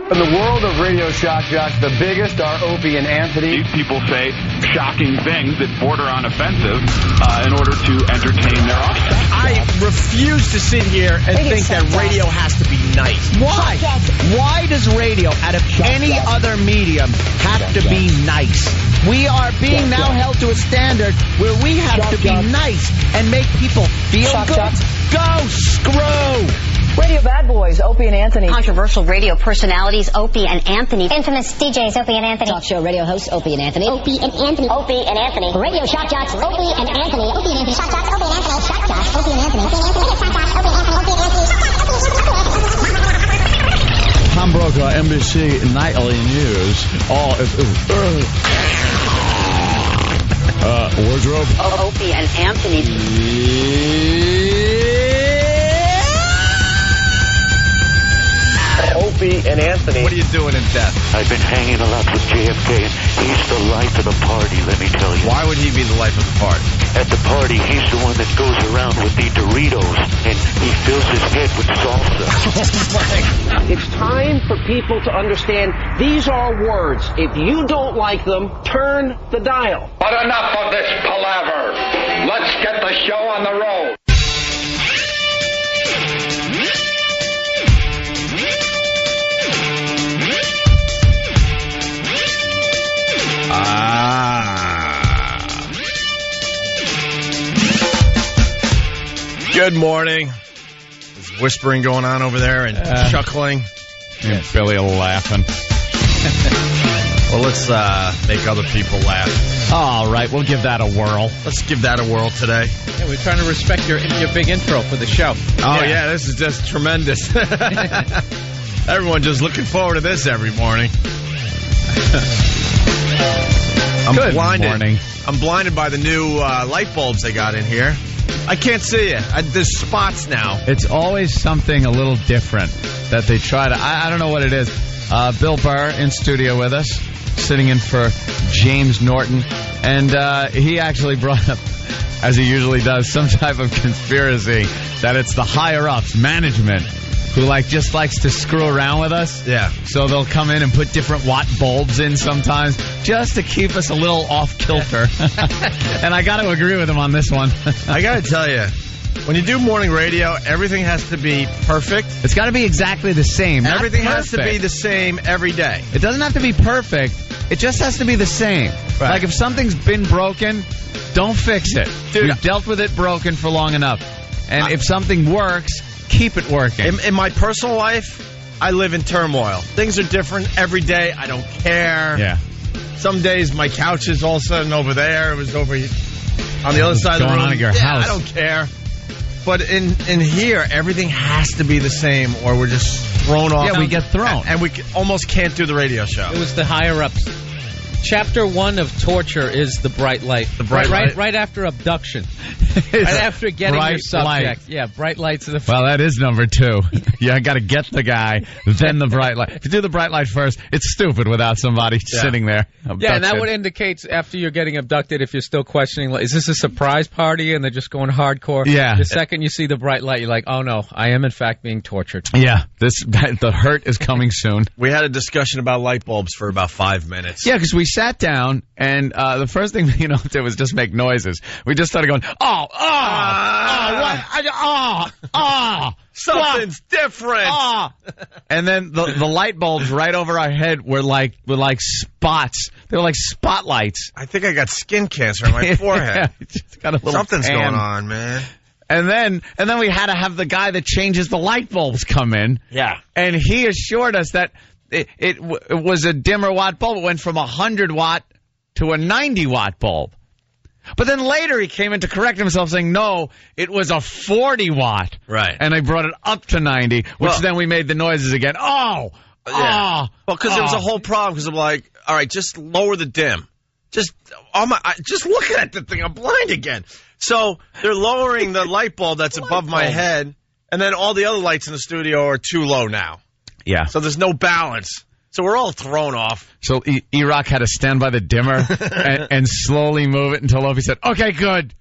In the world of radio shock jocks, the biggest are Opie and Anthony. These people say shocking things that border on offensive in order to entertain their audience. I refuse to sit here and think that radio has to be nice. Why? Why does radio, out of any other medium, have to be nice? We are being now held to a standard where we have to be nice and make people feel good. Go screw! Radio bad boys, Opie and Anthony. Controversial radio personalities, Opie and Anthony. Infamous DJs, Opie and Anthony. Talk show radio hosts, Opie and Anthony. Opie and Anthony. Opie and Anthony. Radio shock jocks, Opie and Anthony. Opie and Anthony. Shock jocks, Opie and Anthony. Shock jocks, Opie and Anthony. Opie and Anthony. Shock jocks, Opie and Anthony. Opie and Anthony. Tom Brokaw, NBC Nightly News. Wardrobe. Opie and Anthony. Opie and Anthony. What are you doing in death? I've been hanging a lot with JFK, and he's the life of the party, let me tell you. Why would he be the life of the party? At the party, he's the one that goes around with the Doritos, and he fills his head with salsa. It's time for people to understand these are words. If you don't like them, turn the dial. But enough of this palaver. Let's get the show on the road. Good morning. There's whispering going on over there and chuckling. And Billy laughing. Well, let's make other people laugh. All right, we'll give that a whirl. Let's give that a whirl today. Yeah, we're trying to respect your big intro for the show. Oh, yeah, this is just tremendous. Everyone just looking forward to this every morning. Good morning. I'm blinded by the new light bulbs they got in here. I can't see it. There's spots now. It's always something a little different that they try to... I don't know what it is. Bill Burr in studio with us, sitting in for James Norton. And he actually brought up, as he usually does, some type of conspiracy that it's the higher-ups, management, who just likes to screw around with us. Yeah. So they'll come in and put different watt bulbs in sometimes just to keep us a little off kilter. And I got to agree with him on this one. I got to tell you, when you do morning radio, everything has to be perfect. It's got to be exactly the same. Everything has to be the same every day. It doesn't have to be perfect. It just has to be the same. Right. Like if something's been broken, don't fix it. Dude, you've dealt with it broken for long enough. And if something works, keep it working. In my personal life, I live in turmoil. Things are different every day. I don't care. Yeah. Some days my couch is all of a sudden over there. It was over on the other side of the room. Going on at your house. I don't care. But in here, everything has to be the same, or we're just thrown off. Yeah, we get thrown. And we almost can't do the radio show. It was the higher-ups. Chapter 1 of torture is the bright light. The bright light? Right after abduction. Right after getting your subject. Light. Yeah, bright lights. Well, that is number 2. Yeah, I got to get the guy, then the bright light. If you do the bright light first, it's stupid without somebody sitting there. Yeah, and that would indicate after you're getting abducted, if you're still questioning, is this a surprise party and they're just going hardcore? Yeah. The second you see the bright light, you're like, oh no, I am in fact being tortured. Yeah, the hurt is coming soon. We had a discussion about light bulbs for about 5 minutes. Yeah, because we sat down, and the first thing did was just make noises. We just started going, something's different. And then the light bulbs right over our head were like spots. They were like spotlights. I think I got skin cancer on my forehead. Just got a little Something's tan. going on, man. And then we had to have the guy that changes the light bulbs come in. Yeah. And he assured us that it was a dimmer watt bulb. It went from 100 watt to a 90 watt bulb. But then later he came in to correct himself, saying, no, it was a 40 watt. Right. And I brought it up to 90, which then we made the noises again. Well, because there was a whole problem, because I'm like, all right, just lower the dim. Just looking at the thing, I'm blind again. So they're lowering the light bulb that's above my head, and then all the other lights in the studio are too low now. Yeah. So there's no balance. So we're all thrown off. So E-Rock had to stand by the dimmer and slowly move it until Opie said, okay, good.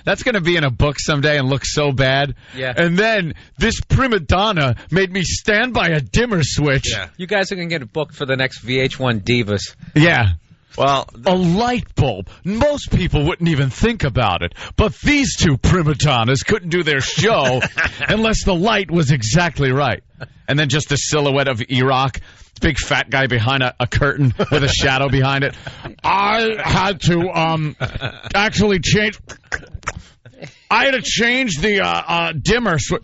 That's going to be in a book someday and look so bad. Yeah. And then this prima donna made me stand by a dimmer switch. Yeah. You guys are going to get a book for the next VH1 Divas. Yeah. Well, a light bulb. Most people wouldn't even think about it. But these two prima donnas couldn't do their show unless the light was exactly right. And then just the silhouette of E-Rock, big fat guy behind a curtain with a shadow behind it. I had to actually change. I had to change the dimmer switch.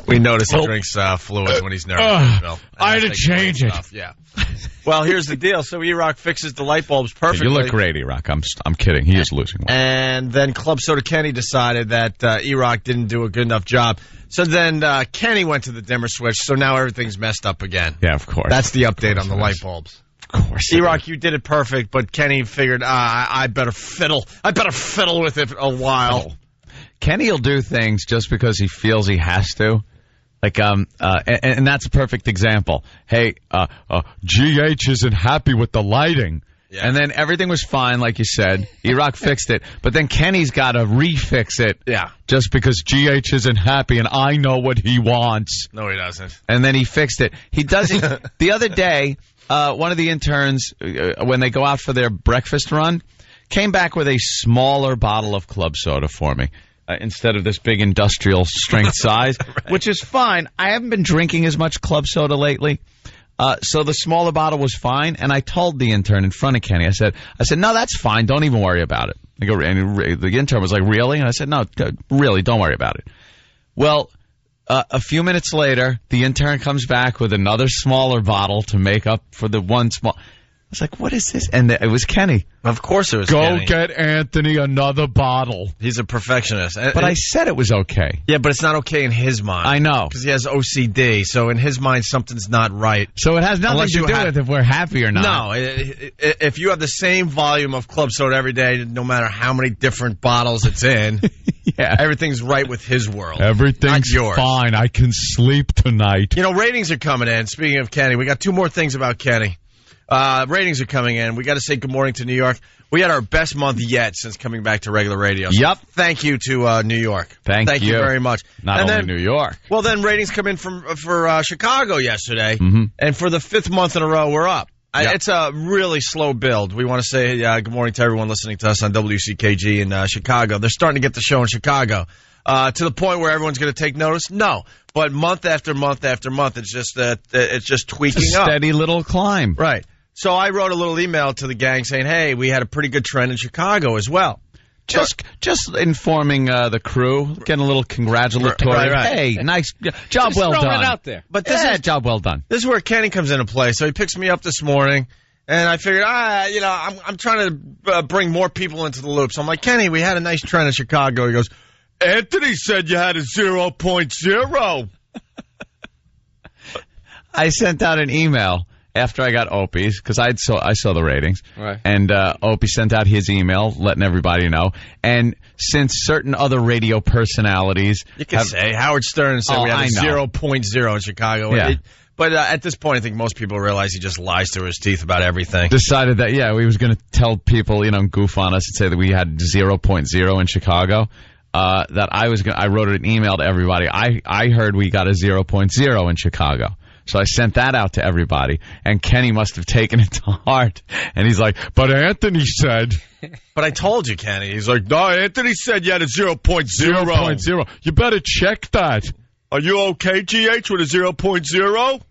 We notice he drinks fluids when he's nervous. I had to change it. Yeah. Well, here's the deal. So E-Rock fixes the light bulbs perfectly. You look great, E-Rock. I'm kidding. He is losing weight. And then Club Soda Kenny decided that E-Rock didn't do a good enough job. So then Kenny went to the dimmer switch, so now everything's messed up again. Yeah, of course. That's the update on the light bulbs. Of course. E-Rock, you did it perfect, but Kenny figured, I better fiddle. I better fiddle with it a while. Kenny will do things just because he feels he has to. Like, and that's a perfect example. Hey, GH isn't happy with the lighting. Yeah. And then everything was fine, like you said. E-Rock fixed it. But then Kenny's got to refix it. Yeah. Just because GH isn't happy and I know what he wants. No, he doesn't. And then he fixed it. He does it. The other day, one of the interns, when they go out for their breakfast run, came back with a smaller bottle of club soda for me. Instead of this big industrial strength size, right. Which is fine. I haven't been drinking as much club soda lately. So the smaller bottle was fine, and I told the intern in front of Kenny, I said, no, that's fine. Don't even worry about it. And the intern was like, really? And I said, no, really, don't worry about it. Well, a few minutes later, the intern comes back with another smaller bottle to make up for the one small. I was like, what is this? And it was Kenny. Of course it was Kenny. Go get Anthony another bottle. He's a perfectionist. But I said it was okay. Yeah, but it's not okay in his mind. I know. Because he has OCD, so in his mind, something's not right. So it has nothing to do with if we're happy or not. No. If you have the same volume of club soda every day, no matter how many different bottles it's in, yeah, everything's right with his world. Everything's fine. I can sleep tonight. You know, ratings are coming in. Speaking of Kenny, we got two more things about Kenny. Ratings are coming in. We got to say good morning to New York. We had our best month yet since coming back to regular radio. So yep. Thank you to New York. Thank you very much. Not only New York. Well, then ratings come in for Chicago yesterday, and for the 5th month in a row, we're up. Yep. It's a really slow build. We want to say good morning to everyone listening to us on WCKG in Chicago. They're starting to get the show in Chicago. To the point where everyone's going to take notice? No. But month after month after month, it's just tweaking it's a steady little climb. Right. So I wrote a little email to the gang saying, hey, we had a pretty good trend in Chicago as well. Just informing the crew, getting a little congratulatory. Right. Hey, nice job, well done. Throwing it out there. But this is job well done. This is where Kenny comes into play. So he picks me up this morning, and I figured, I'm trying to bring more people into the loop. So I'm like, Kenny, we had a nice trend in Chicago. He goes, Anthony said you had a 0.0. I sent out an email after I got Opie's, because I saw the ratings, right. And Opie sent out his email letting everybody know. And since certain other radio personalities, you can say Howard Stern said we have a 0.0 in Chicago. Yeah. But at this point, I think most people realize he just lies through his teeth about everything. Decided that we was going to tell people, goof on us and say that we had 0.0 in Chicago. That I wrote an email to everybody. I heard we got a 0.0 in Chicago. So I sent that out to everybody, and Kenny must have taken it to heart. And he's like, but Anthony said. But I told you, Kenny. He's like, no, Anthony said you had a 0.0. 0.0. You better check that. Are you okay, GH, with a 0.0?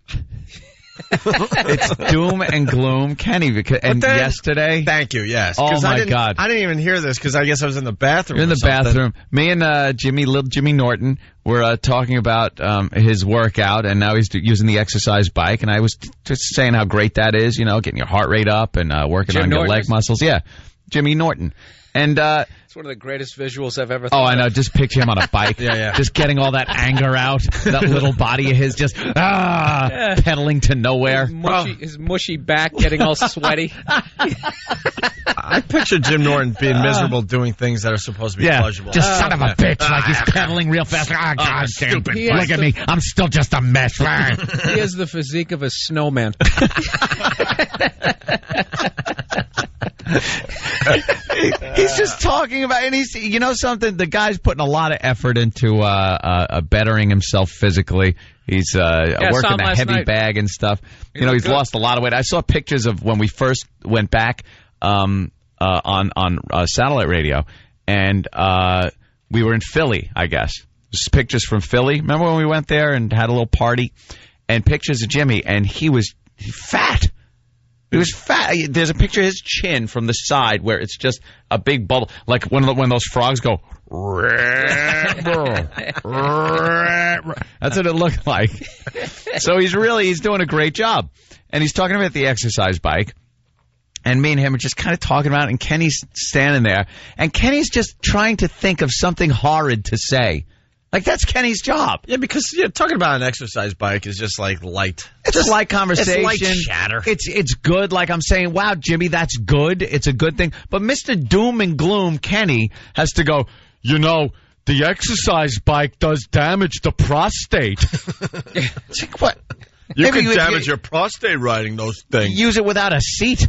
It's doom and gloom, Kenny. Yesterday. Thank you, yes. Oh, my God. I didn't even hear this because I guess I was in the bathroom. You're in the bathroom. Me and little Jimmy Norton were talking about his workout, and now he's using the exercise bike. And I was just saying how great that is, getting your heart rate up and working on your leg muscles. Yeah, Jimmy Norton. And it's one of the greatest visuals I've ever. Oh, I know. Just picture him on a bike. Yeah. Just getting all that anger out. That little body of his just pedaling to nowhere. His mushy back getting all sweaty. I picture Jim Norton being miserable doing things that are supposed to be pleasurable. Just son of a bitch, like he's pedaling real fast. God stupid. Look at me. I'm still just a mess. He has the physique of a snowman. He's just talking about, and he's, you know something, the guy's putting a lot of effort into bettering himself physically. He's working a heavy bag and stuff. You know, he's lost a lot of weight. I saw pictures of when we first went back on satellite radio, and we were in Philly, I guess. Just pictures from Philly. Remember when we went there and had a little party? And pictures of Jimmy, and he was fat. He was fat. There's a picture of his chin from the side where it's just a big bubble, like when those frogs go. That's what it looked like. So he's doing a great job, and he's talking about the exercise bike. And me and him are just kind of talking about it, and Kenny's standing there, and Kenny's just trying to think of something horrid to say. Like, that's Kenny's job. Yeah, because talking about an exercise bike is just like light. It's just light conversation. It's light chatter. It's good. Like I'm saying, wow, Jimmy, that's good. It's a good thing. But Mr. Doom and Gloom, Kenny, has to go, you know, the exercise bike does damage the prostate. What? You can damage your prostate riding those things. Use it without a seat,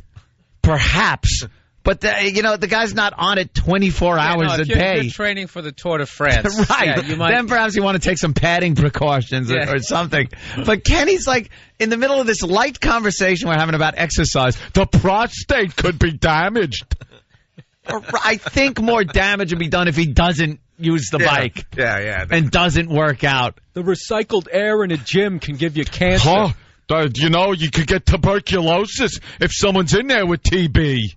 perhaps. But, the guy's not on it 24 hours a day. You're training for the Tour de France. Right. Yeah, you might... Then perhaps you want to take some padding precautions or something. But Kenny's like, in the middle of this light conversation we're having about exercise, the prostate could be damaged. I think more damage would be done if he doesn't use the bike. Yeah. And doesn't work out. The recycled air in a gym can give you cancer. You could get tuberculosis if someone's in there with TB.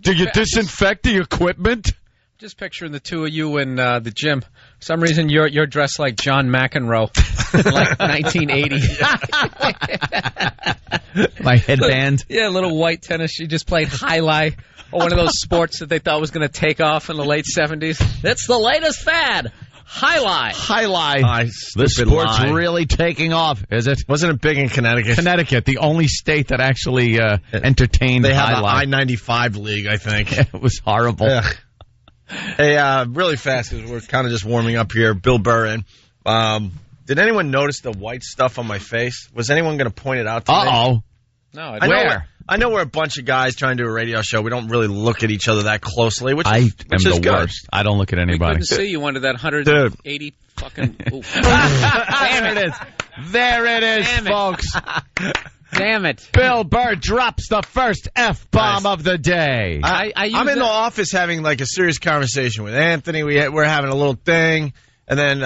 Do you disinfect the equipment? Just picturing the two of you in the gym. For some reason, you're dressed like John McEnroe, like 1980. My headband. Yeah, a little white tennis. She just played highlight, or one of those sports that they thought was going to take off in the late 70s. It's the latest fad. Highlight. This sport's really taking off, is it? Wasn't it big in Connecticut? Connecticut, the only state that actually entertained They have highlight. an I-95 league, I think. It was horrible. Yeah. Hey, really fast, because we're kind of just warming up here. Bill Burr in. Did anyone notice the white stuff on my face? Was anyone going to point it out to me? Uh-oh. No, I know we're a bunch of guys trying to do a radio show. We don't really look at each other that closely, which I is am the good. worst. I don't look at anybody. We couldn't see you under that 180 fucking... There it is, folks. Damn it. Bill Burr drops the first F-bomb of the day. I'm in the office having like a serious conversation with Anthony. We're having a little thing, and then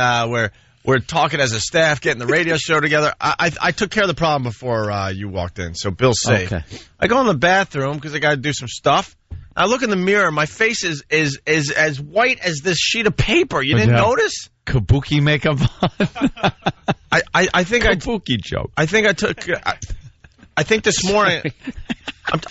we're talking as a staff, getting the radio show together. I took care of the problem before you walked in, so Bill's safe. Okay. I go in the bathroom because I got to do some stuff. I look in the mirror. My face is as white as this sheet of paper. You didn't notice? Kabuki makeup on. I think Kabuki joke. I think I took. I think this morning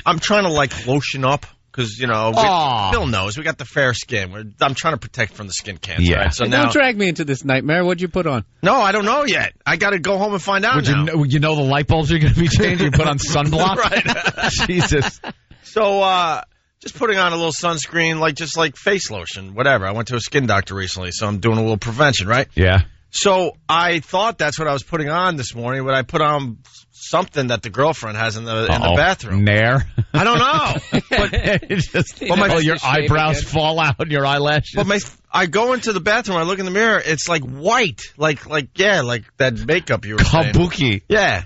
I'm trying to like lotion up. Because, Bill knows. We got the fair skin. I'm trying to protect from the skin cancer. Yeah. Right? So now, don't drag me into this nightmare. What'd you put on? No, I don't know yet. I got to go home and find out now. You know the light bulbs are going to be changing? You put on sunblock? Right. Jesus. So, just putting on a little sunscreen, just like face lotion, whatever. I went to a skin doctor recently, so I'm doing a little prevention, right? Yeah. So I thought that's what I was putting on this morning, but I put on something that the girlfriend has in the bathroom. Nair? I don't know. But your eyebrows fall out, your eyelashes. But I go into the bathroom, I look in the mirror, it's like white, like that makeup you were saying. Kabuki. Yeah.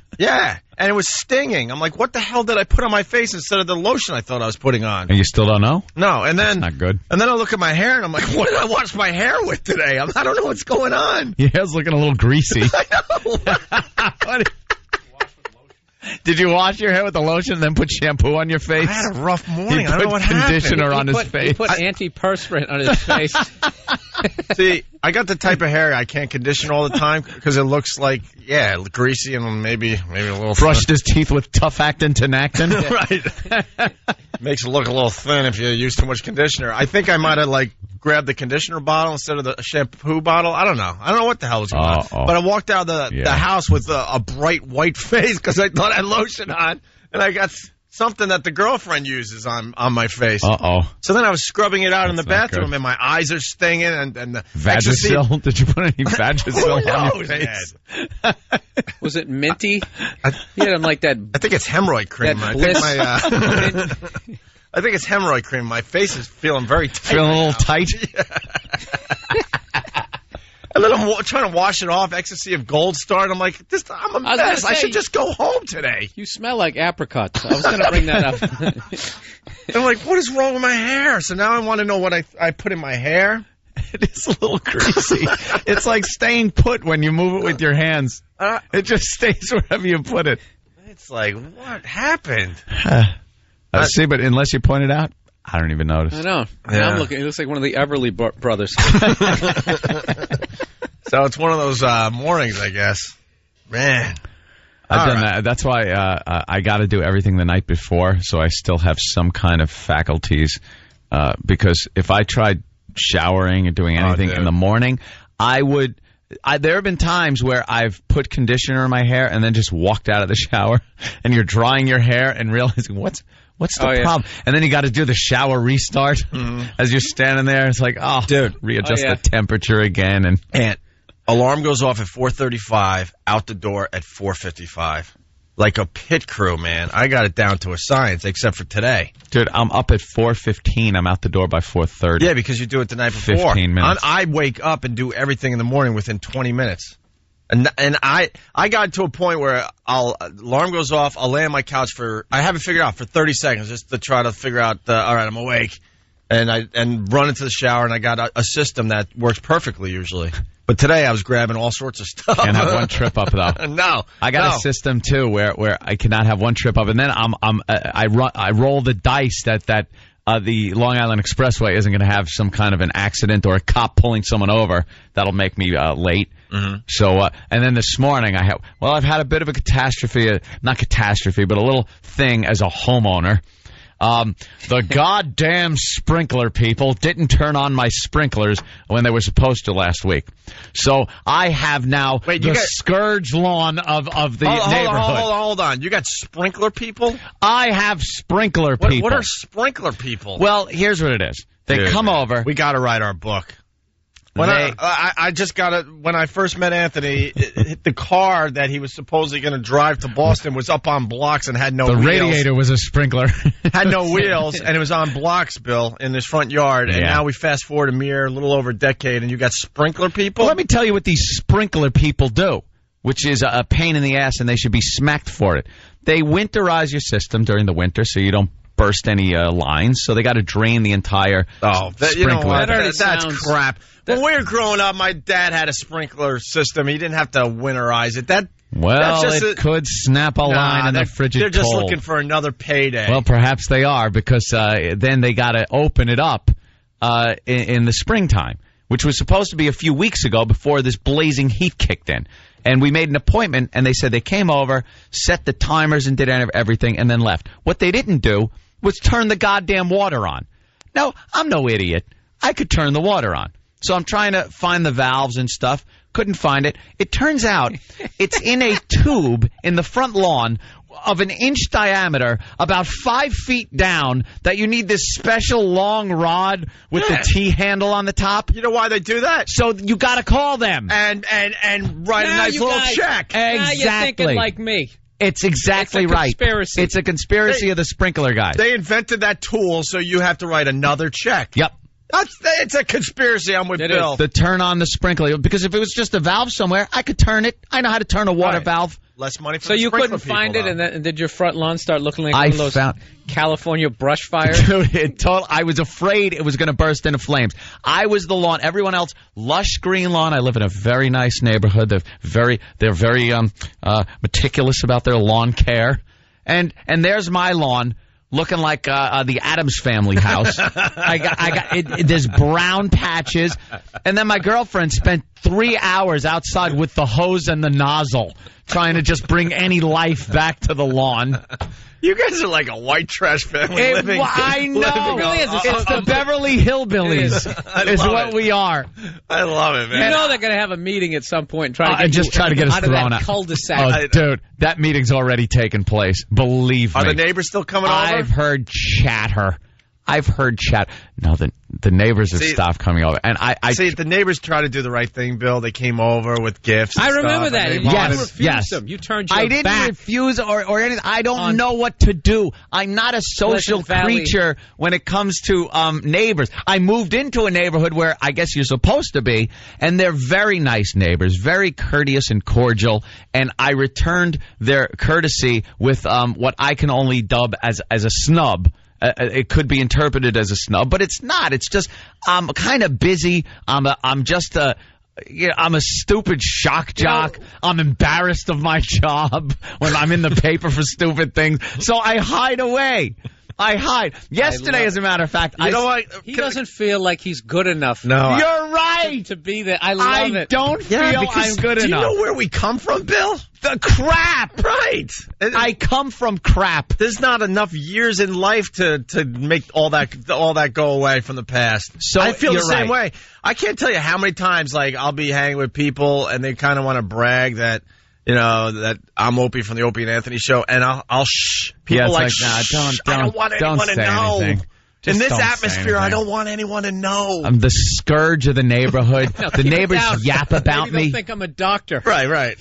And it was stinging. I'm like, what the hell did I put on my face instead of the lotion I thought I was putting on? And you still don't know? No. And then that's not good. And then I look at my hair and I'm like, what did I wash my hair with today? I don't know what's going on. Your hair's looking a little greasy. I know. Did you wash your hair with the lotion and then put shampoo on your face? I had a rough morning. I don't know what happened. Conditioner on his face. He put antiperspirant on his face. See, I got the type of hair I can't condition all the time because it looks like, greasy and maybe a little... Brushed his teeth with Tough Actin Tenactin. Right. Makes it look a little thin if you use too much conditioner. I think I might have grabbed the conditioner bottle instead of the shampoo bottle. I don't know what the hell was going on. But I walked out of the house with a bright white face because I thought I had lotion on, and I got something that the girlfriend uses on my face. So then I was scrubbing it out in the bathroom, and my eyes are stinging. And the Vagisil? Did you put any Vagisil on your face? Was it minty? He had him like that. I think it's hemorrhoid cream. I think it's hemorrhoid cream. My face is feeling very tight. Feeling a little tight? And then I'm trying to wash it off. Ecstasy of Gold Star. I'm like, I'm a mess. I should just go home today. You smell like apricots. I was going to bring that up. And I'm like, what is wrong with my hair? So now I want to know what I put in my hair. It is a little greasy. It's like staying put when you move it with your hands. It just stays wherever you put it. It's like, what happened? See, but unless you point it out, I don't even notice. I know. Yeah. I'm looking. It looks like one of the Everly brothers. So it's one of those mornings, I guess. Man. I've done that. That's why I got to do everything the night before, so I still have some kind of faculties. Because if I tried showering and doing anything in the morning, there have been times where I've put conditioner in my hair and then just walked out of the shower, and you're drying your hair and realizing what's the problem? And then you got to do the shower restart as you're standing there. It's like, readjust the temperature again. And alarm goes off at 4:35, out the door at 4:55. Like a pit crew, man. I got it down to a science, except for today. Dude, I'm up at 4:15. I'm out the door by 4:30. Yeah, because you do it the night before. 15 minutes. I wake up and do everything in the morning within 20 minutes. And I got to a point where alarm goes off, I'll lay on my couch I have it figured out for 30 seconds just to try to figure out, all right, I'm awake. And run into the shower, and I got a system that works perfectly usually. But today I was grabbing all sorts of stuff. Can't have one trip up though. No, I got a system too where I cannot have one trip up, and then I roll the dice that the Long Island Expressway isn't going to have some kind of an accident or a cop pulling someone over that'll make me late. Mm-hmm. So and then this morning I've had a bit of a catastrophe, not catastrophe, but a little thing as a homeowner. The goddamn sprinkler people didn't turn on my sprinklers when they were supposed to last week. So I have now scourge lawn of the neighborhood. Hold on. You got sprinkler people? I have sprinkler people. What are sprinkler people? Well, here's what it is. They come over. We got to write our book. I just got it. When I first met Anthony, the car that he was supposedly going to drive to Boston was up on blocks and had no wheels. The radiator was a sprinkler. Had no wheels, and it was on blocks, Bill, in his front yard. And now we fast forward a little over a decade, and you got sprinkler people? Well, let me tell you what these sprinkler people do, which is a pain in the ass, and they should be smacked for it. They winterize your system during the winter so you don't burst any lines, so they got to drain the entire sprinkler. You know what? That's crap. When we were growing up, my dad had a sprinkler system. He didn't have to winterize it. It could snap a line in the frigid cold. They're just cold. looking for another payday. Well, perhaps they are, because then they got to open it up in the springtime, which was supposed to be a few weeks ago before this blazing heat kicked in. And we made an appointment, and they said they came over, set the timers, and did everything, and then left. What they didn't do was turn the goddamn water on. Now, I'm no idiot. I could turn the water on. So I'm trying to find the valves and stuff. Couldn't find it. It turns out it's in a tube in the front lawn of an inch diameter, about 5 feet down, that you need this special long rod with the T-handle on the top. You know why they do that? So you got to call them. And write a nice little check. Exactly. Now you're thinking like me. It's exactly right. Conspiracy. It's a conspiracy of the sprinkler guys. They invented that tool so you have to write another check. Yep. It's a conspiracy. I'm with Bill. To turn on the sprinkler. Because if it was just a valve somewhere, I could turn it. I know how to turn a water valve. Less money for So the you couldn't people, find though. it, and did your front lawn start looking like one of those California brush fires? Dude, I was afraid it was going to burst into flames. I was the lawn. Everyone else, lush green lawn. I live in a very nice neighborhood. They're very meticulous about their lawn care. And there's my lawn, looking like the Addams Family house. There's brown patches. And then my girlfriend spent 3 hours outside with the hose and the nozzle, trying to just bring any life back to the lawn. You guys are like a white trash family living. I know. It's the Beverly Hillbillies is what we are. I love it, man. You know they're going to have a meeting at some point and try to get us out thrown of that that cul-de-sac. Oh, dude, that meeting's already taken place. Believe me. Are the neighbors still coming over? I've heard chatter. No, the neighbors have stopped coming over, and I see. The neighbors try to do the right thing, Bill. They came over with gifts. I remember that. And You refused them. You turned your back. I didn't refuse or anything. I don't know what to do. I'm not a social creature when it comes to neighbors. I moved into a neighborhood where I guess you're supposed to be, and they're very nice neighbors, very courteous and cordial. And I returned their courtesy with what I can only dub as a snub. It could be interpreted as a snub, but it's not. It's just I'm kind of busy. I'm a stupid shock jock. I'm embarrassed of my job when I'm in the paper for stupid things. So I hide away. Yesterday, as a matter of fact, you know what? He doesn't feel like he's good enough. No, you're right to be there. I love it. I don't feel I'm good enough. Do you know where we come from, Bill? The crap, right? I come from crap. There's not enough years in life to make all that go away from the past. So I feel the same right. way. I can't tell you how many times I'll be hanging with people and they kind of want to brag that. You know, that I'm Opie from the Opie and Anthony show, and I'll shh. People nah, I don't want anyone to know. In this atmosphere, I don't want anyone to know. I'm the scourge of the neighborhood. The neighbors yap about me. Maybe they'll think I'm a doctor. Right.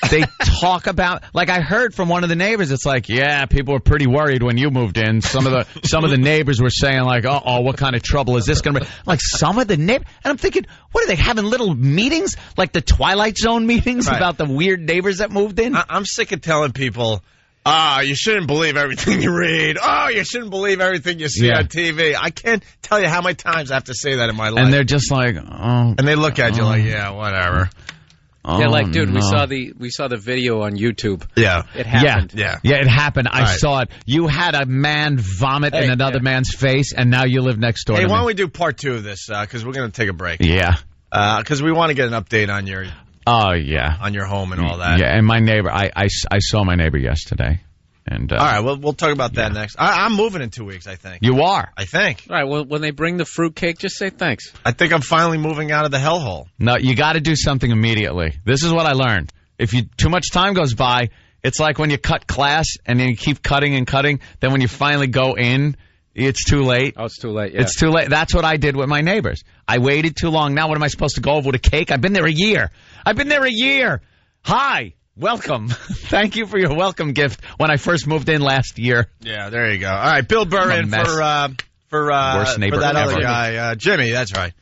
They talk about, like I heard from one of the neighbors, it's like, yeah, people were pretty worried when you moved in. Some of the neighbors were saying like, oh, what kind of trouble is this going to be? Like some of the neighbors, and I'm thinking, what are they having little meetings, like the Twilight Zone meetings about the weird neighbors that moved in? I'm sick of telling people, you shouldn't believe everything you read. You shouldn't believe everything you see on TV. I can't tell you how many times I have to say that in my life. And they're just like, and they look at you like, yeah, whatever. Yeah, like, dude, we saw the video on YouTube. Yeah. It happened. Yeah, it happened. I saw it. You had a man vomit in another man's face, and now you live next door to me. Why don't we do part 2 of this, because we're going to take a break. Yeah. Because we want to get an update on your... Oh, yeah. On your home and all that. Yeah, and my neighbor, I saw my neighbor yesterday. And all right, we'll talk about that next. I'm moving in 2 weeks, I think. You are? I think. All right, well, when they bring the fruitcake, just say thanks. I think I'm finally moving out of the hellhole. No, you got to do something immediately. This is what I learned. If too much time goes by, it's like when you cut class and then you keep cutting and cutting, then when you finally go in, it's too late. Oh, it's too late, yeah. It's too late. That's what I did with my neighbors. I waited too long. Now what am I supposed to go over with a cake? I've been there a year. Hi. Welcome. Thank you for your welcome gift when I first moved in last year. Yeah, there you go. All right, Bill Burr in for that other guy, Jimmy. That's right.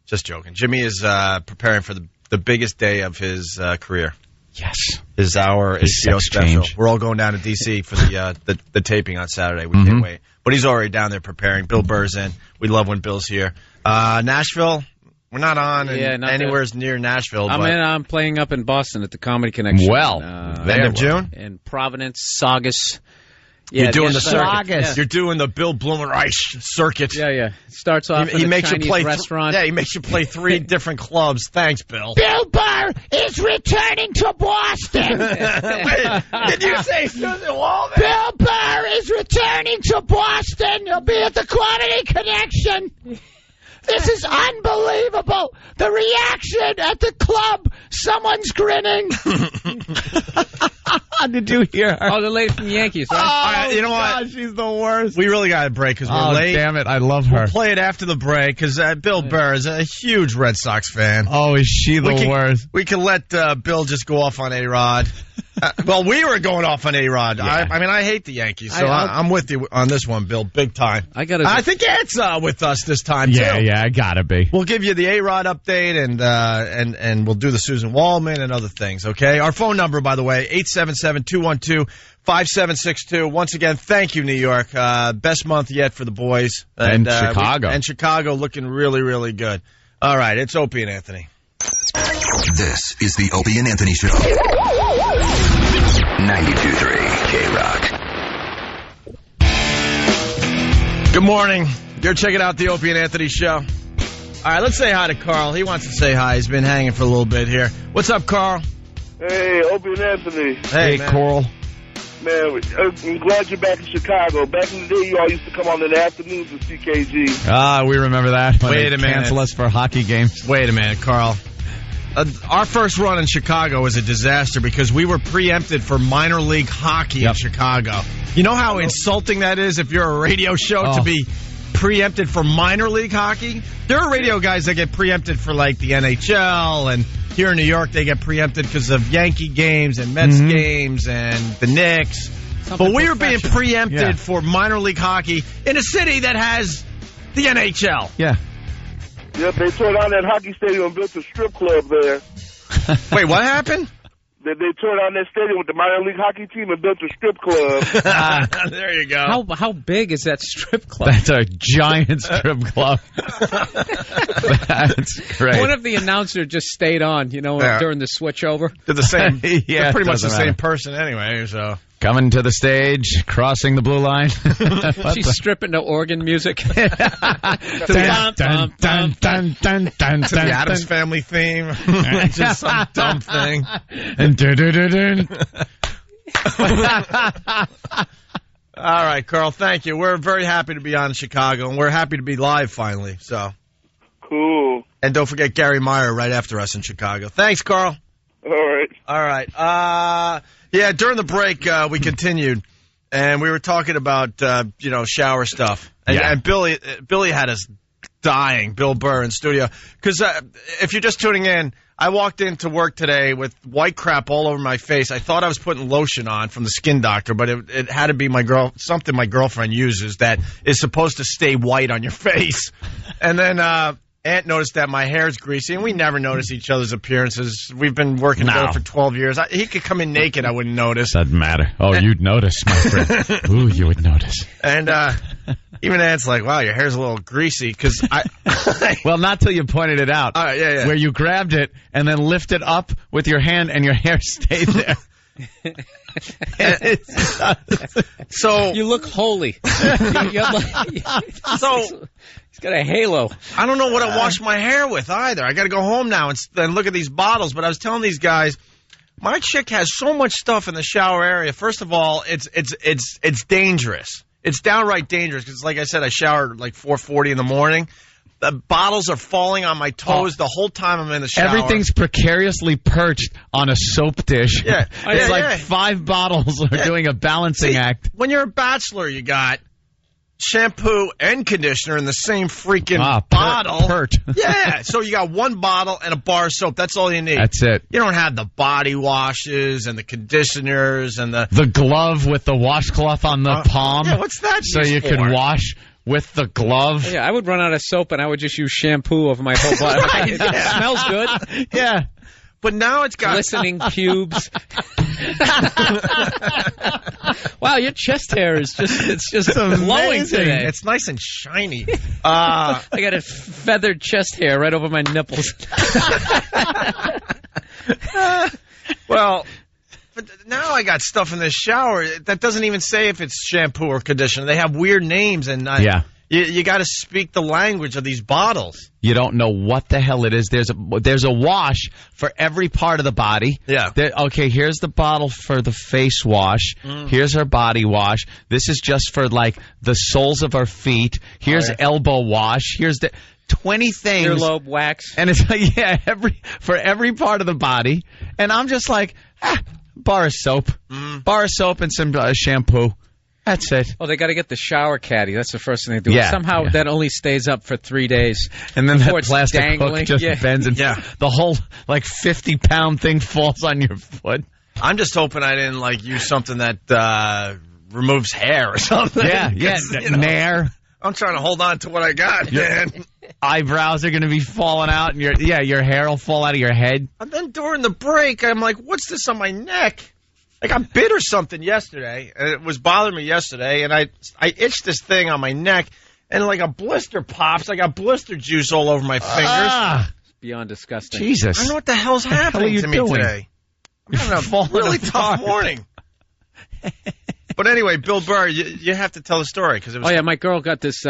Just joking. Jimmy is preparing for the biggest day of his career. Yes. Is our HBO special. We're all going down to D.C. for the taping on Saturday. We can't wait. But he's already down there preparing. Bill Burr's in. We love when Bill's here. Nashville. We're not on anywhere near Nashville. I'm playing up in Boston at the Comedy Connection. Well, end of June? In Providence, Saugus. Yeah, you're doing the circuit. Yeah. You're doing the Bill Blumenreich circuit. Yeah. It starts off in a Chinese restaurant. He makes you play 3 different clubs. Thanks, Bill. Bill Burr is returning to Boston. Wait, did you say Susan Waldman? Bill Burr is returning to Boston. He'll be at the Comedy Connection. This is unbelievable. The reaction at the club. Someone's grinning. Did you hear her? Oh, the lady from the Yankees, right? All right, you know what? God, she's the worst. We really got to break because we're late. Damn it. I love her. We'll play it after the break because Bill Burr is a huge Red Sox fan. Oh, is she the worst? We can let Bill just go off on A-Rod. Well, we were going off on A-Rod. Yeah. I mean, I hate the Yankees, so I'm with you on this one, Bill, big time. I think Ed's with us this time, too. Yeah, I gotta be. We'll give you the A-Rod update, and we'll do the Susan Waldman and other things, okay? Our phone number, by the way, 877-212-5762. Once again, thank you, New York. Best month yet for the boys. And Chicago. And Chicago looking really, really good. All right, it's Opie and Anthony. This is the Opie and Anthony Show. 92.3 K-Rock. Good morning. You're checking out the Opie and Anthony Show. All right, let's say hi to Carl. He wants to say hi. He's been hanging for a little bit here. What's up, Carl? Hey, Opie and Anthony. Hey, Coral. Man, I'm glad you're back in Chicago. Back in the day, you all used to come on in the afternoons with CKG. Ah, we remember that. Wait a minute. Cancel us for hockey games. Wait a minute, Carl. Our first run in Chicago was a disaster because we were preempted for minor league hockey in Chicago. You know how insulting that is if you're a radio show to be preempted for minor league hockey? There are radio guys that get preempted for like the NHL, and here in New York they get preempted because of Yankee games and Mets games and the Knicks. But we were being preempted for minor league hockey in a city that has the NHL. Yeah. Yep, they tore down that hockey stadium and built a strip club there. Wait, what happened? They tore down that stadium with the minor league hockey team and built a strip club. There you go. How big is that strip club? That's a giant strip club. That's great. What if the announcer just stayed on, during the switchover? They're the same. Yeah, they're pretty much the doesn't same matter. person anyway, so. Coming to the stage, crossing the blue line. She's stripping to organ music. To the Addams Family theme. Just some dumb thing. And All right, Carl, thank you. We're very happy to be on in Chicago, and we're happy to be live finally. So Cool. And don't forget Gary Meyer right after us in Chicago. Thanks, Carl. All right. All right. Yeah, during the break, we continued, and we were talking about, shower stuff. And Billy had us dying, Bill Burr in studio. Because if you're just tuning in, I walked into work today with white crap all over my face. I thought I was putting lotion on from the skin doctor, but it had to be something my girlfriend uses that is supposed to stay white on your face. And then Aunt noticed that my hair's greasy, and we never notice each other's appearances. We've been working together for 12 years. He could come in naked, I wouldn't notice. Doesn't matter. Oh, you'd notice, my friend. Ooh, you would notice. And even Aunt's like, wow, your hair's a little greasy. Because well, not till you pointed it out. Yeah. Where you grabbed it and then lifted up with your hand, and your hair stayed there. So you look holy. He's got a halo. I don't know what I wash my hair with either. I got to go home now and look at these bottles. But I was telling these guys, my chick has so much stuff in the shower area. First of all, it's dangerous. It's downright dangerous because, like I said, I showered like 4:40 in the morning. The bottles are falling on my toes the whole time I'm in the shower. Everything's precariously perched on a soap dish. Yeah. It's like 5 bottles are doing a balancing act. When you're a bachelor, you got shampoo and conditioner in the same freaking bottle. Pert. Yeah. So you got one bottle and a bar of soap. That's all you need. That's it. You don't have the body washes and the conditioners and the glove with the washcloth on the palm. Yeah, what's that? So you can wash with the glove. Yeah, I would run out of soap and I would just use shampoo over my whole body. It smells good. Yeah. But now it's got glistening pubes. Wow, your chest hair is just glowing today. It's nice and shiny. I got a feathered chest hair right over my nipples. Well, but now I got stuff in the shower that doesn't even say if it's shampoo or conditioner. They have weird names, and you got to speak the language of these bottles. You don't know what the hell it is. There's a wash for every part of the body. Yeah. Okay, here's the bottle for the face wash. Here's her body wash. This is just for like the soles of her feet. Here's elbow wash. Here's the 20 things. Earlobe wax. And it's like, for every part of the body. And I'm just like, bar of soap. Bar of soap and some shampoo. That's it. Oh, they got to get the shower caddy. That's the first thing they do. Yeah, somehow that only stays up for 3 days. And then that plastic hook just bends and the whole 50-pound thing falls on your foot. I'm just hoping I didn't use something that removes hair or something. Yeah, Nair. I'm trying to hold on to what I got, man. Eyebrows are going to be falling out, and your hair will fall out of your head. And then during the break, I'm like, what's this on my neck? I got bit or something yesterday, and it was bothering me yesterday, and I itched this thing on my neck, and like a blister pops. I got blister juice all over my fingers. It's beyond disgusting. Jesus. I don't know what the hell's happening to me today. I'm having a really tough morning. But anyway, Bill Burr, you have to tell the story. My girl got this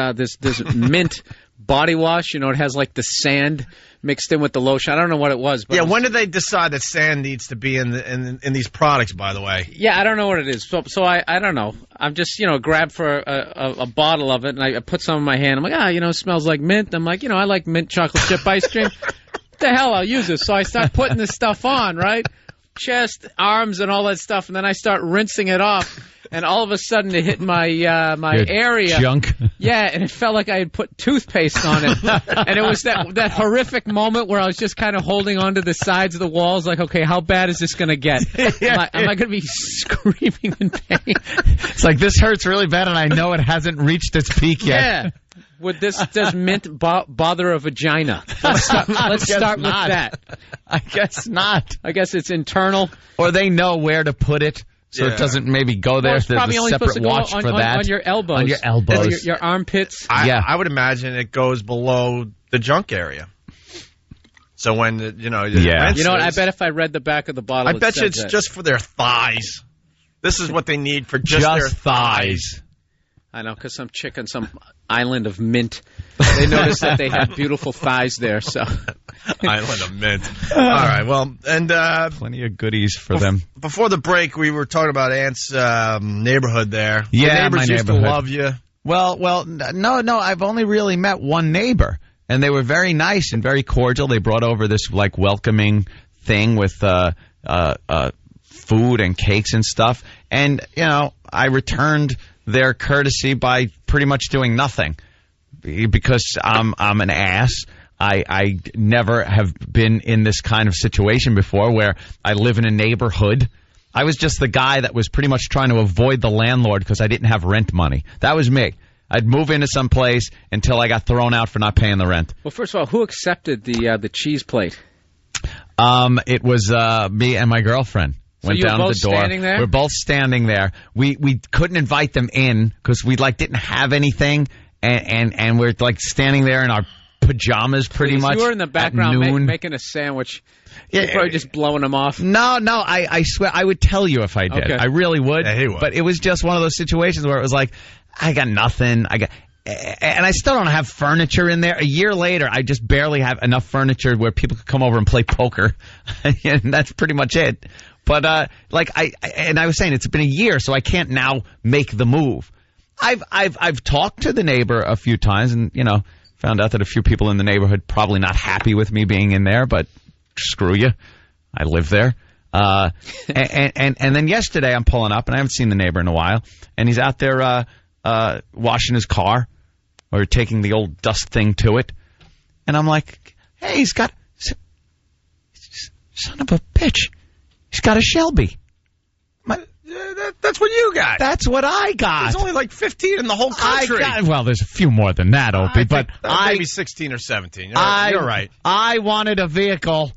mint body wash. You know, it has like the sand mixed in with the lotion. I don't know what it was. But Yeah, when did they decide that sand needs to be in these products, by the way? Yeah, I don't know what it is. So I don't know. I'm just, grabbed for a bottle of it, and I put some in my hand. I'm like, it smells like mint. I'm like, I like mint chocolate chip ice cream. What the hell, I'll use this. So I start putting this stuff on, right? Chest, arms, and all that stuff, and then I start rinsing it off. And all of a sudden, it hit my area. Junk. Yeah, and it felt like I had put toothpaste on it. And it was that horrific moment where I was just kind of holding onto the sides of the walls, like, okay, how bad is this going to get? Am I going to be screaming in pain? It's like, this hurts really bad, and I know it hasn't reached its peak yet. Yeah. Does mint bother a vagina? Let's start with that. I guess not. I guess it's internal. Or they know where to put it. So it doesn't maybe go there. Well, it's probably There's a only supposed separate to go watch for that. on your elbows. On your elbows. Your armpits. I would imagine it goes below the junk area. So when, You know what? I bet if I read the back of the bottle, I bet you it's just for their thighs. This is what they need for just their thighs. I know, because some chick on some island of mint, they noticed that they had beautiful thighs there. So Island of mint. All right, well, and plenty of goodies for them. Before the break, we were talking about Ant's neighborhood there. Yeah, the neighbors used to love you. Well, no. I've only really met one neighbor, and they were very nice and very cordial. They brought over this like welcoming thing with food and cakes and stuff, and I returned their courtesy by pretty much doing nothing because I'm an ass. I never have been in this kind of situation before where I live in a neighborhood. I was just the guy that was pretty much trying to avoid the landlord because I didn't have rent money. That was me. I'd move into some place until I got thrown out for not paying the rent. Well, first of all, who accepted the cheese plate? It was me and my girlfriend. Went down to the door. Standing there? We're both standing there. We couldn't invite them in because we didn't have anything, and we're standing there in our pajamas pretty much. You were in the background making a sandwich. You're probably just blowing them off. No, I swear I would tell you if I did. Okay. I really would. Yeah, he would. But it was just one of those situations where it was like, I got nothing. And I still don't have furniture in there. A year later, I just barely have enough furniture where people could come over and play poker, and that's pretty much it. But I was saying, it's been a year, so I can't now make the move. I've talked to the neighbor a few times, and found out that a few people in the neighborhood probably not happy with me being in there. But screw you, I live there. And then yesterday, I'm pulling up, and I haven't seen the neighbor in a while, and he's out there washing his car or taking the old dust thing to it, and I'm like, hey, he's got son of a bitch. He's got a Shelby. That's what you got. That's what I got. There's only like 15 in the whole country. Well, there's a few more than that, Opie, but maybe 16 or 17. You're right. I wanted a vehicle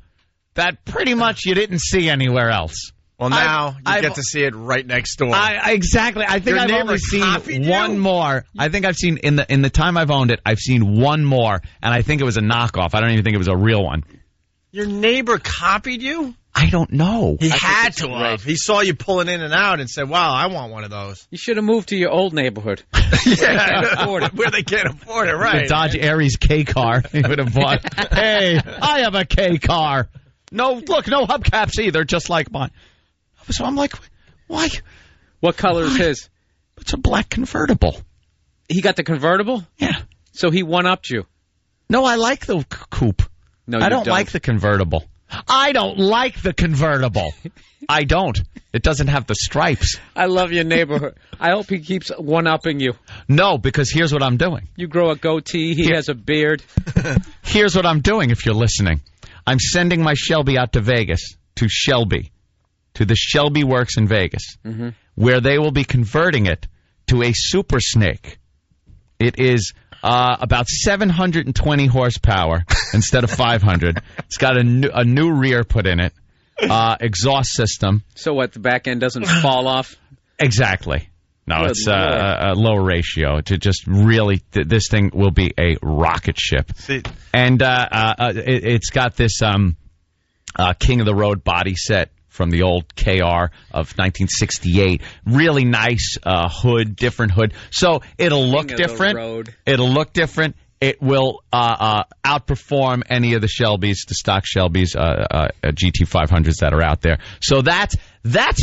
that pretty much you didn't see anywhere else. Well, now you get to see it right next door. Exactly. I think I've only seen one more. I think I've seen in the time I've owned it, I've seen one more, and I think it was a knockoff. I don't even think it was a real one. Your neighbor copied you? I don't know. He had to have. He saw you pulling in and out and said, wow, I want one of those. You should have moved to your old neighborhood. Yeah, where they can't afford it, right. The Dodge Aries K car he would have bought. Hey, I have a K car. No hubcaps either, just like mine. So I'm like, why? What color is his? It's a black convertible. He got the convertible? Yeah. So he one-upped you? No, I like the coupe. No, I don't like the convertible. I don't like the convertible. I don't. It doesn't have the stripes. I love your neighborhood. I hope he keeps one-upping you. No, because here's what I'm doing. You grow a goatee. He has a beard. Here's what I'm doing, if you're listening. I'm sending my Shelby out to Vegas, to the Shelby Works in Vegas, where they will be converting it to a Super Snake. It is about 720 horsepower instead of 500. It's got a new rear put in it, exhaust system. So what, the back end doesn't fall off? Exactly. No, Good it's a low ratio to just really. This thing will be a rocket ship. See. And it's got this King of the Road body set from the old KR of 1968. Really nice hood, different hood. So it'll look different. It'll look different. it will outperform any of the Shelbys, the stock Shelbys, GT500s that are out there. So that's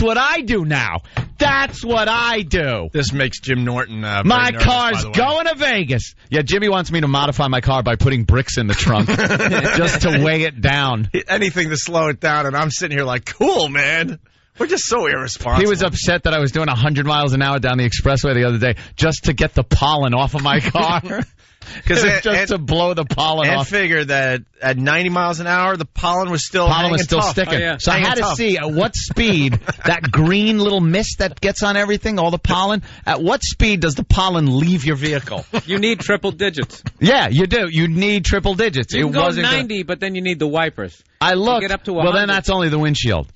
what I do now. That's what I do. This makes Jim Norton my nervous, car's going to Vegas. Yeah, Jimmy wants me to modify my car by putting bricks in the trunk just to weigh it down. Anything to slow it down, and I'm sitting here like, cool, man. We're just so irresponsible. He was upset that I was doing 100 miles an hour down the expressway the other day just to get the pollen off of my car. Just to blow the pollen off. And figured that at 90 miles an hour, the pollen was still sticking. Oh, yeah. So I had to see at what speed that green little mist that gets on everything, all the pollen, at what speed does the pollen leave your vehicle? You need triple digits. Yeah, you do. You need triple digits. You can go 90, but then you need the wipers. I looked. Get up to 100. Well, then that's only the windshield.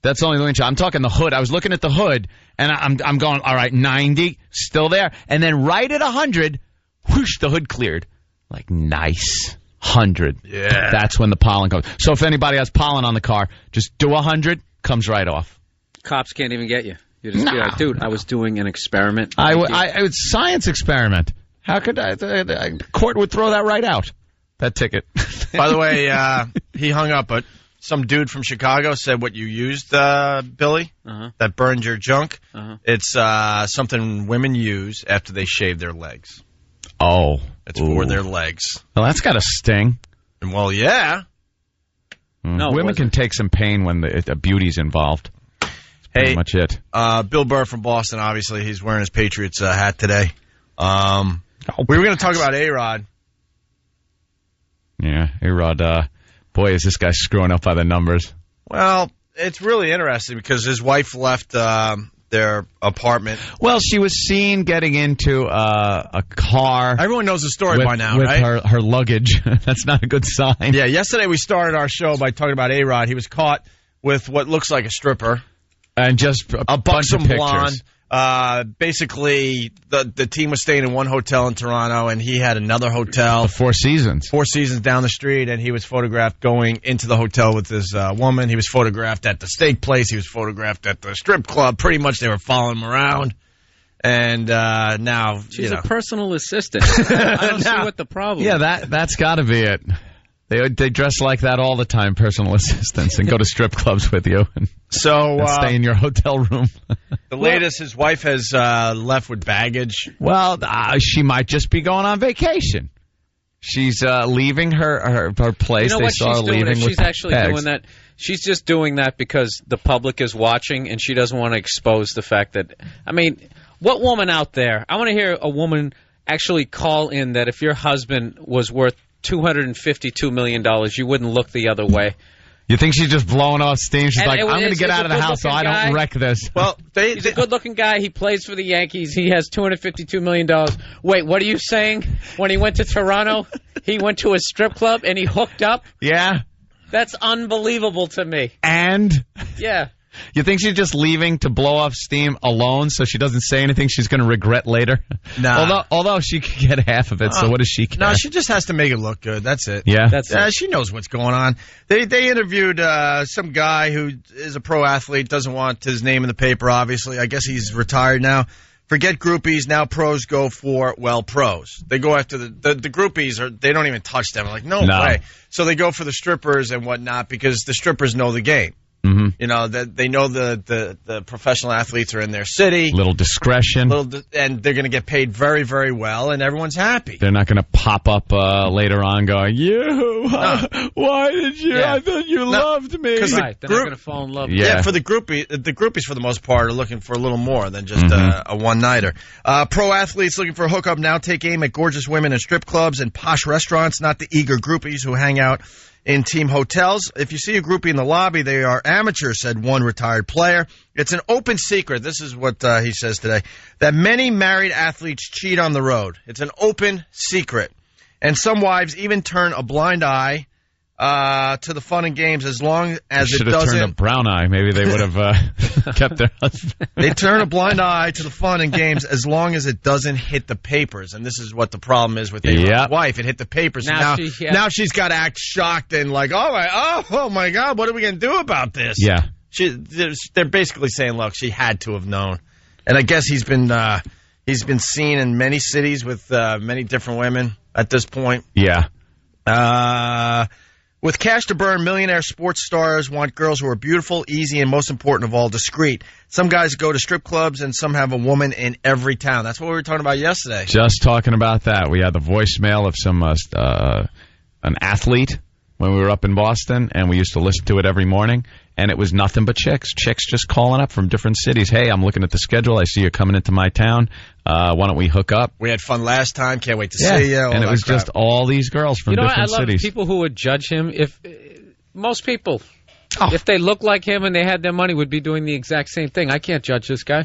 That's only the windshield. I'm talking the hood. I was looking at the hood, and I'm going, all right, 90, still there. And then right at 100, whoosh, the hood cleared. Like, nice. 100. Yeah. That's when the pollen comes. So if anybody has pollen on the car, just do 100, comes right off. Cops can't even get you. You just be like, dude, I was doing an experiment. It's science experiment. How could court would throw that right out, that ticket. By the way, he hung up, but some dude from Chicago said what you used, Billy, that burned your junk. It's something women use after they shave their legs. Oh. It's for their legs. Well, that's got to sting. Well, yeah. No, women can take some pain when the beauty's involved. That's pretty much it. Bill Burr from Boston, obviously, he's wearing his Patriots hat today. We were going to talk about A-Rod. Yeah, A-Rod, boy, is this guy screwing up by the numbers. Well, it's really interesting because his wife left their apartment. Well, she was seen getting into a car. Everyone knows the story by now, with right? Her luggage. That's not a good sign. Yeah, yesterday we started our show by talking about A-Rod. He was caught with what looks like a stripper. And just a bunch of pictures. Blonde. Basically, the team was staying in one hotel in Toronto, and he had another hotel. The Four Seasons. Four Seasons down the street, and he was photographed going into the hotel with this woman. He was photographed at the steak place. He was photographed at the strip club. Pretty much they were following him around. And now, she's a personal assistant. I don't see what the problem is. Yeah, that's got to be it. They dress like that all the time, personal assistants, and go to strip clubs with you and stay in your hotel room. The latest, his wife has left with baggage. Well, she might just be going on vacation. She's leaving her place. You know they what saw she's her leaving doing? with She's actually bags. doing that. She's just doing that because the public is watching, and she doesn't want to expose the fact that. I mean, what woman out there? I want to hear a woman actually call in that if your husband was worth $252 million, you wouldn't look the other way. You think she's just blowing off steam? She's like, I'm going to get out of the house so I don't wreck this. Well, he's a good-looking guy. He plays for the Yankees. He has $252 million. Wait, what are you saying? When he went to Toronto, he went to a strip club and he hooked up? Yeah. That's unbelievable to me. And? Yeah. You think she's just leaving to blow off steam alone so she doesn't say anything she's going to regret later? Nah. Although she could get half of it, so what does she care? No, she just has to make it look good. That's it. Yeah? That's it. She knows what's going on. They interviewed some guy who is a pro athlete, doesn't want his name in the paper, obviously. I guess he's retired now. Forget groupies. Now pros go for, pros. They go after the groupies. They don't even touch them. Like, no way. So they go for the strippers and whatnot because the strippers know the game. Mm-hmm. You know, that they know the professional athletes are in their city. Little discretion. And they're going to get paid very, very well, and everyone's happy. They're not going to pop up later on going, why did you? Yeah. I thought you loved me. Right, they're not going to fall in love. Yeah, for the groupies for the most part are looking for a little more than just a one-nighter. Pro athletes looking for a hookup now take aim at gorgeous women in strip clubs and posh restaurants, not the eager groupies who hang out in team hotels. If you see a groupie in the lobby, they are amateurs, said one retired player. It's an open secret, this is what he says today, that many married athletes cheat on the road. It's an open secret. And some wives even turn a blind eye to the fun and games as long as it doesn't... Should have turned a brown eye. Maybe they would have kept their husband. They turn a blind eye to the fun and games as long as it doesn't hit the papers. And this is what the problem is with his wife. It hit the papers. Now she's got to act shocked and like, oh my God, what are we going to do about this? Yeah. They're basically saying, look, she had to have known. And I guess he's been He's been seen in many cities with many different women at this point. Yeah. With cash to burn, millionaire sports stars want girls who are beautiful, easy, and most important of all, discreet. Some guys go to strip clubs, and some have a woman in every town. That's what we were talking about yesterday. Just talking about that. We had the voicemail of some an athlete when we were up in Boston, and we used to listen to it every morning, and it was nothing but chicks. Chicks just calling up from different cities. Hey, I'm looking at the schedule. I see you're coming into my town. Why don't we hook up? We had fun last time. Can't wait to see you. And it was just all these girls from different cities. I love people who would judge him. Most people, if they look like him and they had their money, would be doing the exact same thing. I can't judge this guy.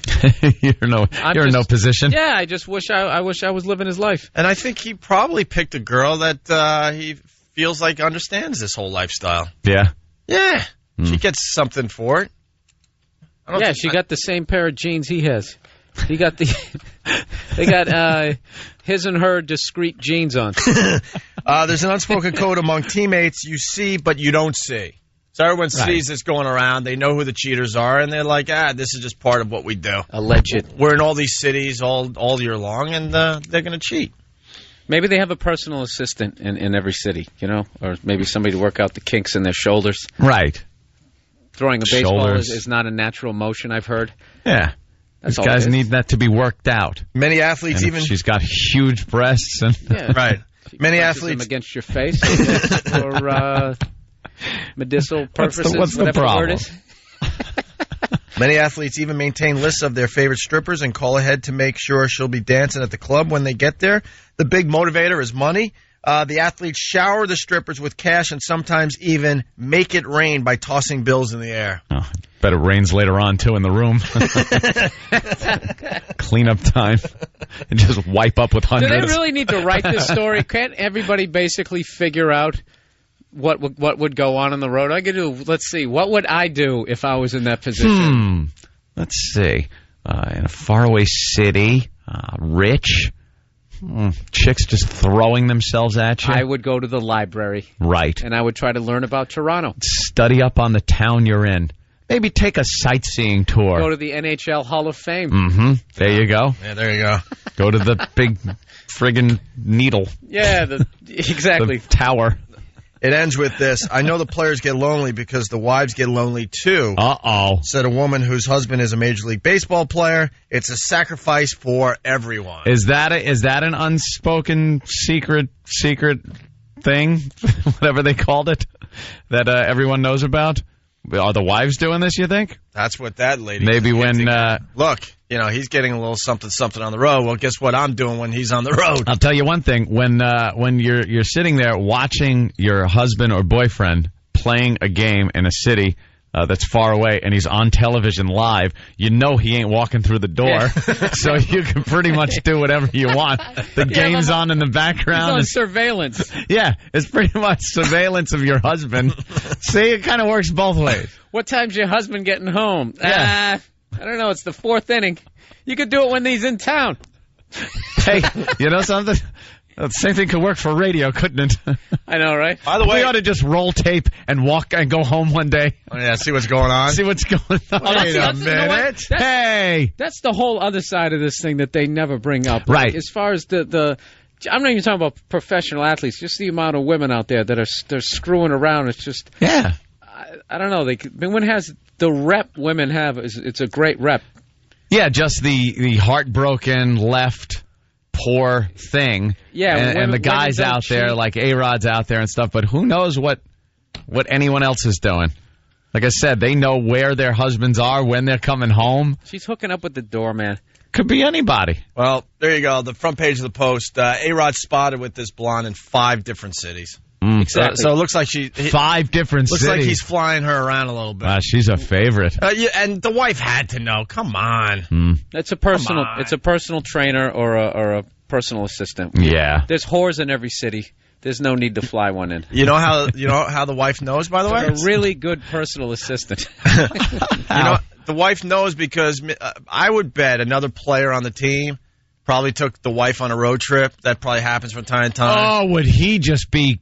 You're in no position. Yeah, I just wish I was living his life. And I think he probably picked a girl that he feels like understands this whole lifestyle. Yeah. Yeah. She gets something for it. She got the same pair of jeans he has. He got they got his and her discreet jeans on. There's an unspoken code among teammates you see, but you don't see. So everyone sees this going around. They know who the cheaters are, and they're like, this is just part of what we do. Alleged. We're in all these cities all year long, and they're going to cheat. Maybe they have a personal assistant in every city, or maybe somebody to work out the kinks in their shoulders. Right. Throwing a baseball is not a natural motion, I've heard. Yeah. These guys need that to be worked out. Many athletes she's got huge breasts. Right. Many athletes. Them against your face for medicinal purposes. What's the problem? Word is. Many athletes even maintain lists of their favorite strippers and call ahead to make sure she'll be dancing at the club when they get there. The big motivator is money. The athletes shower the strippers with cash and sometimes even make it rain by tossing bills in the air. Oh, bet it rains later on, too, in the room. Cleanup time. And just wipe up with hundreds. Do they really need to write this story? Can't everybody basically figure out what would go on the road? Let's see. What would I do if I was in that position? Let's see. In a faraway city, rich, chicks just throwing themselves at you. I would go to the library. Right. And I would try to learn about Toronto. Study up on the town you're in. Maybe take a sightseeing tour. Go to the NHL Hall of Fame. Mm-hmm. There you go. Yeah, there you go. Go to the big friggin' needle. Yeah, exactly. The tower. It ends with this. I know the players get lonely because the wives get lonely too. Uh-oh. Said a woman whose husband is a Major League Baseball player. It's a sacrifice for everyone. Is that an unspoken secret thing? Whatever they called it that everyone knows about? Are the wives doing this, you think? That's what that lady. Maybe when look, he's getting a little something on the road. Well, guess what I'm doing when he's on the road? I'll tell you one thing. When you're sitting there watching your husband or boyfriend playing a game in a city that's far away and he's on television live, he ain't walking through the door. Yeah. So you can pretty much do whatever you want. The game's on in the background. It's on surveillance. Yeah, it's pretty much surveillance of your husband. See, it kind of works both ways. What time's your husband getting home? Yeah. I don't know. It's the fourth inning. You could do it when he's in town. Hey, you know something? The same thing could work for radio, couldn't it? I know, right? By the way, we ought to just roll tape and walk and go home one day. Oh, yeah, see what's going on. See what's going on. Wait a minute. Hey, that's the whole other side of this thing that they never bring up. Right. Like, as far as the I'm not even talking about professional athletes. Just the amount of women out there that they're screwing around. It's just I don't know. Women has the rep women have. It's a great rep. Yeah, just the heartbroken left. Poor thing. Yeah, and the guys out there, like A-Rod's out there and stuff, but who knows what anyone else is doing. Like I said, they know where their husbands are when they're coming home. She's hooking up with the doorman. Could be anybody. Well, there you go. The front page of the Post. A-Rod spotted with this blonde in 5 different cities. Exactly. So it looks like 5 different cities. Looks like he's flying her around a little bit. She's a favorite. And the wife had to know. Come on. It's a personal trainer or a personal assistant. Yeah. There's whores in every city. There's no need to fly one in. You know how the wife knows, by the way? A really good personal assistant. The wife knows because I would bet another player on the team probably took the wife on a road trip. That probably happens from time to time. Oh, would he just be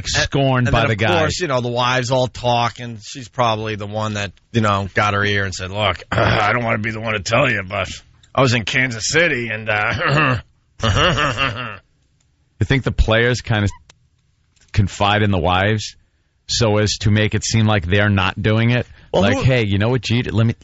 scorned by the guy? Of course, the wives all talk, and she's probably the one that, got her ear and said, look, I don't want to be the one to tell you, but I was in Kansas City, and You think the players kind of confide in the wives so as to make it seem like they're not doing it? Well, like, hey, you know what, Jeter? Let me.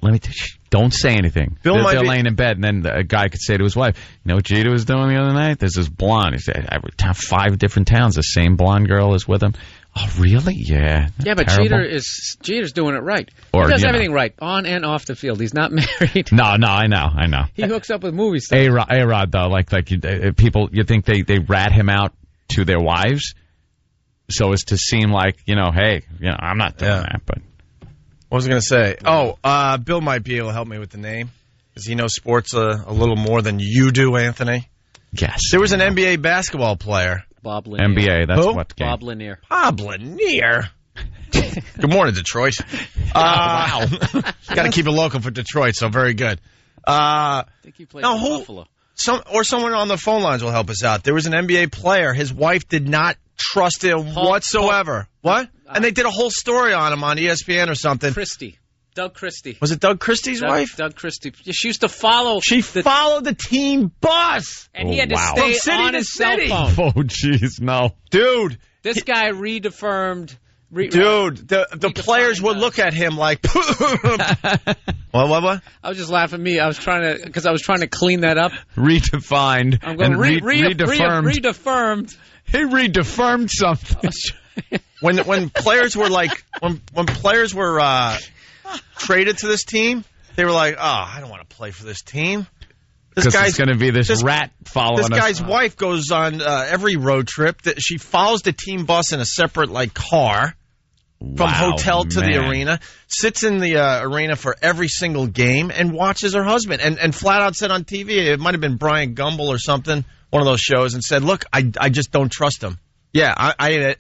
Don't say anything. Bill They're laying in bed, and then a guy could say to his wife, "You know what Jeter was doing the other night? There's this blonde. He said, 5 different towns. The same blonde girl is with him." Oh, really? Yeah. Yeah, but terrible. Jeter's doing it right. Or, he does you know. everything right, on and off the field. He's not married. No, I know. He hooks up with movie stars. A-Rod, though, like people, you think they rat him out to their wives so as to seem like, hey, I'm not doing that, but. What was I going to say? Oh, Bill might be able to help me with the name because he knows sports a little more than you do, Anthony. Yes. There was an NBA basketball player. Bob Lanier. NBA, that's Who? what game? Bob Lanier. Bob Lanier. Good morning, Detroit. Wow. Got to keep it local for Detroit, so very good. I think he played for Buffalo. Someone on the phone lines will help us out. There was an NBA player. His wife did not trust him whatsoever. What? And they did a whole story on him on ESPN or something. Doug Christie. Was it Doug Christie's wife? Doug Christie. She used to follow. She followed the team bus. And he had to From stay city on to his cell city. phone. Oh, jeez, no. Dude. This guy reaffirmed. Dude, the players would look at him like, What? I was just laughing. I was trying to clean that up. Redefined. I'm going redefined. Redefined. He redefined something. When players were like when players were traded to this team, they were like, I don't want to play for this team. This guy's going to be this rat following us. This guy's wife goes on every road trip. She follows the team bus in a separate car from hotel to the arena, sits in the arena for every single game, and watches her husband. And flat out said on TV, it might have been Brian Gumble or something, one of those shows, and said, look, I just don't trust him. Yeah,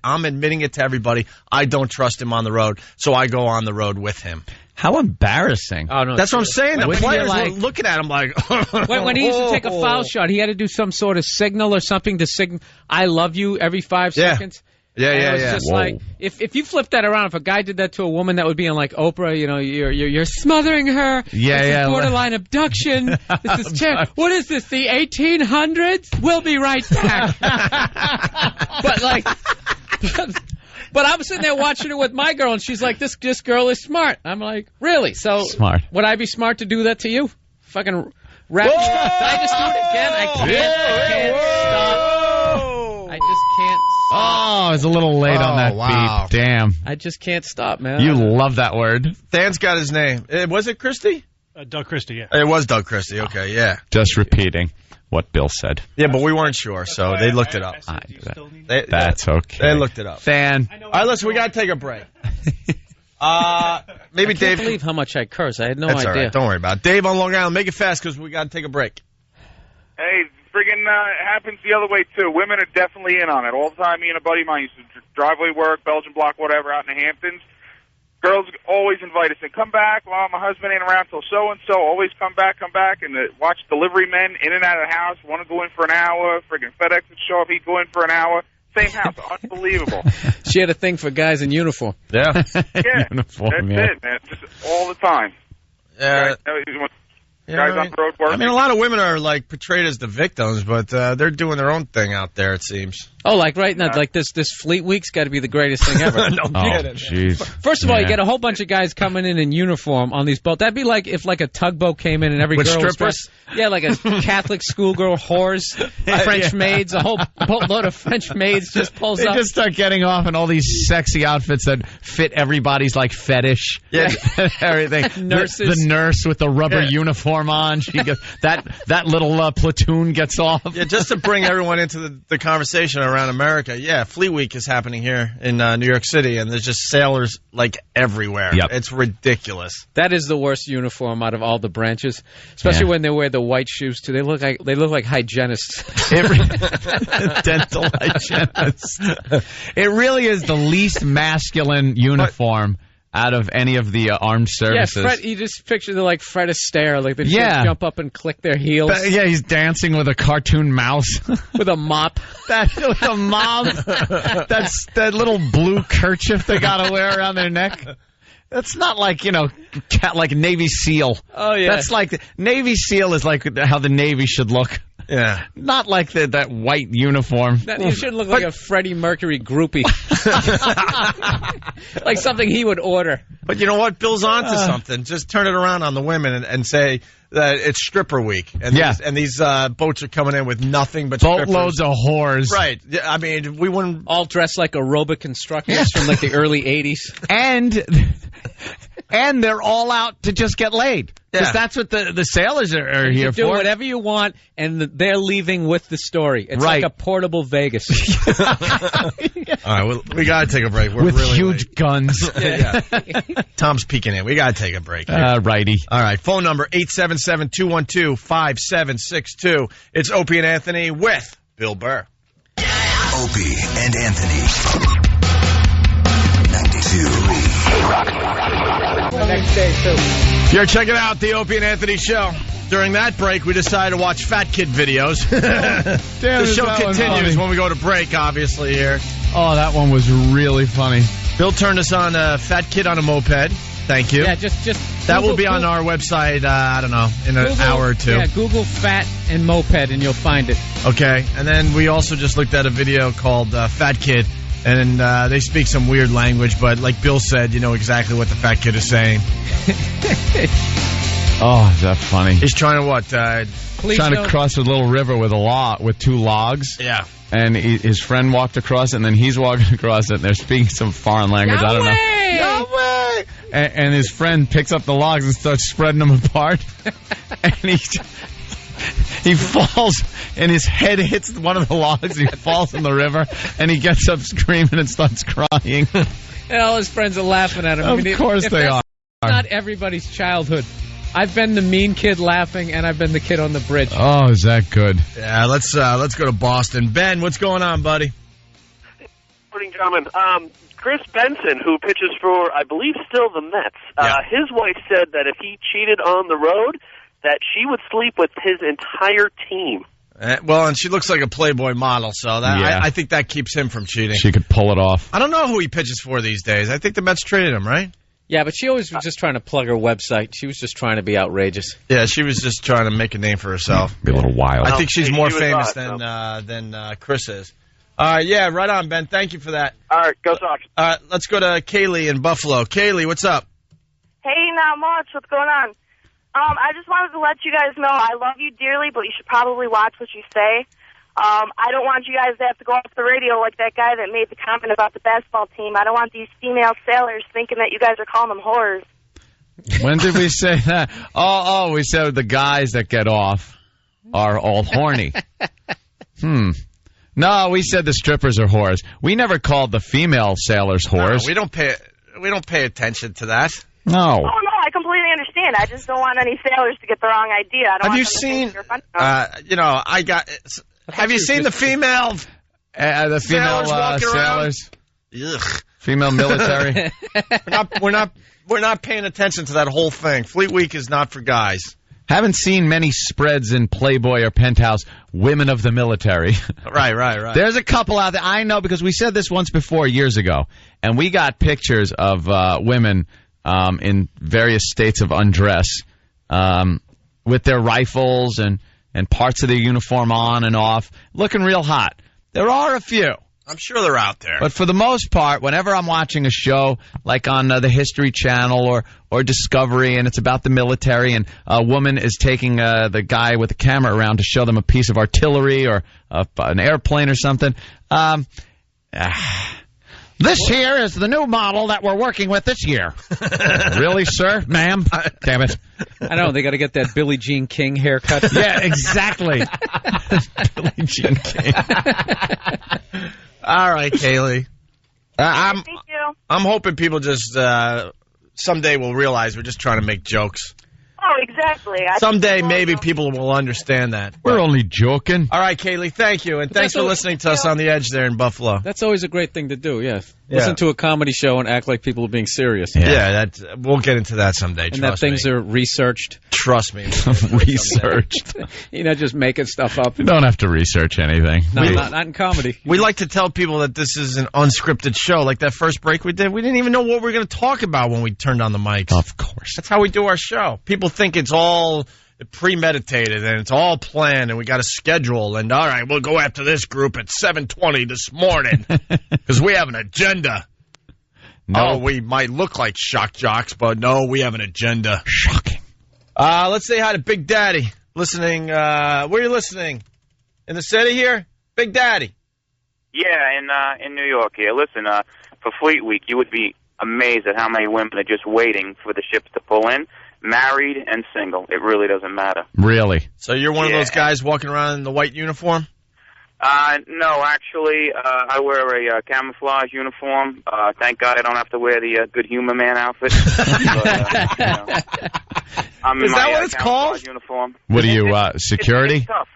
I'm admitting it to everybody. I don't trust him on the road, so I go on the road with him. How embarrassing. Oh, no, that's what I'm saying. The players were looking at him like... when he used to take a foul shot, he had to do some sort of signal or something to signal, I love you every 5 seconds. Yeah. It was just like, if you flip that around, if a guy did that to a woman, that would be on like Oprah, you're smothering her. Yeah. It's borderline abduction. This is what is this, the 1800s? We'll be right back. But I'm sitting there watching it with my girl, and she's like, this girl is smart. I'm like, really? So smart. Would I be smart to do that to you? Fucking rap. Did I just do it again? I can't stop. I just can't stop. Oh, I was a little late on that beat. Damn. I just can't stop, man. You love that word. Dan's got his name. Was it Christie? Doug Christie, yeah. It was Doug Christie. Okay, yeah. Just repeating what Bill said. Yeah, but we weren't sure, so they looked it up. That's okay. They looked it up. Fan. All right, listen, we got to take a break. Maybe I Dave. can't believe how much I curse. I had no That's idea. all right. Don't worry about it. Dave on Long Island, make it fast because we got to take a break. Hey, friggin' it happens the other way, too. Women are definitely in on it. All the time, me and a buddy of mine used to driveway work, Belgian block, whatever, out in the Hamptons. Girls always invite us in. Come back. Well, my husband ain't around till so-and-so. Always come back. And watch delivery men in and out of the house. Want to go in for an hour. Friggin' FedEx would show up. He'd go in for an hour. Same house. Unbelievable. She had a thing for guys in uniform. Yeah. Yeah. Uniform, That's it, man. Just all the time. Yeah. Guys on the road working. I mean, a lot of women are like portrayed as the victims, but they're doing their own thing out there, it seems. Oh, like right now, like this Fleet Week's got to be the greatest thing ever. No kidding. Jeez. First of all, you get a whole bunch of guys coming in uniform on these boats. That'd be like if like a tugboat came in and every With girl was strippers? dressed. Yeah, like a Catholic schoolgirl whores, French maids, a whole boatload of French maids just pulls They up. just start getting off in all these sexy outfits that fit everybody's like fetish. Yeah. Everything. Nurses. The nurse with the rubber uniform on. She gets that little platoon gets off. Yeah, just to bring everyone into the conversation around America. Yeah, Fleet Week is happening here in New York City, and there's just sailors like everywhere. Yep. It's ridiculous. That is the worst uniform out of all the branches, especially when they wear the white shoes too. They look like hygienists. Dental hygienist. It really is the least masculine uniform out of any of the armed services. Yeah, you just picture the like Fred Astaire, like they just jump up and click their heels. Yeah, he's dancing with a cartoon mouse. With a mop. With a mop. That's that little blue kerchief they got to wear around their neck. That's not like, like Navy SEAL. Oh, yeah. That's like, Navy SEAL is like how the Navy should look. Yeah. Not like that white uniform. You should look like a Freddie Mercury groupie. Like something he would order. But you know what? Bill's on to something. Just turn it around on the women and say that it's stripper week. And these boats are coming in with nothing but boatloads of whores. Right. I mean, we wouldn't... All dressed like aerobic instructors from like the early 80s. And they're all out to just get laid. Because that's what the sailors are here for. Do whatever you want, and they're leaving with the story. It's like a portable Vegas. All right, we got to take a break. We're with really huge late. guns. Yeah. Tom's peeking in. We got to take a break. Righty. All right, phone number 877-212-5762. It's Opie and Anthony with Bill Burr. Opie and Anthony. 92.3 K-Rock. Next day, too. You're checking out the Opie and Anthony show. During that break, we decided to watch Fat Kid videos. The show continues when we go to break, obviously, here. Oh, that one was really funny. Bill turned us on Fat Kid on a Moped. Thank you. Yeah, just that will be on our website, I don't know, in an hour or two. Yeah, Google Fat and Moped, and you'll find it. Okay, and then we also just looked at a video called Fat Kid. And they speak some weird language, but like Bill said, you know exactly what the fat kid is saying. Oh, is that funny? He's trying to what? Trying to cross a little river with with 2 logs. Yeah. And his friend walked across it, and then he's walking across it, and they're speaking some foreign language. I don't know. Yahweh! And his friend picks up the logs and starts spreading them apart. And he falls, and his head hits one of the logs. He falls in the river, and he gets up screaming and starts crying. And all his friends are laughing at him. Of course they are. Not everybody's childhood. I've been the mean kid laughing, and I've been the kid on the bridge. Oh, is that good? Yeah, let's go to Boston. Ben, what's going on, buddy? Morning, gentlemen. Chris Benson, who pitches for, I believe, still the Mets, his wife said that if he cheated on the road, that she would sleep with his entire team. Well, and she looks like a Playboy model, so that I think that keeps him from cheating. She could pull it off. I don't know who he pitches for these days. I think the Mets traded him, right? Yeah, but she always was just trying to plug her website. She was just trying to be outrageous. Yeah, she was just trying to make a name for herself. Be a little wild. I think she's more famous than Chris is. Yeah, right on, Ben. Thank you for that. All right, go Sox. Let's go to Kaylee in Buffalo. Kaylee, what's up? Hey, not much. What's going on? I just wanted to let you guys know I love you dearly, but you should probably watch what you say. I don't want you guys to have to go off the radio like that guy that made the comment about the basketball team. I don't want these female sailors thinking that you guys are calling them whores. When did we say that? Oh, we said the guys that get off are all horny. No, we said the strippers are whores. We never called the female sailors whores. No, we don't pay attention to that. No. Oh, no, I completely understand. I just don't want any sailors to get the wrong idea. I don't Have want you them to seen, think you're funny. have you seen the female sailors? Ugh. Female military? We're not paying attention to that whole thing. Fleet Week is not for guys. Haven't seen many spreads in Playboy or Penthouse, women of the military. Right. There's a couple out there. I know because we said this once before years ago, and we got pictures of women in various states of undress with their rifles and parts of their uniform on and off, looking real hot. There are a few. I'm sure they're out there. But for the most part, whenever I'm watching a show like on the History Channel or Discovery, and it's about the military, and a woman is taking the guy with the camera around to show them a piece of artillery or an airplane or something. This here is the new model that we're working with this year. Really, sir? Ma'am? Damn it. I know, they got to get that Billie Jean King haircut. Yeah, exactly. Billie Jean King. All right, Kaylee. Thank you. I'm hoping people just someday will realize we're just trying to make jokes. Oh, exactly. Someday maybe people will understand that. We're only joking. All right, Kaylee, thank you. And thanks for listening to us on The Edge there in Buffalo. That's always a great thing to do, yes. listen to a comedy show and act like people are being serious. Yeah, we'll get into that someday. And that things are researched. Trust me. Researched. You're not just making stuff up. You don't have to research anything. No, not in comedy. We like to tell people that this is an unscripted show. Like that first break we did, we didn't even know what we were going to talk about when we turned on the mics. Of course. That's how we do our show. People think it's all premeditated and it's all planned and we got a schedule and all right, we'll go after this group at 7:20 this morning because we have an agenda. No, we might look like shock jocks, but no, we have an agenda. Shocking. Let's say hi to Big Daddy. Listening, where are you listening? In the city here? Big Daddy. Yeah, in New York here. Listen, for Fleet Week, you would be amazed at how many women are just waiting for the ships to pull in. Married and single. It really doesn't matter. Really? So you're one of those guys walking around in the white uniform? No, actually, I wear a camouflage uniform. Thank God I don't have to wear the Good Humor Man outfit. But, I'm in Is that my, what it's called? Uniform. What are you, security? It's tough.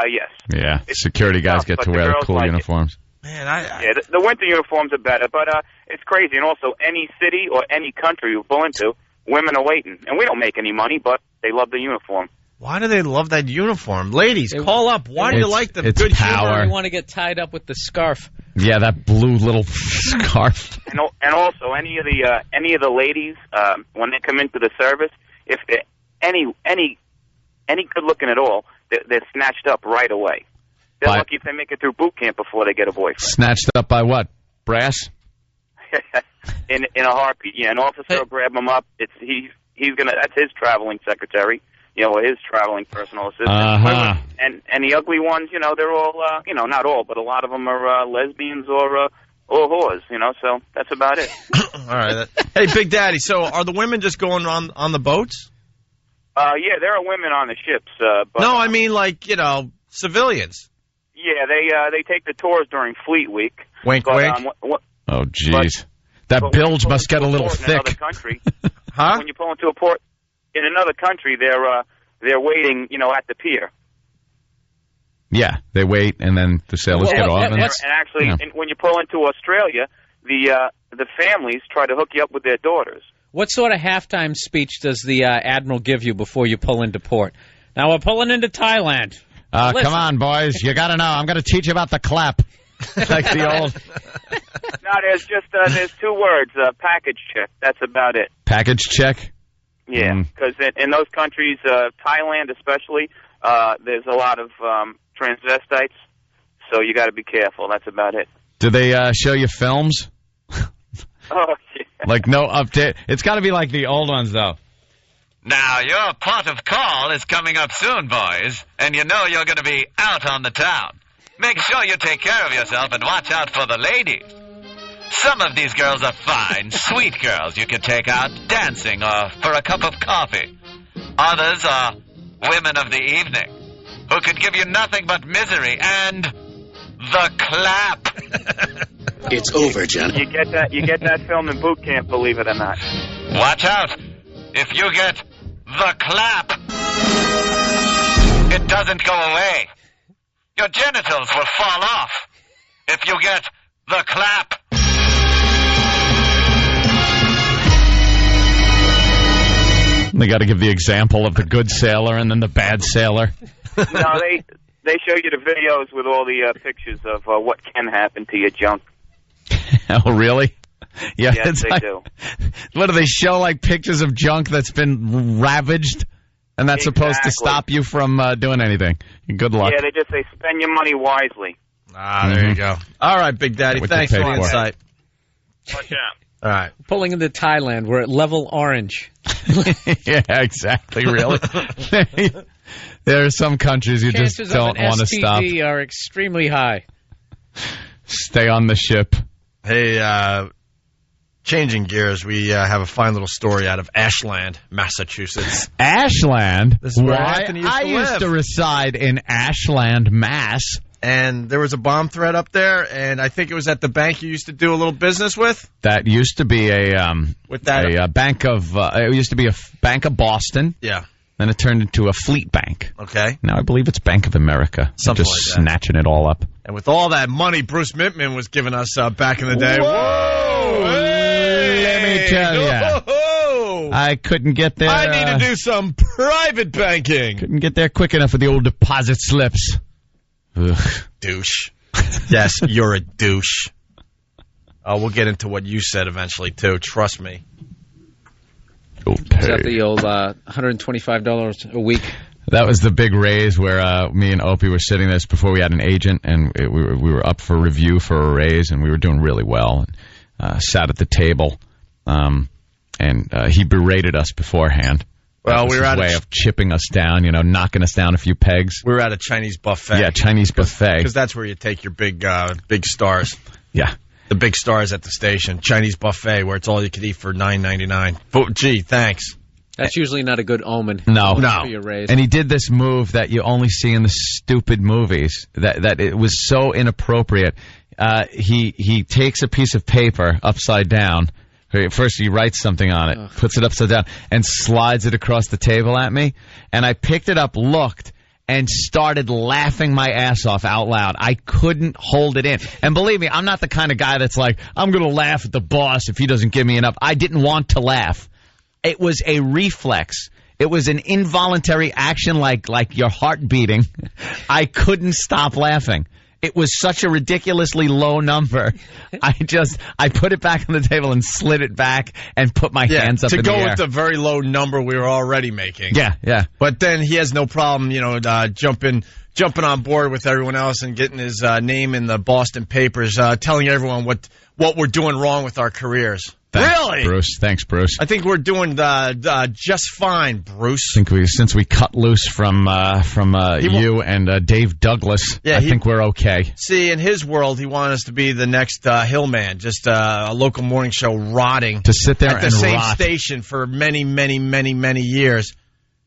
Yes. Yeah, security guys get to wear the cool uniforms. Man, yeah, the winter uniforms are better, but it's crazy. And also, any city or any country you pull into, women are waiting. And we don't make any money, but they love the uniform. Why do they love that uniform? Ladies, call up. Why do you like the Good Humor? You want to get tied up with the scarf. Yeah, that blue little scarf. And also, any of the ladies, when they come into the service, if they're any good looking at all, they're snatched up right away. They're lucky if they make it through boot camp before they get a boyfriend. Snatched up by what? Brass? in a heartbeat. Yeah, an officer will grab him up. He's gonna. That's his traveling secretary. Or his traveling personal assistant. And the ugly ones, they're all, not all, but a lot of them are lesbians or whores. So that's about it. All right. Hey, Big Daddy. So are the women just going on the boats? Yeah, there are women on the ships. But, no, I mean civilians. Yeah, they take the tours during Fleet Week. Wink, wink. Oh, jeez. That bilge must get a little thick. In another country, huh? When you pull into a port in another country, they're waiting, at the pier. Yeah, they wait, and then the sailors get off. And actually, when you pull into Australia, the families try to hook you up with their daughters. What sort of halftime speech does the Admiral give you before you pull into port? Now we're pulling into Thailand. Come on, boys. You got to know. I'm going to teach you about the clap. Like the old... No, there's just there's two words, package check. That's about it. Package check? Yeah, because in those countries, Thailand especially, there's a lot of transvestites, so you got to be careful. That's about it. Do they show you films? Oh, yeah. Like no update? It's got to be like the old ones, though. Now, your pot of call is coming up soon, boys, and you know you're going to be out on the town. Make sure you take care of yourself and watch out for the ladies. Some of these girls are fine, sweet girls you can take out dancing or for a cup of coffee. Others are women of the evening who could give you nothing but misery and the clap. It's over, John. You get that film in boot camp, believe it or not. Watch out. If you get the clap, it doesn't go away. Your genitals will fall off if you get the clap. They got to give the example of the good sailor and then the bad sailor. No, they show you the videos with all the pictures of what can happen to your junk. Oh, really? Yeah, yes, they do. What do they show, like pictures of junk that's been ravaged? And that's supposed to stop you from doing anything. Good luck. Yeah, they just say spend your money wisely. There you go. All right, Big Daddy. Thanks for the insight. Watch out. All right. Pulling into Thailand, we're at level orange. Yeah, exactly, really. There are some countries you Chances just don't want to stop. Chances of an STD are extremely high. Stay on the ship. Hey, changing gears, we have a fine little story out of Ashland, Massachusetts. Ashland? This is where Why? Anthony used I to used live. to reside in Ashland, Mass. And there was a bomb threat up there, and I think it was at the bank you used to do a little business with. That used to be a bank of. It used to be a Bank of Boston. Yeah. Then it turned into a Fleet Bank. Okay. Now I believe it's Bank of America. Something just like that. snatching it all up. And with all that money Bruce Mittman was giving us back in the day. Whoa! Hey! Let me tell you. I couldn't get there. I need to do some private banking. Couldn't get there quick enough with the old deposit slips. Ugh. Douche. Yes, you're a douche. We'll get into what you said eventually, too. Trust me. Is that the old $125 a week? That was the big raise where me and Opie were sitting there before we had an agent, and we were up for review for a raise, and we were doing really well. Sat at the table, and he berated us beforehand. Well, we we were were at way of chipping us down, knocking us down a few pegs. We were at a Chinese buffet. Yeah, Chinese buffet. Because that's where you take your big stars. Yeah. The big stars at the station. Chinese buffet where it's all you can eat for $9.99. But, gee, thanks. That's usually not a good omen. No. For your raise. And he did this move that you only see in the stupid movies. That it was so inappropriate. He takes a piece of paper upside down. First, he writes something on it, puts it upside down, and slides it across the table at me. And I picked it up, looked, and started laughing my ass off out loud. I couldn't hold it in. And believe me, I'm not the kind of guy that's like, I'm going to laugh at the boss if he doesn't give me enough. I didn't want to laugh. It was a reflex. It was an involuntary action like your heart beating. I couldn't stop laughing. It was such a ridiculously low number. I put it back on the table and slid it back and put my hands up in the air. To go with the very low number we were already making. Yeah. But then he has no problem, jumping on board with everyone else and getting his name in the Boston papers, telling everyone what we're doing wrong with our careers. Really? Bruce. Thanks, Bruce. I think we're doing just fine, Bruce. I think since we cut loose from you and Dave Douglas, I think we're okay. See, in his world, he wanted us to be the next Hillman, just a local morning show rotting to sit there at the and same rot. station for many, many, many, many years.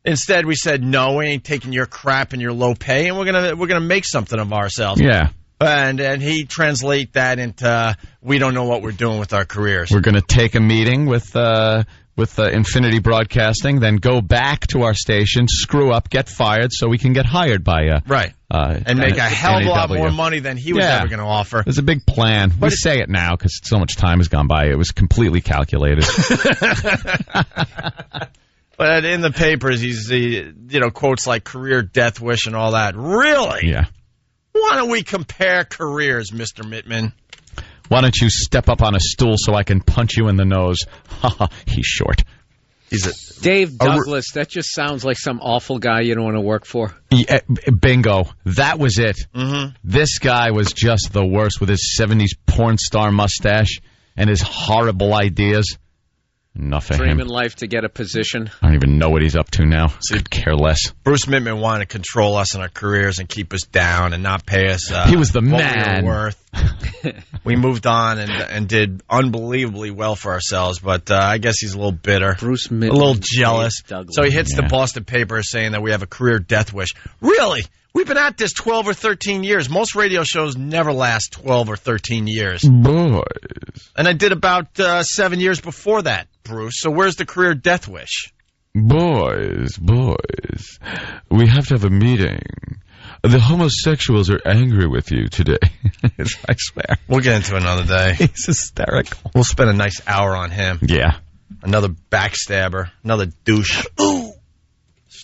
Instead, we said, no, we ain't taking your crap and your low pay, and we're gonna make something of ourselves. Yeah. And he translate that into we don't know what we're doing with our careers. We're going to take a meeting with Infinity Broadcasting, then go back to our station, screw up, get fired, so we can get hired by right and make a hell of a lot more money than he was ever going to offer. There's a big plan. We say it now because so much time has gone by. It was completely calculated. But in the papers, he's quotes like career death wish and all that. Really? Yeah. Why don't we compare careers, Mr. Mittman? Why don't you step up on a stool so I can punch you in the nose? Ha, he's short. Dave Douglas, that just sounds like some awful guy you don't want to work for. Yeah, bingo. That was it. Mm-hmm. This guy was just the worst with his 70s porn star mustache and his horrible ideas. Enough of Dream him. in life to get a position. I don't even know what he's up to now. Could care less. Bruce Mittman wanted to control us in our careers and keep us down and not pay us he was the what man. we were worth. We moved on and did unbelievably well for ourselves, but I guess he's a little bitter. Bruce Mittman, a little jealous. Douglas. So he hits the Boston papers saying that we have a career death wish. Really? We've been at this 12 or 13 years. Most radio shows never last 12 or 13 years. Boys. And I did about 7 years before that, Bruce. So where's the career death wish? Boys. We have to have a meeting. The homosexuals are angry with you today. I swear. We'll get into it another day. He's hysterical. We'll spend a nice hour on him. Yeah. Another backstabber. Another douche. Ooh.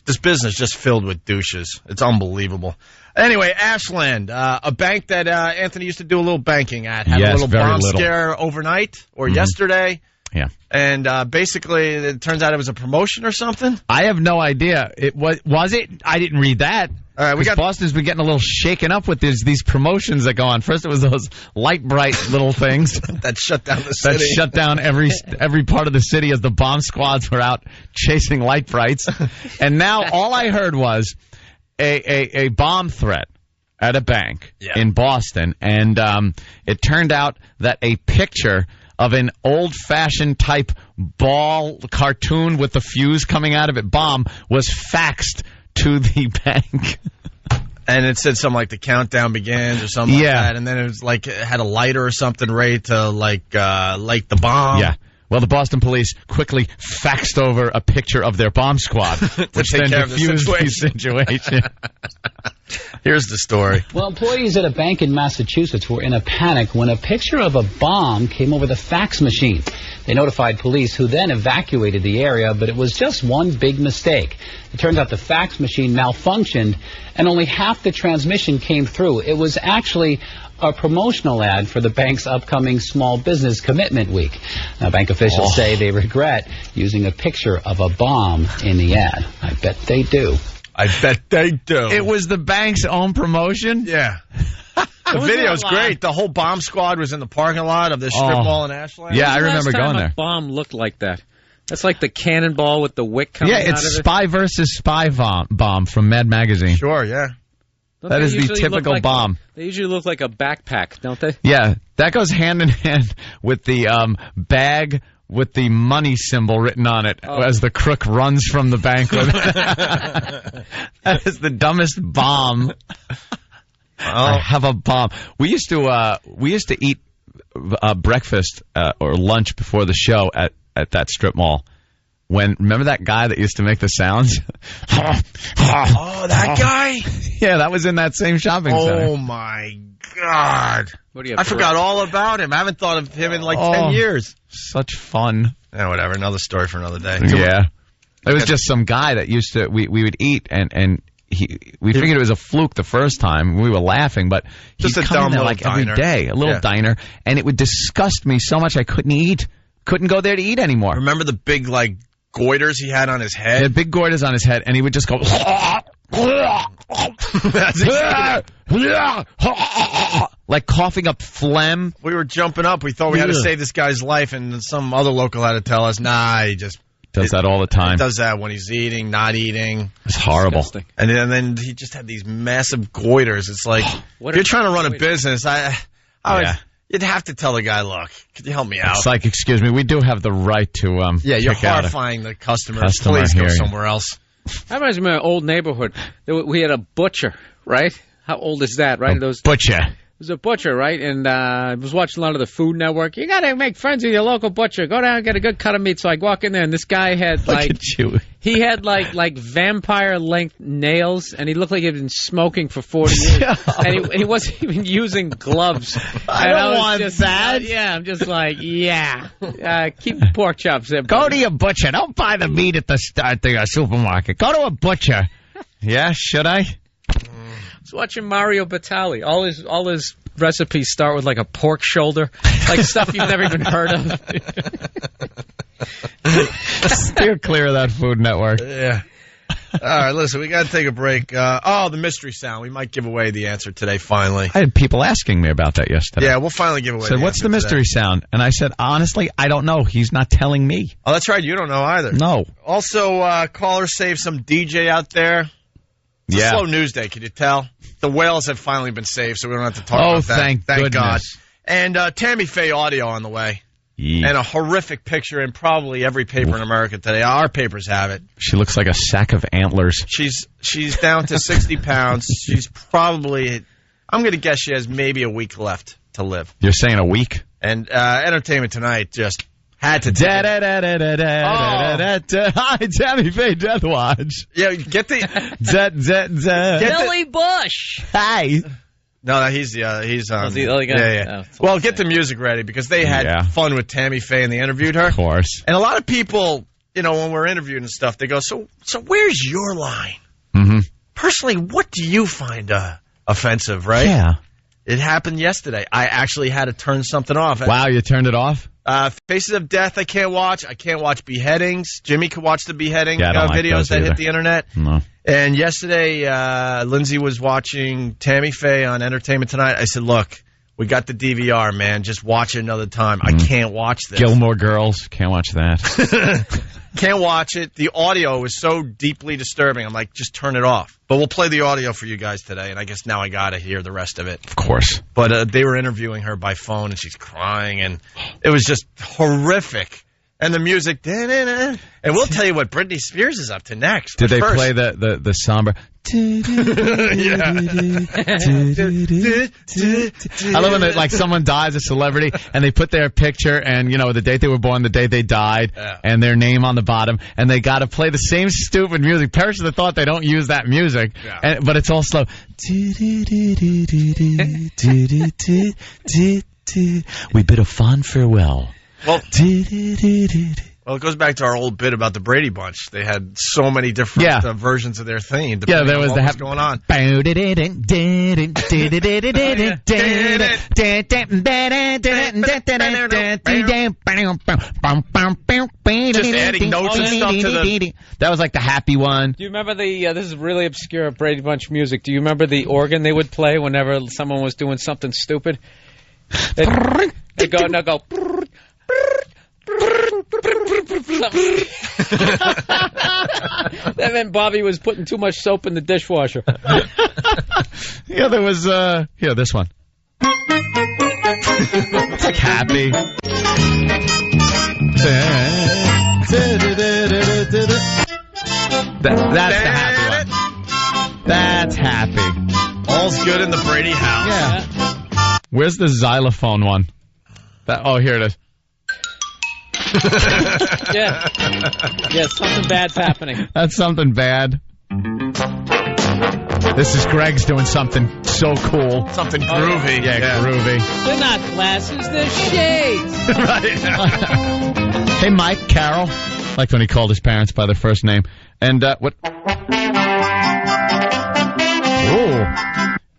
This business is just filled with douches. It's unbelievable. Anyway, Ashland, a bank that Anthony used to do a little banking at, had a little bomb scare overnight or yesterday. Yeah. And basically, it turns out it was a promotion or something. I have no idea. It was it? I didn't read that. All right, Boston's been getting a little shaken up with these promotions that go on. First, it was those light bright little things that shut down the city. That shut down every part of the city as the bomb squads were out chasing light brights. And now all I heard was a bomb threat at a bank in Boston, and it turned out that a picture of an old-fashioned type ball cartoon with the fuse coming out of it bomb was faxed to the bank. And it said something like the countdown begins or something like that. And then it was like it had a lighter or something ready to light the bomb. Yeah. Well, the Boston police quickly faxed over a picture of their bomb squad, which then diffused the situation. Here's the story. Well, employees at a bank in Massachusetts were in a panic when a picture of a bomb came over the fax machine. They notified police, who then evacuated the area, but it was just one big mistake. It turns out the fax machine malfunctioned, and only half the transmission came through. It was actually a promotional ad for the bank's upcoming Small Business Commitment Week. Now, bank officials say they regret using a picture of a bomb in the ad. I bet they do. I bet they do. It was the bank's own promotion? Yeah. The video's great. The whole bomb squad was in the parking lot of the strip mall in Ashland. Yeah, I remember going there. A bomb looked like that. That's like the cannonball with the wick coming out of it. Yeah, it's Spy versus Spy bomb from Mad Magazine. Sure, yeah. That is the typical bomb. They usually look like a backpack, don't they? Yeah, that goes hand in hand with the bag with the money symbol written on it as the crook runs from the bank with it. That is the dumbest bomb. I have a bomb. We used to eat breakfast or lunch before the show at that strip mall. Remember that guy that used to make the sounds? Oh, that guy? Yeah, that was in that same shopping center. Oh, my God. I forgot all about him. I haven't thought of him in like 10 years. Such fun. Yeah, whatever. Another story for another day. Yeah. It was just some guy that used to, we would eat, and we figured it was a fluke the first time. We were laughing, but he'd come in there like every day, a little diner, and it would disgust me so much I couldn't eat. Couldn't go there to eat anymore. Remember the big, like, goiters he had on his head? He had big goiters on his head, and he would just go... like coughing up phlegm. We were jumping up. We thought we had to save this guy's life, and some other local had to tell us, nah, he just... Does that all the time. He does that when he's eating, not eating. It's horrible. And then he just had these massive goiters. It's like, if you're trying to run a business, you'd have to tell the guy, look, could you help me out? It's like, excuse me, we do have the right to you're horrifying the customers. Please go somewhere else. That reminds me of my old neighborhood. We had a butcher, right? How old is that, right? Butcher. It was a butcher, right? And I was watching a lot of the Food Network. You got to make friends with your local butcher. Go down and get a good cut of meat. So I walk in there, and this guy had he had like vampire-length nails, and he looked like he'd been smoking for 40 years. And he wasn't even using gloves. I don't want that. Yeah, I'm just like, keep pork chops there. Go to your butcher. Don't buy the meat at the supermarket. Go to a butcher. Yeah, should I? I was watching Mario Batali. All his recipes start with like a pork shoulder, like stuff you've never even heard of. Steer clear of that Food Network. Yeah. All right, listen, we got to take a break. The mystery sound. We might give away the answer today, finally. I had people asking me about that yesterday. Yeah, we'll finally give away the answer. What's the mystery sound? And I said, honestly, I don't know. He's not telling me. Oh, that's right. You don't know either. No. Also, caller saved some DJ out there. It's a slow news day, can you tell? The whales have finally been saved, so we don't have to talk about that. Thank goodness. God. And Tammy Faye audio on the way. And a horrific picture in probably every paper in America today. Our papers have it. She looks like a sack of antlers. She's down to 60 pounds. She's probably, I'm going to guess she has maybe a week left to live. You're saying a week? And Entertainment Tonight just had to Tammy Faye Death Watch. Yeah, get the Billy Bush. Hi. No, he's the other guy. Yeah. Well, get the music ready because they had fun with Tammy Faye and they interviewed her. Of course. And a lot of people, when we're interviewing and stuff, they go, "So where's your line?" Mm-hmm. Personally, what do you find offensive? Right? Yeah. It happened yesterday. I actually had to turn something off. Wow, you turned it off? Faces of Death I can't watch. I can't watch beheadings. Jimmy could watch the beheading videos that hit the internet. No. And yesterday, Lindsay was watching Tammy Faye on Entertainment Tonight. I said, look, we got the DVR, man. Just watch it another time. I can't watch this. Gilmore Girls. Can't watch that. Can't watch it. The audio was so deeply disturbing. I'm like, just turn it off. But we'll play the audio for you guys today, and I guess now I got to hear the rest of it. Of course. But they were interviewing her by phone, and she's crying, and it was just horrific. And the music, and we'll tell you what Britney Spears is up to next. Did they first, play the somber? I love when like someone dies, a celebrity, and they put their picture and the date they were born, the day they died, and their name on the bottom, and they got to play the same stupid music. Parents should have thought they don't use that music, but it's all slow. We bid a fond farewell. Well, it goes back to our old bit about the Brady Bunch. They had so many different versions of their theme. Yeah, there was what was going on. Just adding notes and stuff to the... That was like the happy one. Do you remember this is really obscure Brady Bunch music. Do you remember the organ they would play whenever someone was doing something stupid? They'd go. That meant Bobby was putting too much soap in the dishwasher. Yeah, there was this one. It's like happy. That's the happy one. That's happy. All's good in the Brady house. Yeah. Where's the xylophone one? Here it is. Yeah, something bad's happening. That's something bad. This is Greg's doing something so cool. Something groovy. Yeah, groovy. They're not glasses, they're shades. Right. Hey, Mike, Carol. Like when he called his parents by their first name. And what? Ooh.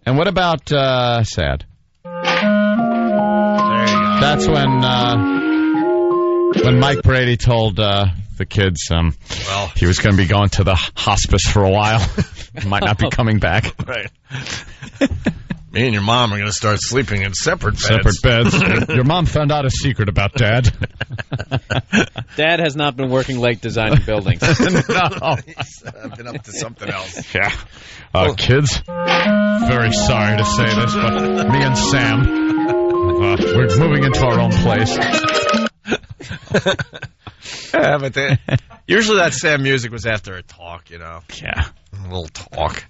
And what about sad? There you go. That's when Mike Brady told the kids he was going to be going to the hospice for a while. Might not be coming back. Right. Me and your mom are going to start sleeping in separate beds. Your mom found out a secret about Dad. Dad has not been working late designing buildings. No. He's been up to something else. Yeah. Kids, very sorry to say this, but me and Sam, we're moving into our own place. Yeah, but usually that sad music was after a talk, Yeah. A little talk.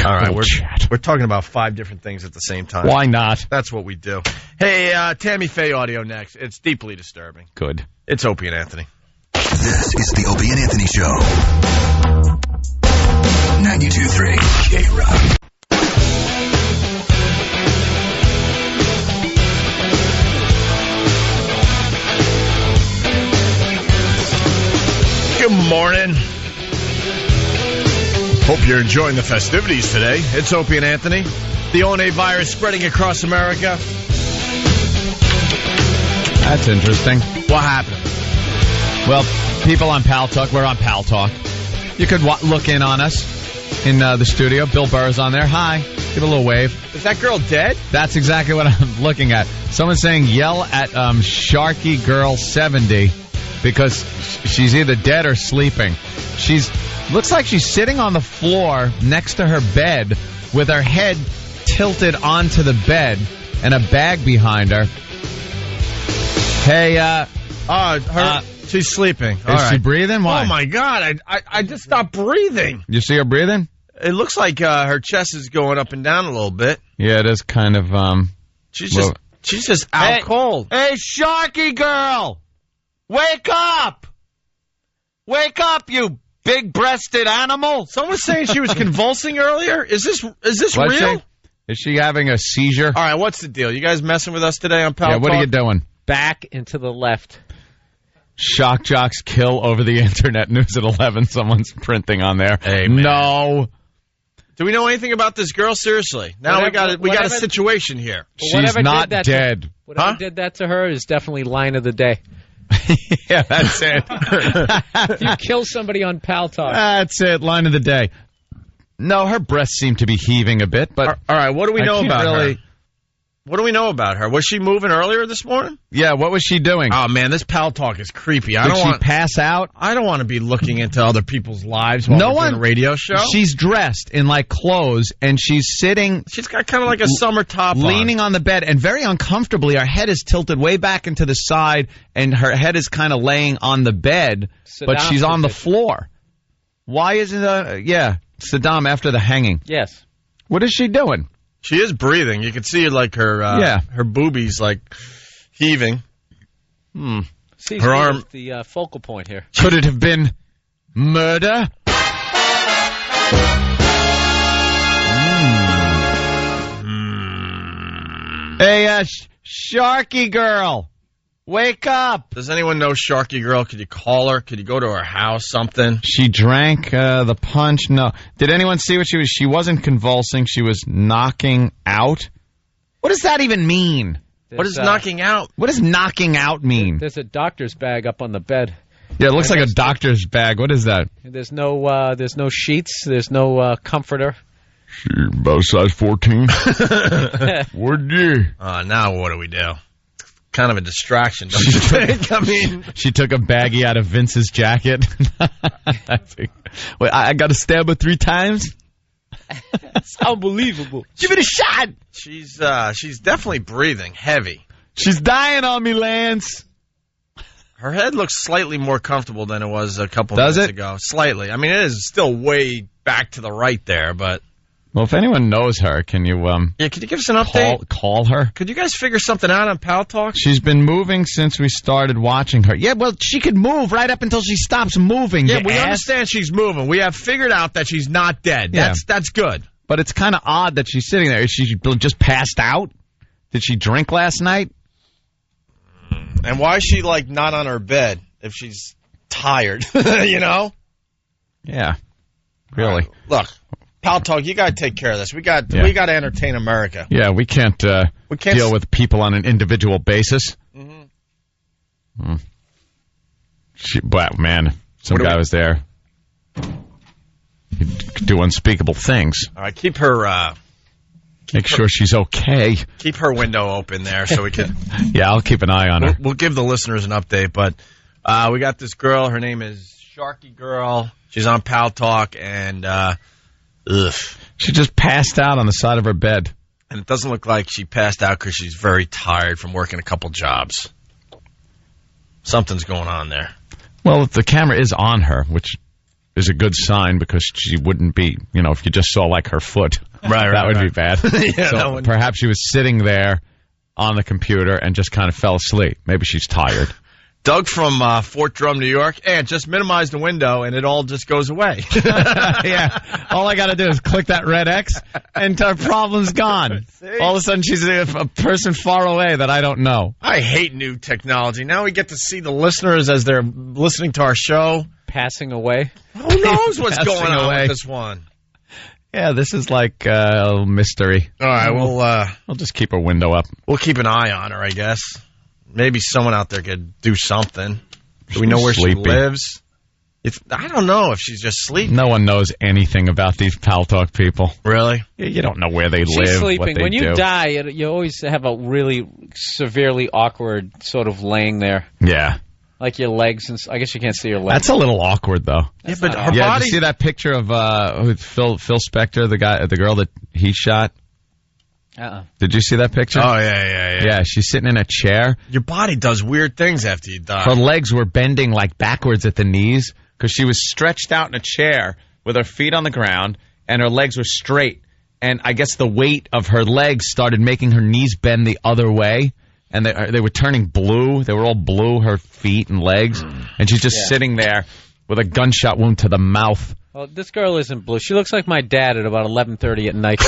All right, we're talking about 5 different things at the same time. Why not? That's what we do. Hey, Tammy Faye audio next. It's deeply disturbing. Good. It's Opie and Anthony. This is the Opie and Anthony Show. 92.3 K-Rock. Good morning. Hope you're enjoying the festivities today. It's Opie and Anthony. The One virus spreading across America. That's interesting. What happened? Well, people on Pal Talk, we're on Pal Talk. You could look in on us in the studio. Bill Burr's on there. Hi. Give a little wave. Is that girl dead? That's exactly what I'm looking at. Someone's saying yell at Sharky Girl 70 because she's either dead or sleeping. Looks like she's sitting on the floor next to her bed with her head tilted onto the bed and a bag behind her. Hey, she's sleeping. Is she breathing? Why? Oh, my God. I just stopped breathing. You see her breathing? It looks like her chest is going up and down a little bit. Yeah, it is kind of... She's just out cold. Hey, Sharky Girl! Wake up! Wake up, you big-breasted animal! Someone was saying she was convulsing earlier. Is this real? Is she having a seizure? All right, what's the deal? You guys messing with us today on Pal Talk? What are you doing? Back and to the left. Shock jocks kill over the internet. News at 11. Someone's printing on there. Hey, man. No. Do we know anything about this girl? Seriously. Now we got a situation here. She's not dead. Whatever did that to her is definitely line of the day. Yeah, that's it. If you kill somebody on Pal Talk. That's it. Line of the day. No, her breasts seem to be heaving a bit, but all right. What do we know about her? What do we know about her? Was she moving earlier this morning? Yeah, what was she doing? Oh, man, this pal talk is creepy. Did she pass out? I don't want to be looking into other people's lives while we're doing a radio show. She's dressed in, like, clothes, and she's sitting... She's got kind of like a summer top leaning on the bed, and very uncomfortably, her head is tilted way back into the side, and her head is kind of laying on the bed, but she's on the floor. Why isn't Saddam after the hanging? Yes. What is she doing? She is breathing. You can see like her her boobies like heaving. See, her arm. The focal point here. Could it have been murder? Hey, Sharky girl, wake up! Does anyone know Sharky girl? Could you call her? Could you go to her house? Something? She drank the punch. No. Did anyone see what she was? She wasn't convulsing. She was knocking out. What does that even mean? What is knocking out? What does knocking out mean? There's a doctor's bag up on the bed. Yeah, it looks like a doctor's bag. What is that? There's no sheets. There's no comforter. She about size 14. Would you? Now what do we do? Kind of a distraction, don't you think? I mean, she took a baggie out of Vince's jacket. Wait, I got to stab her 3 times? It's unbelievable. Give it a shot. She's definitely breathing heavy. She's dying on me, Lance. Her head looks slightly more comfortable than it was a couple minutes ago. Slightly. I mean, it is still way back to the right there, but... Well, if anyone knows her, can you could you give us an update? Call her. Could you guys figure something out on Pal Talk? She's been moving since we started watching her. Yeah, well, she could move right up until she stops moving. Yeah, we understand she's moving. We have figured out that she's not dead. Yeah. That's good. But it's kind of odd that she's sitting there. Is she just passed out? Did she drink last night? And why is she, like, not on her bed if she's tired? You know? Yeah. Really. Look. Pal Talk, you got to take care of this. We got to entertain America. Yeah, we can't deal with people on an individual basis. Mm-hmm. Wow, man, some guy was there. He'd do unspeakable things. All right, keep her. Make sure she's okay. Keep her window open there so we can. Yeah, I'll keep an eye on her. We'll give the listeners an update, but we got this girl. Her name is Sharky Girl. She's on Pal Talk, and. She just passed out on the side of her bed. And it doesn't look like she passed out because she's very tired from working a couple jobs. Something's going on there. Well, the camera is on her, which is a good sign because she wouldn't be, if you just saw like her foot, that would be bad. So perhaps she was sitting there on the computer and just kind of fell asleep. Maybe she's tired. Doug from Fort Drum, New York. And just minimize the window, and it all just goes away. Yeah. All I got to do is click that red X, and her problem's gone. All of a sudden, she's a person far away that I don't know. I hate new technology. Now we get to see the listeners as they're listening to our show. Passing away. Who knows what's going on with this one? Yeah, this is like a mystery. All right, we'll just keep her window up. We'll keep an eye on her, I guess. Maybe someone out there could do something. Do we know where she lives? I don't know if she's just sleeping. No one knows anything about these Pal Talk people. Really? You don't know where they live, She's sleeping. what they when you do. die, you always have a really severely awkward sort of laying there. Yeah. Like your legs, and I guess you can't see your legs. That's a little awkward, though. That's but her did body... you see that picture of Phil Spector, the girl that he shot? Did you see that picture? Oh, yeah. Yeah, she's sitting in a chair. Your body does weird things after you die. Her legs were bending like backwards at the knees because she was stretched out in a chair with her feet on the ground and her legs were straight. And I guess the weight of her legs started making her knees bend the other way. And they were turning blue. They were all blue, her feet and legs. And she's just sitting there with a gunshot wound to the mouth. Well, this girl isn't blue. She looks like my dad at about 11:30 at night.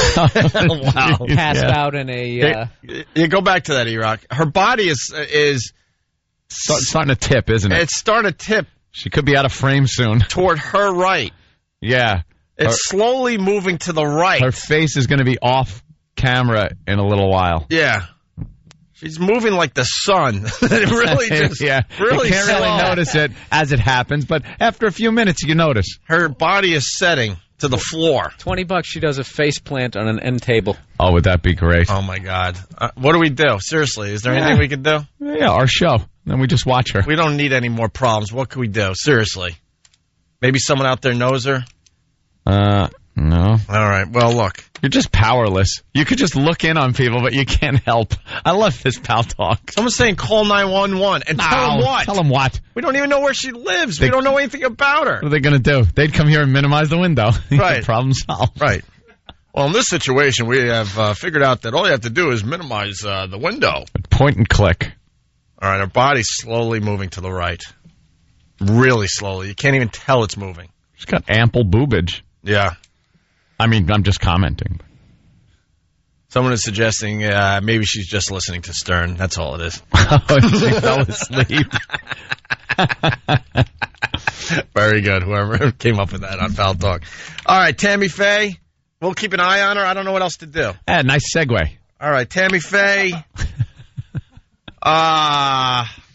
Wow. Passed out in a... You go back to that, E-Rock. Her body is starting to tip, isn't it? It's starting to tip. She could be out of frame soon. Toward her right. Yeah. It's slowly moving to the right. Her face is going to be off camera in a little while. Yeah. She's moving like the sun. It really just really you can't slow. really notice it as it happens, but after a few minutes you notice. Her body is setting to the floor. $20, she does a face plant on an end table. Oh, would that be great? Oh, my God. What do we do? Seriously, is there anything we can do? Yeah, our show. Then we just watch her. We don't need any more problems. What can we do? Seriously. Maybe someone out there knows her? No. All right. Well, look. You're just powerless. You could just look in on people, but you can't help. I love this pal talk. Someone's saying call 911 and tell them what? Tell them what? We don't even know where she lives. We don't know anything about her. What are they going to do? They'd come here and minimize the window. Right. Problem solved. Right. Well, in this situation, we have figured out that all you have to do is minimize the window. Point and click. All right. Her body's slowly moving to the right. Really slowly. You can't even tell it's moving. She's got ample boobage. Yeah. I mean, I'm just commenting. Someone is suggesting maybe she's just listening to Stern. That's all it is. She fell asleep. Very good. Whoever came up with that on Foul Talk. All right, Tammy Faye. We'll keep an eye on her. I don't know what else to do. Nice segue. All right, Tammy Faye.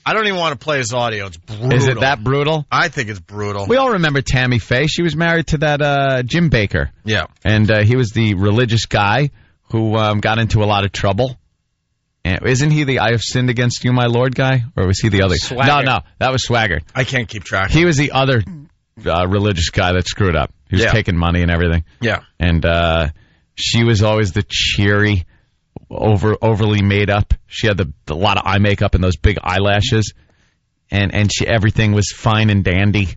I don't even want to play his audio. It's brutal. Is it that brutal? I think it's brutal. We all remember Tammy Faye. She was married to that Jim Baker. Yeah. And he was the religious guy who got into a lot of trouble. And isn't he the I have sinned against you, my Lord guy? Or was he the other? Swaggart. No, that was Swaggart. I can't keep track. He was the other religious guy that screwed up. He was taking money and everything. Yeah. And she was always the cheery, overly made up. She had a lot of eye makeup and those big eyelashes, and everything was fine and dandy.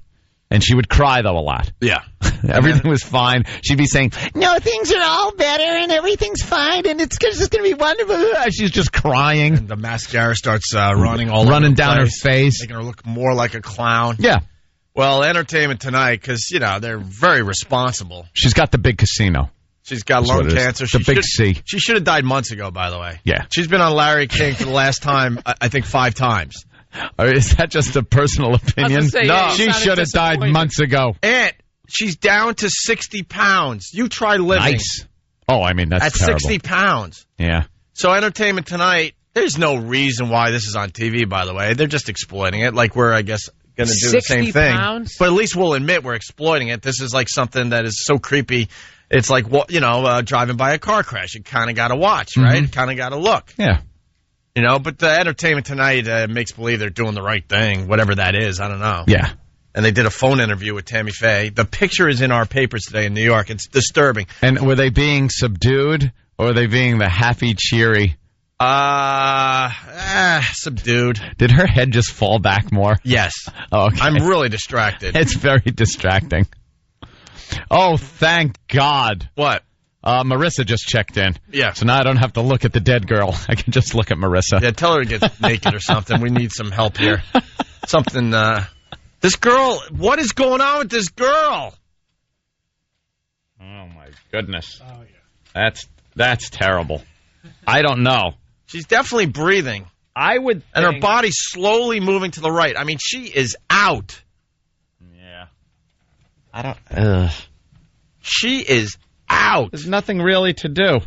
And she would cry though a lot. Yeah, everything was fine. She'd be saying, "No, things are all better and everything's fine and it's just going to be wonderful." She's just crying. And the mascara starts running down her face, making her look more like a clown. Yeah. Well, Entertainment Tonight, because they're very responsible. She's got the big casino. She's got lung cancer. The big C. She should have died months ago, by the way. Yeah. She's been on Larry King for the last time, I think 5 times. Or is that just a personal opinion? No. She should have died months ago. Aunt, she's down to 60 pounds. You try living. Nice. Oh, I mean, that's at terrible. 60 pounds. Yeah. So Entertainment Tonight, there's no reason why this is on TV, by the way. They're just exploiting it like we're, I guess, going to do the same thing. Pounds? But at least we'll admit we're exploiting it. This is like something that is so creepy. It's like, driving by a car crash. You kind of got to watch, right? You kind of got to look. Yeah. But the Entertainment Tonight makes believe they're doing the right thing, whatever that is. I don't know. Yeah. And they did a phone interview with Tammy Faye. The picture is in our papers today in New York. It's disturbing. And were they being subdued or were they being the happy, cheery? Subdued. Did her head just fall back more? Yes. Oh, okay. I'm really distracted. It's very distracting. Oh, thank God. What? Marissa just checked in. Yeah. So now I don't have to look at the dead girl. I can just look at Marissa. Yeah, tell her to get naked or something. We need some help here. Something, this girl, what is going on with this girl? Oh, my goodness. Oh, yeah. That's terrible. I don't know. She's definitely breathing. I would And her body's slowly moving to the right. I mean, she is out. Yeah. I don't... She is out. There's nothing really to do.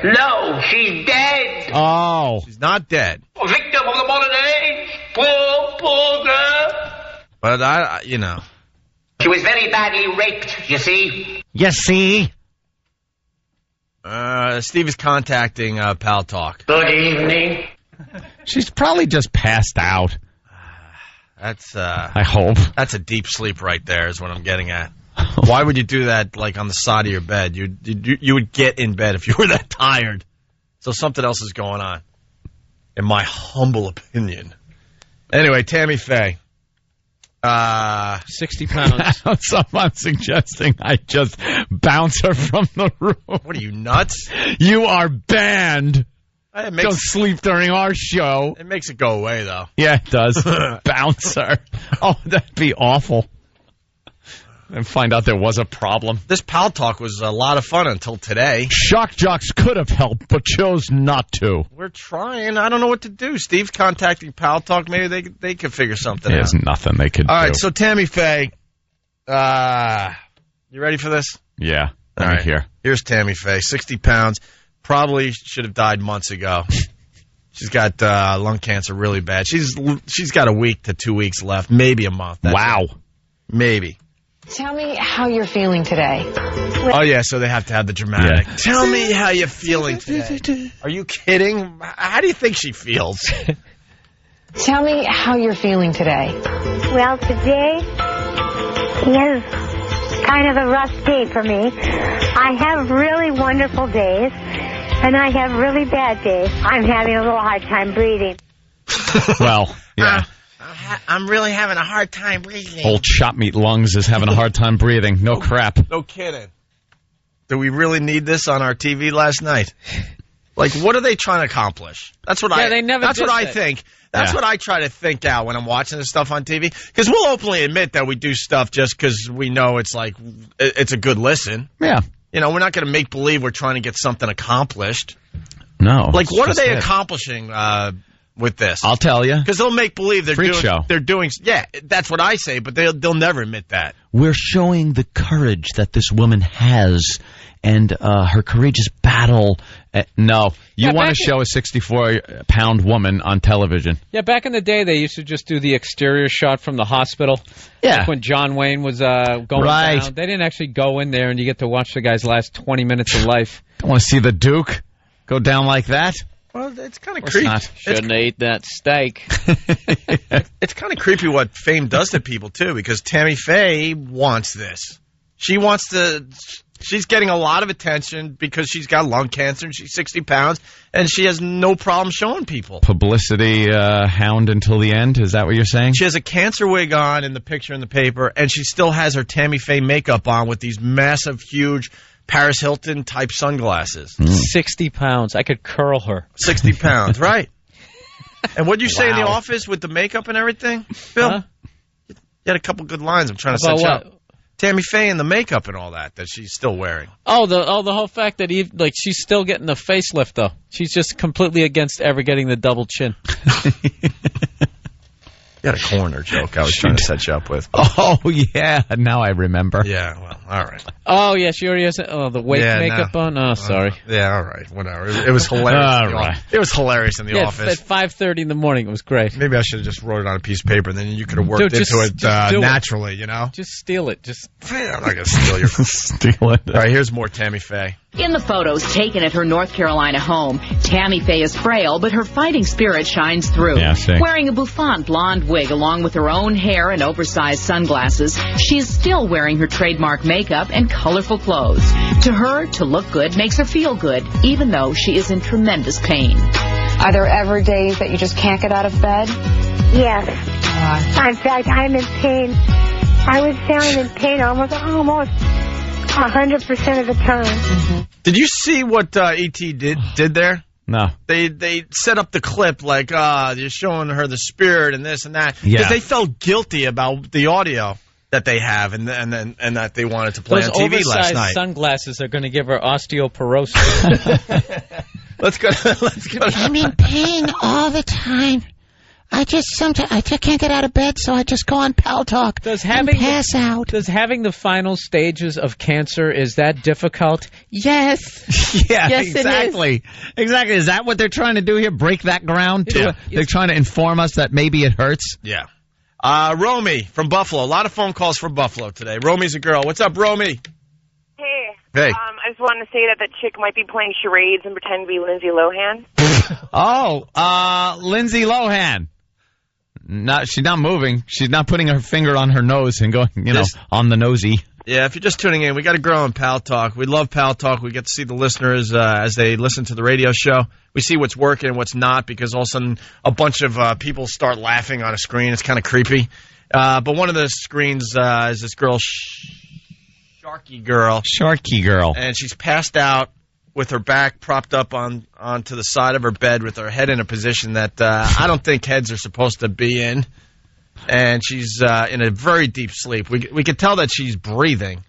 No, she's dead. Oh. She's not dead. A victim of the modern age. Poor girl. But She was very badly raped, you see. You see? Steve is contacting Pal Talk. Good evening. She's probably just passed out. That's I hope. That's a deep sleep right there is what I'm getting at. Why would you do that like on the side of your bed? You would get in bed if you were that tired. So something else is going on, in my humble opinion. Anyway, Tammy Faye. 60 pounds. Someone suggesting I just bounce her from the room. What are you, nuts? You are banned. Don't sleep during our show. It makes it go away, though. Yeah, it does. Bounce her. Oh, that'd be awful. And find out there was a problem. This Pal Talk was a lot of fun until today. Shock Jocks could have helped, but chose not to. We're trying. I don't know what to do. Steve's contacting Pal Talk. Maybe they could figure something There's out. nothing they could do. All right, so Tammy Faye. You ready for this? Yeah. All right. Here's Tammy Faye, 60 pounds. Probably should have died months ago. She's got lung cancer really bad. She's got a week to 2 weeks left, maybe a month. That's wow. it. Maybe. Tell me how you're feeling today. Oh, yeah, so they have to have the dramatic. Yeah. Tell me how you're feeling today. Are you kidding? How do you think she feels? Tell me how you're feeling today. Well, today is kind of a rough day for me. I have really wonderful days, and I have really bad days. I'm having a little hard time breathing. Well, yeah. I'm really having a hard time breathing. Old chop meat lungs is having a hard time breathing. No crap. No kidding. Do we really need this on our TV last night? Like, what are they trying to accomplish? That's what I think. That's what I try to think out when I'm watching this stuff on TV. Because we'll openly admit that we do stuff just because we know it's like, it's a good listen. Yeah. You know, we're not going to make believe we're trying to get something accomplished. No. Like, what are they accomplishing with this? I'll tell you. Because they'll make believe they're Freak show. They're doing. Yeah, that's what I say, but they'll never admit that. We're showing the courage that this woman has and her courageous battle. No, you want to show a 64-pound woman on television. Yeah, back in the day, they used to just do the exterior shot from the hospital. Yeah. Like when John Wayne was going down. They didn't actually go in there, and you get to watch the guy's last 20 minutes of life. Don't want to see the Duke go down like that? Well, it's kind of creepy. Shouldn't have ate that steak. It's kind of creepy what fame does to people, too, because Tammy Faye wants this. She wants to... She's getting a lot of attention because she's got lung cancer and she's 60 pounds, and she has no problem showing people. Publicity hound until the end? Is that what you're saying? She has a cancer wig on in the picture in the paper, and she still has her Tammy Faye makeup on with these massive, huge Paris Hilton-type sunglasses. 60 pounds. I could curl her. 60 pounds, right. And what did you say in the office with the makeup and everything, Bill? Huh? You had a couple good lines. I'm trying to set you up. Tammy Faye and the makeup and all that she's still wearing. Oh, the whole fact that she's still getting the facelift though. She's just completely against ever getting the double chin. You had a corner joke I was trying to set you up with. Oh, yeah. Now I remember. Yeah, well, all right. Oh, yeah, she already has the wake makeup on. Oh, sorry. Yeah, all right, whatever. It was hilarious. All right. It was hilarious in the office. At 5:30 in the morning, it was great. Maybe I should have just wrote it on a piece of paper, and then you could have worked into it naturally, you know? Just steal it. I'm not going to steal your... Steal it. All right, here's more Tammy Faye. In the photos taken at her North Carolina home, Tammy Faye is frail, but her fighting spirit shines through. Yeah, wearing a bouffant blonde wig along with her own hair and oversized sunglasses, she is still wearing her trademark makeup and colorful clothes. To her, to look good makes her feel good, even though she is in tremendous pain. Are there ever days that you just can't get out of bed? Yes. In fact, I'm in pain. I would say I'm in pain almost 100% of the time. Mm-hmm. Did you see what E.T. did there? No. They set up the clip like, you're showing her the spirit and this and that. Yeah. Because they felt guilty about the audio that they have and that they wanted to play on TV last night. Those oversized sunglasses are going to give her osteoporosis. Let's go. I'm in pain all the time. I just can't get out of bed, so I just go on Pal Talk and pass out. Does having the final stages of cancer, is that difficult? Yes. Yeah, yes, exactly. It is. Exactly. Is that what they're trying to do here? Break that ground? They're trying to inform us that maybe it hurts? Yeah. Romy from Buffalo. A lot of phone calls from Buffalo today. Romy's a girl. What's up, Romy? Hey. Hey. I just wanted to say that chick might be playing charades and pretend to be Lindsay Lohan. Lindsay Lohan. She's not moving. She's not putting her finger on her nose and going, on the nosy. Yeah, if you're just tuning in, we got to grow on Pal Talk. We love Pal Talk. We get to see the listeners as they listen to the radio show. We see what's working and what's not because all of a sudden a bunch of people start laughing on a screen. It's kind of creepy. But one of the screens is this girl, Sharky Girl. And she's passed out with her back propped up onto the side of her bed with her head in a position that I don't think heads are supposed to be in. And she's in a very deep sleep. We can tell that she's breathing.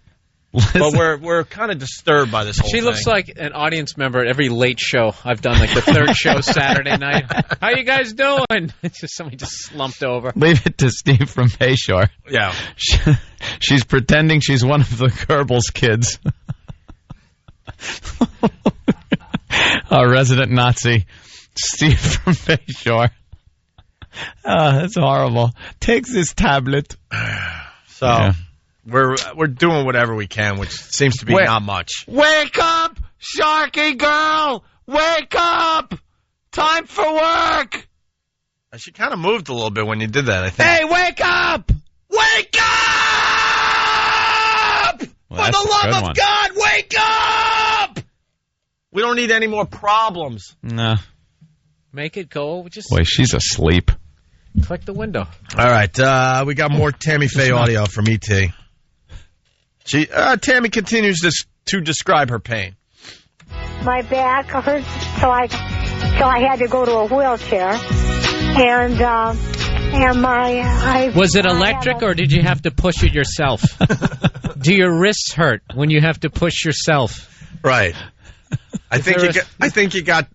But we're kind of disturbed by this whole thing. She looks like an audience member at every late show I've done, like the third show Saturday night. How you guys doing? It's just somebody just slumped over. Leave it to Steve from Bayshore. Yeah. She's pretending she's one of the Goebbels kids. Our resident Nazi, Steve from Bayshore. That's horrible. Take this tablet. So, We're doing whatever we can, which seems to be not much. Wake up, Sharky girl! Wake up! Time for work! She kind of moved a little bit when you did that, I think. Hey, wake up! Wake up! Well, For the love of God, wake up! We don't need any more problems. No. Make it go. Just Boy, she's asleep. click the window. All right, we got more Tammy Faye audio from E.T. Tammy continues to describe her pain. My back hurts till I had to go to a wheelchair, and Was it electric or did you have to push it yourself? Do your wrists hurt when you have to push yourself? Right. I think you got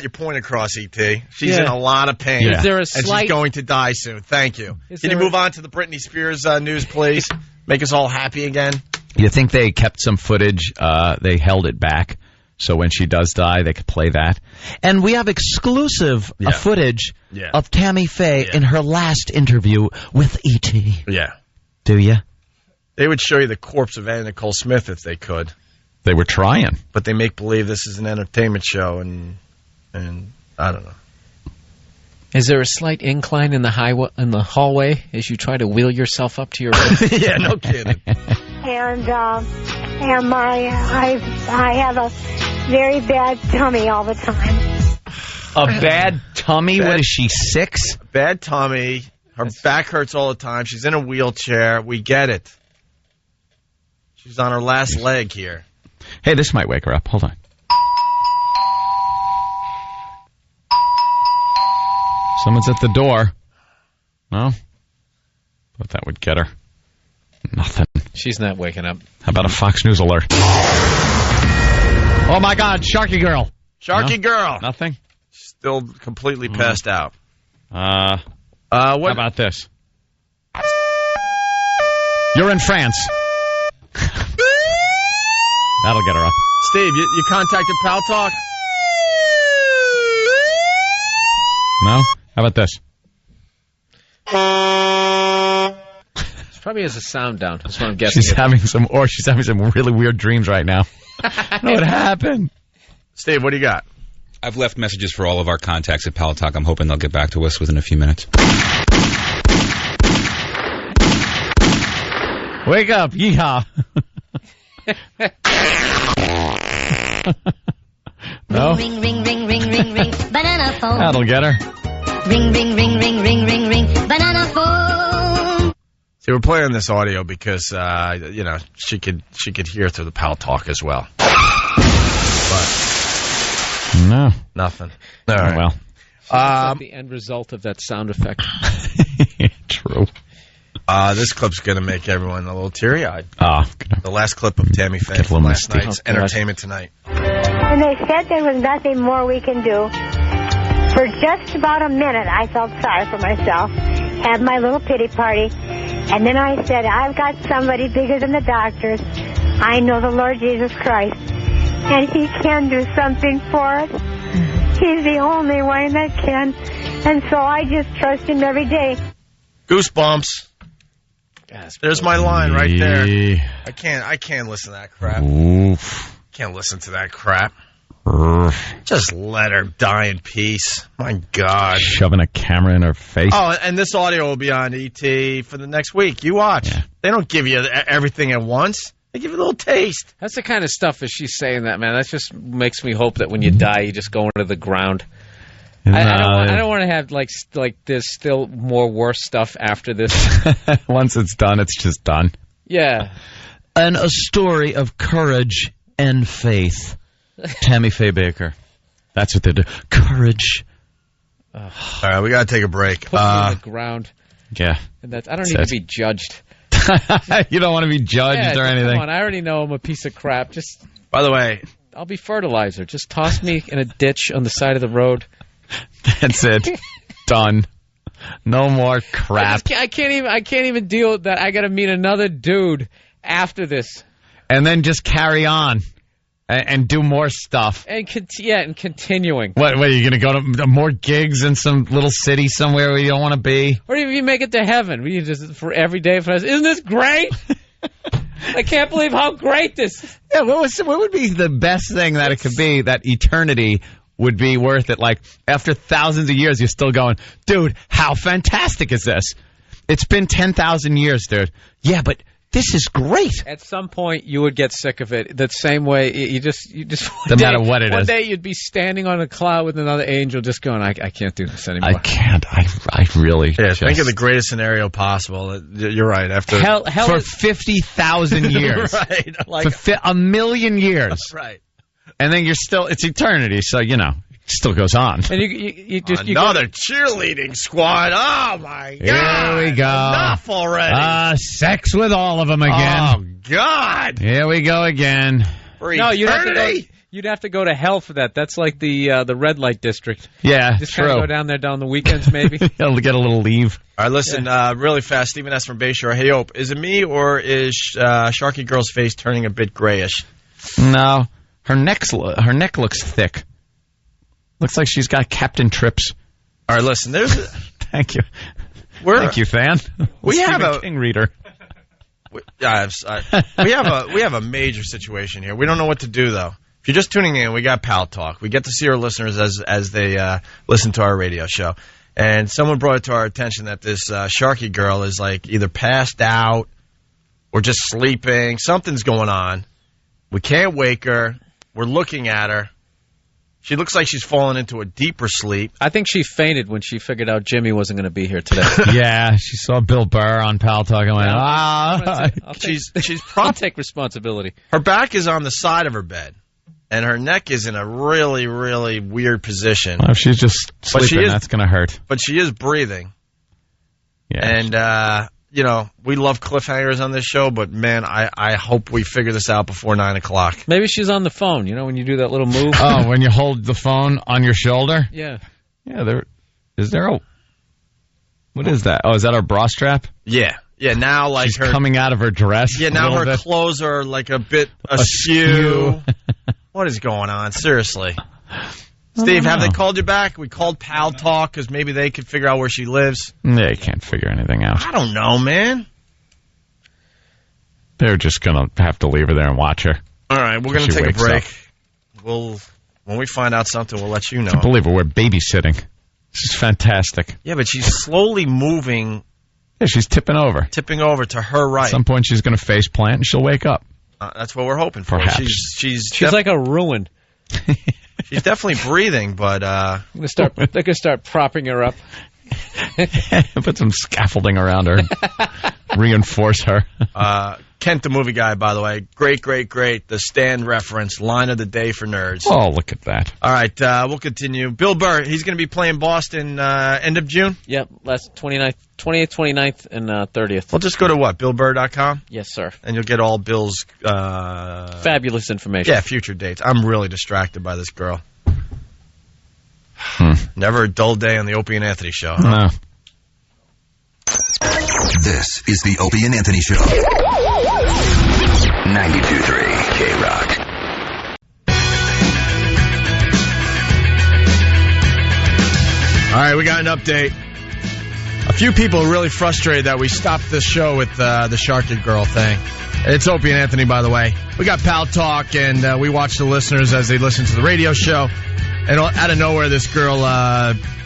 your point across, E.T. She's in a lot of pain. Is there a and slight... she's going to die soon. Thank you. Can you move on to the Britney Spears news, please? Make us all happy again. You think they kept some footage? They held it back, so when she does die, they could play that. And we have exclusive footage of Tammy Faye in her last interview with E.T. Yeah. Do you? They would show you the corpse of Anna Nicole Smith if they could. They were trying. But they make believe this is an entertainment show, and I don't know. Is there a slight incline in the hallway as you try to wheel yourself up to your room? Yeah, no kidding. And I have a very bad tummy all the time. A bad tummy? What is she, 6? Bad tummy. Her back hurts all the time. She's in a wheelchair. We get it. She's on her last leg here. Hey, this might wake her up. Hold on. Someone's at the door. No? Thought that would get her. Nothing. She's not waking up. How about a Fox News alert? Oh, my God. Sharky girl. Sharky girl. Nothing? Still completely passed out. How what about this? You're in France. That'll get her up. Steve, you contacted Pal Talk? No? How about this? She probably has a sound down. That's what I'm guessing. She's having some really weird dreams right now. What happened? Steve, what do you got? I've left messages for all of our contacts at Pal Talk. I'm hoping they'll get back to us within a few minutes. Wake up, yeehaw. No? Ring, ring, ring, ring, ring, ring, banana phone. That'll get her. Ring, ring, ring, ring, ring, ring, ring, banana phone. See, we're playing this audio because she could hear through the Pal Talk as well. But no, nothing. All right. Well, that's the end result of that sound effect. True. This clip's going to make everyone a little teary-eyed. The last clip of Tammy Faye from last night's Entertainment Tonight. And they said there was nothing more we can do. For just about a minute, I felt sorry for myself, had my little pity party, and then I said, I've got somebody bigger than the doctors. I know the Lord Jesus Christ, and He can do something for us. He's the only one that can, and so I just trust Him every day. Goosebumps. There's my line right there. I can't listen to that crap. Oof. Can't listen to that crap. Just let her die in peace. My God. Shoving a camera in her face. Oh, and this audio will be on ET for the next week. You watch. Yeah. They don't give you everything at once. They give you a little taste. That's the kind of stuff as she's saying that, man. That just makes me hope that when you die, you just go into the ground. I don't want to have like there's still more worse stuff after this. Once it's done, it's just done. Yeah. And a story of courage and faith. Tammy Faye Baker. That's what they do. Courage. All right, we got to take a break. Put me on the ground. Yeah. And I don't need to be judged. You don't want to be judged or anything. Come on, I already know I'm a piece of crap. Just. By the way, I'll be fertilizer. Just toss me in a ditch on the side of the road. That's it. Done. No more crap. I can't even deal with that. I got to meet another dude after this, and then just carry on and do more stuff. And continuing. What are you going to go to more gigs in some little city somewhere where you don't want to be? Or even if you make it to heaven, we just for every day. Isn't this great? I can't believe how great this is. Yeah, what would be the best thing that it could be that eternity would be worth it? Like, after thousands of years, you're still going, dude, how fantastic is this? It's been 10,000 years, dude. Yeah, but this is great. At some point, you would get sick of it. That same way, you just no matter what it is. One day, you'd be standing on a cloud with another angel, just going, I can't do this anymore. I can't. I really. Yeah, think of the greatest scenario possible. You're right. After hell for 50,000 years, right? Like for a million years, right? And then it's eternity. So it still goes on. And you just another cheerleading squad. Oh my God! Here we go. Enough already. Sex with all of them again. Oh God! Here we go again. No, you'd have to go to hell for that. That's like the red light district. Yeah, just kind of go down there on the weekends, maybe. You'll get a little leave. All right, listen, really fast. Stephen S. from Bayshore. Hey, Ope, is it me or is Sharky Girl's face turning a bit grayish? No, her neck looks thick. Looks like she's got Captain Trips. All right, listen. Thank you. Thank you, fan. We have a King reader. We have a major situation here. We don't know what to do though. If you're just tuning in, we got Pal Talk. We get to see our listeners as they listen to our radio show. And someone brought it to our attention that this Sharky Girl is like either passed out or just sleeping. Something's going on. We can't wake her. We're looking at her. She looks like she's fallen into a deeper sleep. I think she fainted when she figured out Jimmy wasn't going to be here today. Yeah, she saw Bill Burr on Pal Talk and went, I'll take responsibility. Her back is on the side of her bed, and her neck is in a really, really weird position. Well, if she's just sleeping, that's going to hurt. But she is breathing. Yeah. And, we love cliffhangers on this show, but, man, I hope we figure this out before 9 o'clock. Maybe she's on the phone, when you do that little move. Oh, when you hold the phone on your shoulder? Yeah. Yeah, what is that? Oh, is that her bra strap? Yeah. Yeah, now, like, she's coming out of her dress. Yeah, now her clothes are, like, a bit askew. What is going on? Seriously. Steve, have they called you back? We called Pal Talk because maybe they could figure out where she lives. They can't figure anything out. I don't know, man. They're just going to have to leave her there and watch her. All right, we're going to take a break. When we find out something, we'll let you know. I can't believe it. We're babysitting. This is fantastic. Yeah, but she's slowly moving. Yeah, she's tipping over. Tipping over to her right. At some point, she's going to face plant and she'll wake up. That's what we're hoping for. Perhaps. She's like a ruin. She's definitely breathing, but they're gonna start propping her up. Put some scaffolding around her. Reinforce her. Kent, the movie guy, by the way, great. The Stand reference, line of the day for nerds. Oh, look at that. All right, we'll continue. Bill Burr, he's going to be playing Boston end of June? Yep, last 28th, 29th, and 30th. Well, just go to what, BillBurr.com? Yes, sir. And you'll get all Bill's... fabulous information. Yeah, future dates. I'm really distracted by this girl. Never a dull day on the Opie and Anthony show. Huh? No. This is the Opie and Anthony Show. 92.3 K-Rock. All right, we got an update. A few people are really frustrated that we stopped this show with the Sharky Girl thing. It's Opie and Anthony, by the way. We got Pal Talk, and we watch the listeners as they listen to the radio show. And out of nowhere, this girl,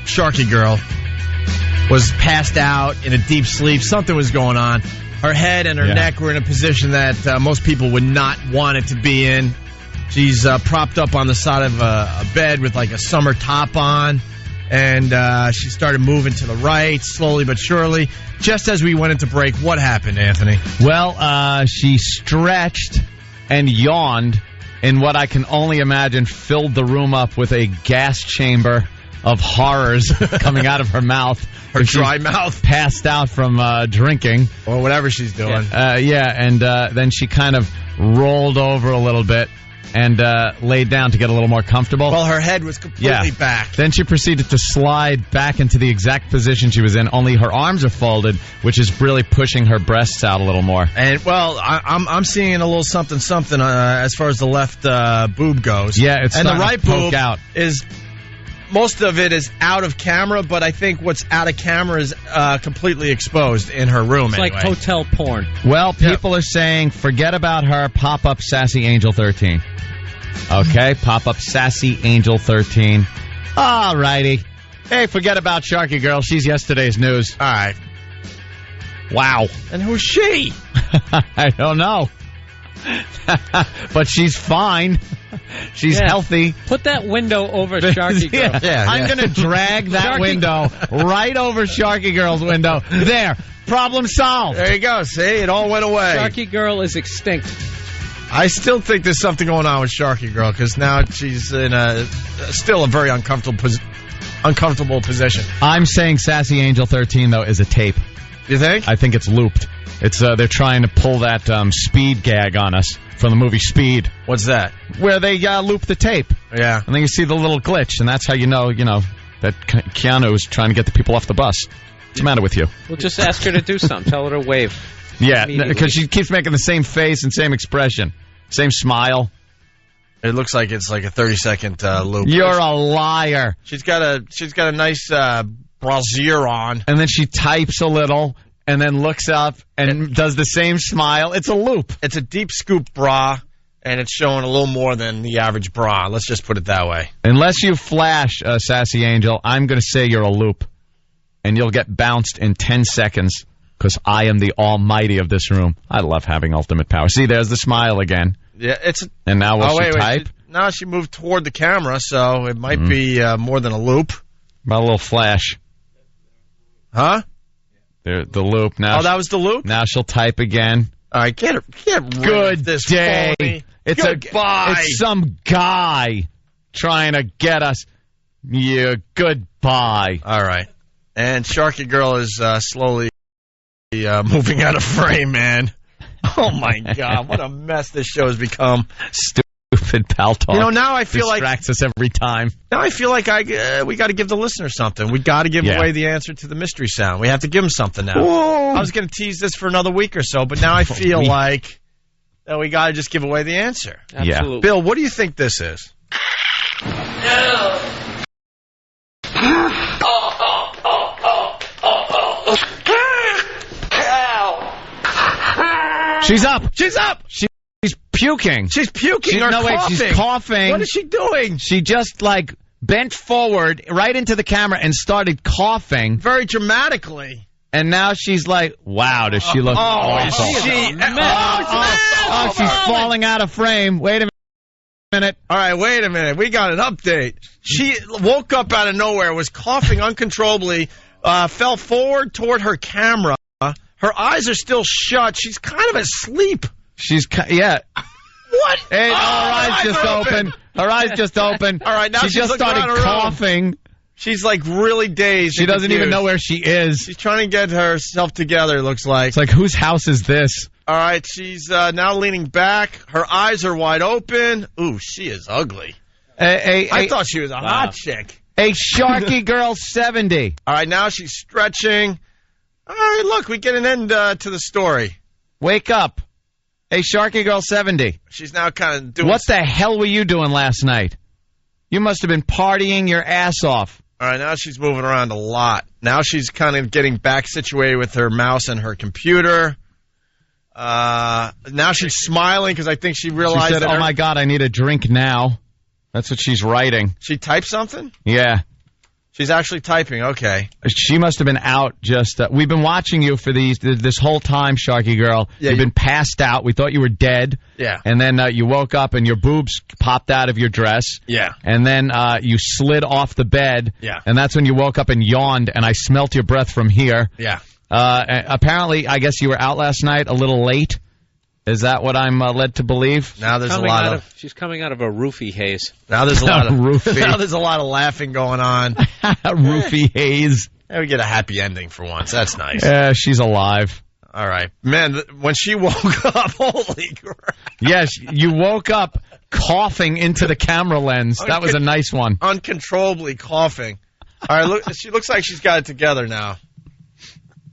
Sharky Girl, was passed out in a deep sleep. Something was going on. Her head and her neck were in a position that most people would not want it to be in. She's propped up on the side of a bed with like a summer top on. And she started moving to the right, slowly but surely. Just as we went into break, what happened, Anthony? Well, she stretched and yawned in what I can only imagine filled the room up with a gas chamber of horrors coming out of her mouth. Her dry mouth. Passed out from drinking. Or whatever she's doing. And then she kind of rolled over a little bit and laid down to get a little more comfortable. Well, her head was completely back. Then she proceeded to slide back into the exact position she was in, only her arms are folded, which is really pushing her breasts out a little more. And, well, I'm seeing a little something as far as the left boob goes. Yeah, it's and the right to poke boob out. is most of it is out of camera, but I think what's out of camera is completely exposed in her room. It's anyway. like hotel porn. Well, people are saying, forget about her. Pop up Sassy Angel 13. Okay, pop up Sassy Angel 13. All righty. Hey, forget about Sharky Girl. She's yesterday's news. All right. Wow. And who's she? I don't know. But she's fine. She's healthy. Put that window over Sharky Girl. I'm going to drag that window right over Sharky Girl's window. There. Problem solved. There you go. See, it all went away. Sharky Girl is extinct. I still think there's something going on with Sharky Girl because now she's in still a very uncomfortable position. I'm saying Sassy Angel 13, though, is a tape. You think? I think it's looped. It's they're trying to pull that Speed gag on us from the movie Speed. What's that? Where they loop the tape. Yeah. And then you see the little glitch, and that's how you know that Keanu is trying to get the people off the bus. What's the matter with you? Well, just ask her to do something. Tell her to wave. Yeah, because she keeps making the same face and same expression, same smile. It looks like it's like a 30-second loop. You're a liar. She's got a nice brassiere on, and then she types a little, and then looks up and does the same smile. It's a loop. It's a deep scoop bra, and it's showing a little more than the average bra. Let's just put it that way. Unless you flash, Sassy Angel, I'm going to say you're a loop, and you'll get bounced in 10 seconds because I am the almighty of this room. I love having ultimate power. See, there's the smile again. Yeah, it's. And now will she type? Now she moved toward the camera, so it might be more than a loop. About a little flash. Huh? The loop. Now that was the loop? Now she'll type again. All right, get rid Good of this day. phony. It's Goodbye. It's some guy trying to get us. Yeah, goodbye. All right. And Sharky Girl is slowly moving out of frame, man. Oh, my God. What a mess this show has become. Stupid pal talk. Now I feel distracts us every time. Now I feel like we got to give the listener something. We got to give away the answer to the mystery sound. We have to give them something now. Whoa. I was going to tease this for another week or so, but now I feel like that we got to just give away the answer. Absolutely. Yeah. Bill, what do you think this is? She's up. She's up. She's puking. She's puking or coughing. Wait, she's coughing. What is she doing? She just, bent forward right into the camera and started coughing. Very dramatically. And now she's like, wow, does she look awful. She's falling out of frame. Wait a minute. All right, wait a minute. We got an update. She woke up out of nowhere, was coughing uncontrollably, fell forward toward her camera. Her eyes are still shut. She's kind of asleep. Yeah. What? Hey, her eyes just open. Her eyes just open. All right, now she just started coughing. She's really dazed. She doesn't even know where she is. She's trying to get herself together, it looks like. It's like, whose house is this? All right, she's now leaning back. Her eyes are wide open. Ooh, she is ugly. I thought she was a hot chick. A Sharky Girl 70. All right, now she's stretching. All right, look, we get an end to the story. Wake up. Hey, Sharky Girl 70. She's now kind of doing... What the hell were you doing last night? You must have been partying your ass off. All right, now she's moving around a lot. Now she's kind of getting back situated with her mouse and her computer. Now she's smiling because I think she realized she said, that... oh, my God, I need a drink now. That's what she's writing. She typed something? Yeah. She's actually typing, okay. She must have been out just... we've been watching you for this whole time, Sharky Girl. Yeah, You've been passed out. We thought you were dead. Yeah. And then you woke up and your boobs popped out of your dress. Yeah. And then you slid off the bed. Yeah. And that's when you woke up and yawned, and I smelt your breath from here. Yeah. Apparently, I guess you were out last night a little late. Is that what I'm led to believe? Now there's a lot of... She's coming out of a roofie haze. Now there's a lot of... roofie. Now there's a lot of laughing going on. Roofie haze. And we get a happy ending for once. That's nice. Yeah, she's alive. All right. Man, when she woke up, holy crap. Yes, you woke up coughing into the camera lens. That was a nice one. Uncontrollably coughing. All right, look, she looks like she's got it together now.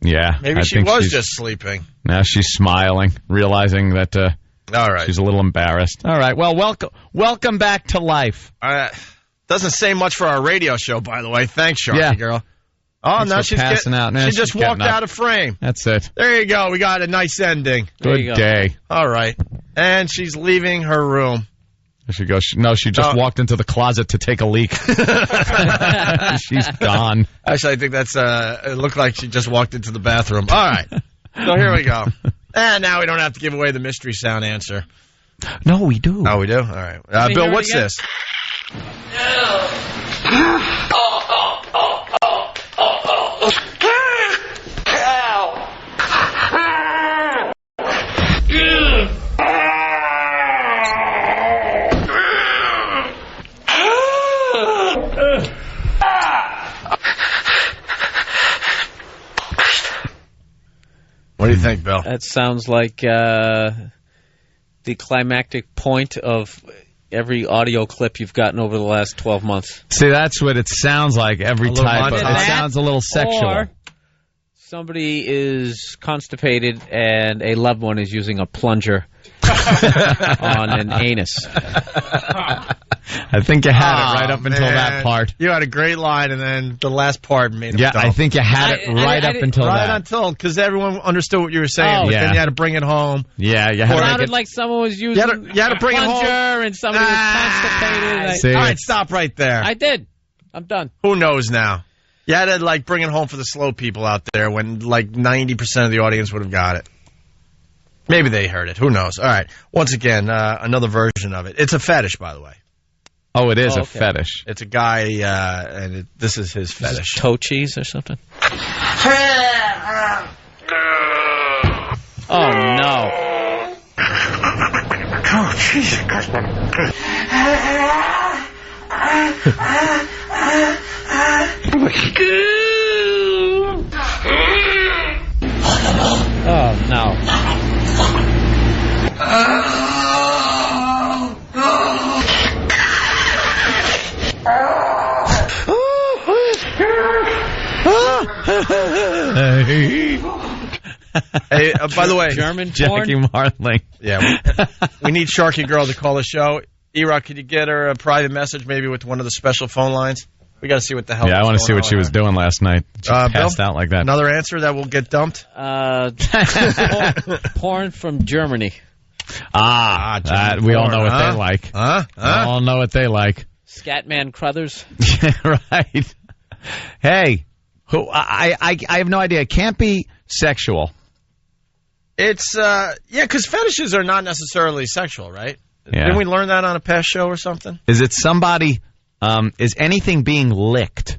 Yeah. Maybe she was just sleeping. Now she's smiling, realizing that all right. She's a little embarrassed. All right. Well, welcome back to life. All right. Doesn't say much for our radio show, by the way. Thanks, Sharky girl. Oh, Thanks now for she's passing out. Now She she's just getting walked up. out of frame. That's it. There you go. We got a nice ending. Good day. All right. And she's leaving her room. She goes. No, she just walked into the closet to take a leak. She's gone. Actually, I think that's. It looked like she just walked into the bathroom. All right. So here we go. And now we don't have to give away the mystery sound answer. No, we do. Oh, we do? All right. Bill, what's this? What do you think, Bill? That sounds like the climactic point of every audio clip you've gotten over the last 12 months. See, that's what it sounds like every time. But it sounds a little sexual. Or somebody is constipated and a loved one is using a plunger on an anus. I think you had it right up until that part. You had a great line, and then the last part made him dumb. I think you had it right up until that. Right until, because everyone understood what you were saying, but then you had to bring it home. Yeah, you It had to sounded make it. like someone was using you had to bring a it home. plunger and somebody was constipated. See, all right, stop right there. I did. I'm done. Who knows now? You had to, bring it home for the slow people out there when, 90% of the audience would have got it. Maybe they heard it. Who knows? All right. Once again, another version of it. It's a fetish, by the way. Oh, it is a fetish. It's a guy, and this is his fetish. Toe cheese or something? Oh, no. Oh, Jesus. Oh, no. Hey, by the way, German Jackie Marling. Yeah, we need Sharky Girl to call the show. E-Rock, could you get her a private message, maybe with one of the special phone lines? We got to see what the hell. Yeah, I want to see what she was doing last night. She passed Bill, out like that. Another answer that will get dumped. Porn from Germany. We all know what they like. We all know what they like. Scatman Crothers. Right. Hey, I have no idea. It can't be sexual. It's because fetishes are not necessarily sexual, right? Yeah. Didn't we learn that on a past show or something? Is it somebody? Is anything being licked?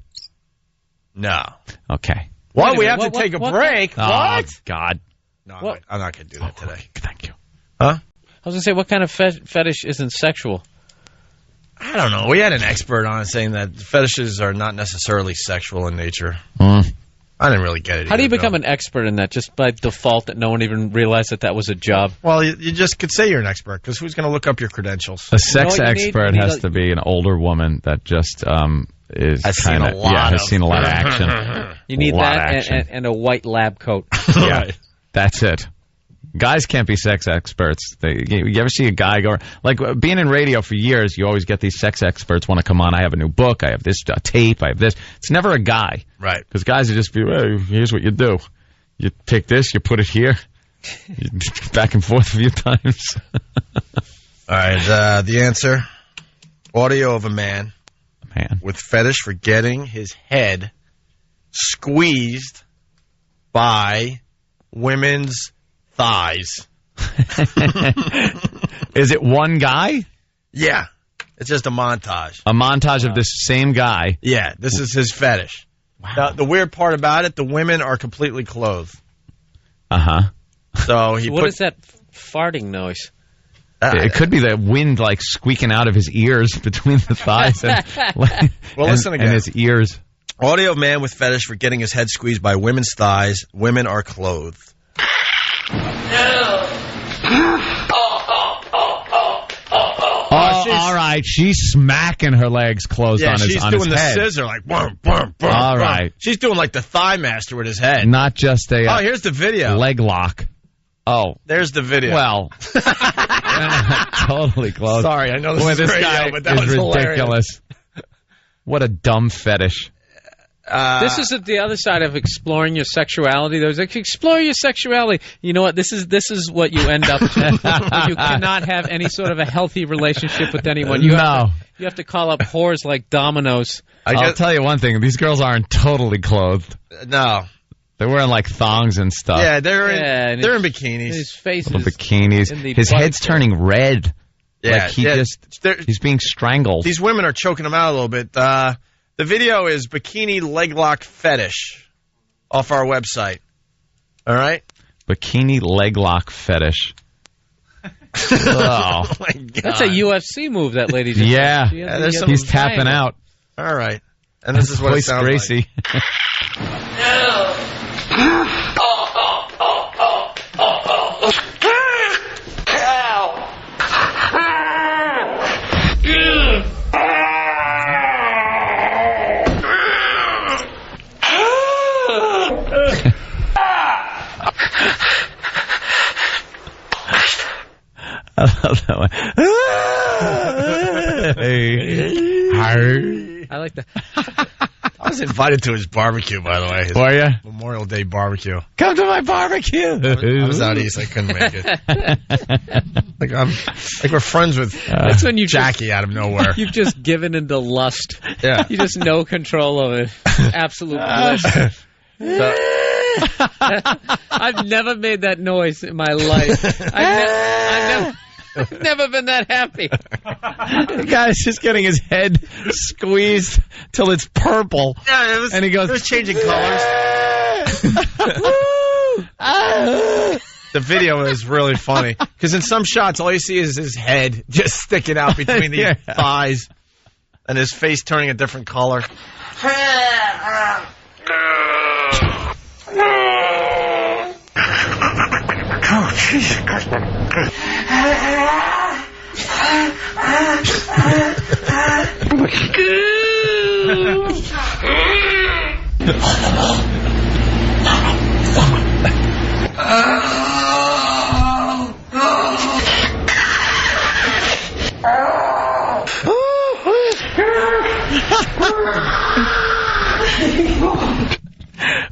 No. Okay. Well, we have to take a break. Oh, What? God. No, I'm not going to do that today. Thank you. Huh? I was going to say, what kind of fetish isn't sexual? I don't know. We had an expert on it saying that fetishes are not necessarily sexual in nature. I didn't really get it. How do you become an expert in that? Just by default that no one even realized that was a job? Well, you just could say you're an expert, because who's going to look up your credentials? A sex expert has to be an older woman that just is kind of has seen a lot of action. You need that and a white lab coat. Yeah, that's it. Guys can't be sex experts. You ever see a guy go, like, being in radio for years, you always get these sex experts want to come on. I have a new book. I have this tape. I have this. It's never a guy. Right. Because guys would just be, hey, here's what you do. You take this, you put it here, you back and forth a few times. All right, the answer, audio of a man with fetish for getting his head squeezed by women's thighs. Is it one guy? Yeah. It's just a montage. A montage of this same guy? Yeah, this is his fetish. Wow. The weird part about it, the women are completely clothed. Uh-huh. So what is that farting noise? It could be the wind, like, squeaking out of his ears between the thighs and, listen again. And his ears. Audio of man with fetish for getting his head squeezed by women's thighs. Women are clothed. All right. She's smacking her legs closed on his head. Yeah, she's doing the scissor, like, boom, boom, boom. All right. She's doing like the Thigh Master with his head. Not just a here's the video. Leg lock. Oh. There's the video. Well, totally close. Sorry, I know this is this radio, guy but that is was ridiculous. What a dumb fetish. This is the other side of exploring your sexuality. There's like, explore your sexuality. You know what? This is what you end up to. You cannot have any sort of a healthy relationship with anyone. You have to call up whores like Domino's. I'll tell you one thing. These girls aren't totally clothed. No. They're wearing like thongs and stuff. Yeah, they're in bikinis. His face Little is bikinis. His head's turning red. Yeah, like he's being strangled. These women are choking him out a little bit. The video is Bikini Leg Lock Fetish off our website. All right? Bikini Leg Lock Fetish. Oh, my God. That's a UFC move, that lady just Yeah. did. He's tapping out. All right. And this is what it sounds Gracie. like. I love that one. I like that. I was invited to his barbecue, by the way. His Were you? Memorial Day barbecue. Come to my barbecue. I was out east. I couldn't make it. like we're friends with That's when you Jackie out of nowhere. You've just given into lust. Yeah. You just no control of it. Absolute bliss. I've never made that noise in my life. I've never been that happy. The guy's just getting his head squeezed till it's purple. Yeah, and he goes, it was changing colors. The video is really funny because in some shots, all you see is his head just sticking out between the thighs and his face turning a different color. Oh, Jesus Christ.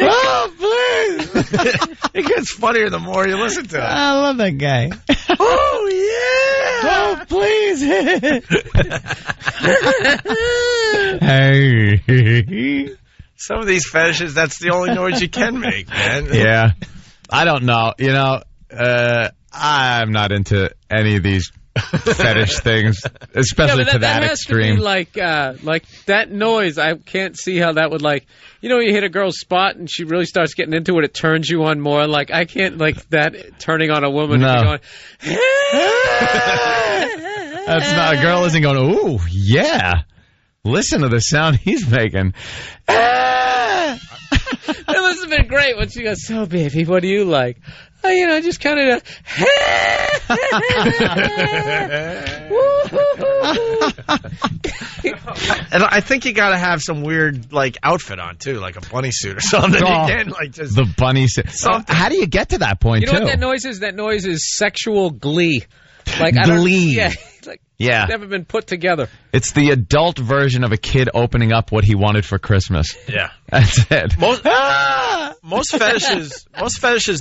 Oh, please. It gets funnier the more you listen to it. I love that guy. Oh, yeah. Oh, please. Hey. Some of these fetishes, that's the only noise you can make, man. Yeah. I don't know. You know, I'm not into any of these fetish things, especially to that extreme. To be like that noise. I can't see how that would you hit a girl's spot and she really starts getting into it. It turns you on more. Like I can't that turning on a woman. No. And going, That's not a girl isn't going. Ooh, yeah. Listen to the sound he's making. It must have been great when she goes, "So, baby, what do you like?" Just kind of. And I think you got to have some weird outfit on too, like a bunny suit or something. You can't just the bunny suit. How do you get to that point? You know what that noise is? That noise is sexual glee. Glee. Yeah. It's never been put together. It's the adult version of a kid opening up what he wanted for Christmas. Yeah. That's it. Most fetishes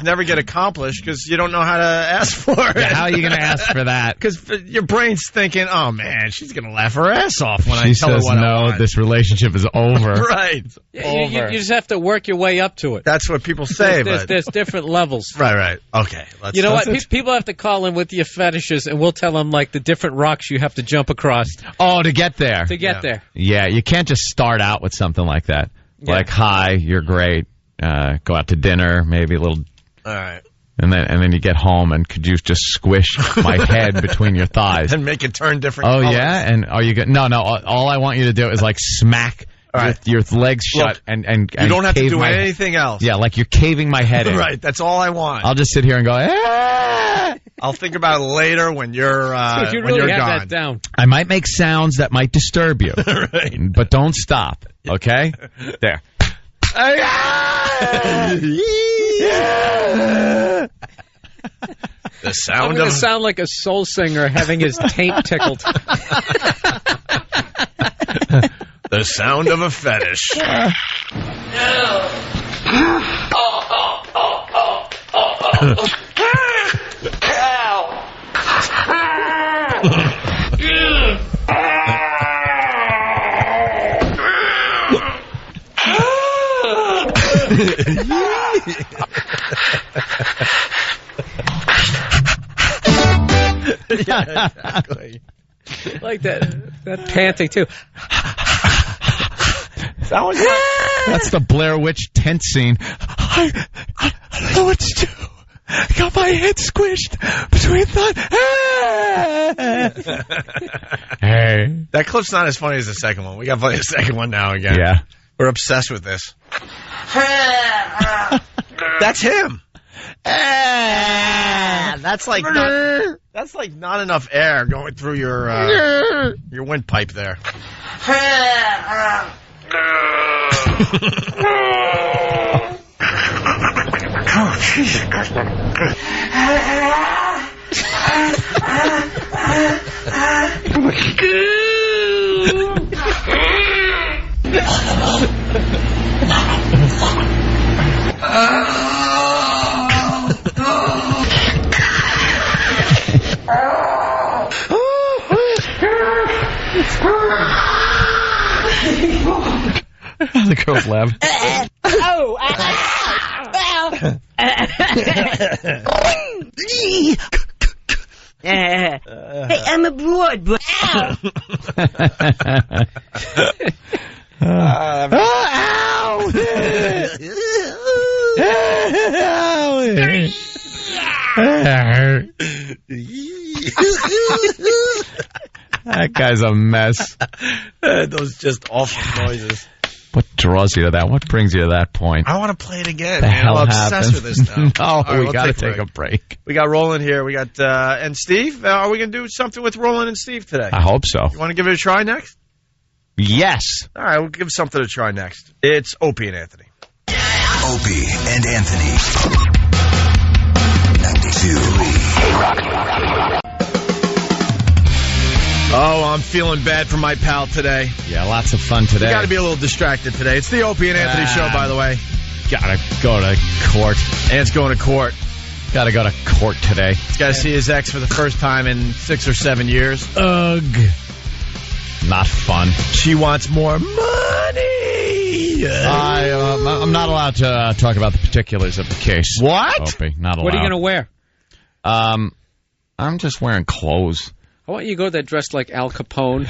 never get accomplished because you don't know how to ask for it. Yeah, how are you going to ask for that? Because your brain's thinking, oh, man, she's going to laugh her ass off when I she tell her says, what I no, want. this relationship is over. Right. You just have to work your way up to it. That's what people say. There's different levels. Right. Okay. You know what? People have to call in with your fetishes, and we'll tell them the different rocks you have to jump across. Oh, to get there. There. Yeah, you can't just start out with something like that. Yeah. Like, hi, you're great. Go out to dinner, maybe a little. All right. And then you get home, and could you just squish my head between your thighs and make it turn different? Oh colors. Yeah, and are you good? No. All I want you to do is smack your legs shut. Look, and you don't have to do anything else. Yeah, like you're caving my head in. Right. That's all I want. I'll just sit here and go. Ah! I'll think about it later when you're so you when really you're have gone. That down. I might make sounds that might disturb you, right. But don't stop. Okay, there. The sound I'm going to sound like a soul singer having his taint tickled. The The sound of a fetish. Yeah, exactly. Like that panting too. That's the Blair Witch tent scene. I don't know what to do. I got my head squished between Hey. That clip's not as funny as the second one. We got to play the second one now again. Yeah. We're obsessed with this. That's him. That's like not enough air going through your windpipe there. Oh, Jesus Christ. The girls laugh. Hey, I'm abroad, but That guy's a mess. Those just awful noises. What draws you to that? What brings you to that point? I want to play it again. The man. hell I'm happened? obsessed with this now. No, All we got to take a break. We got Roland here. We got and Steve. Are we going to do something with Roland and Steve today? I hope so. You want to give it a try next? Yes. All right, we'll give something a try next. It's Opie and Anthony. Opie and Anthony. 92.3 K-Rock. Oh, I'm feeling bad for my pal today. Yeah, lots of fun today. You got to be a little distracted today. It's the Opie and Anthony show, by the way. Gotta go to court. Ant's going to court. Gotta go to court today. He's got to see his ex for the first time in 6 or 7 years. Ugh. Not fun. She wants more money. I'm not allowed to talk about the particulars of the case. What? Opie, not allowed. What are you going to wear? I'm just wearing clothes. I want you to go there dressed like Al Capone.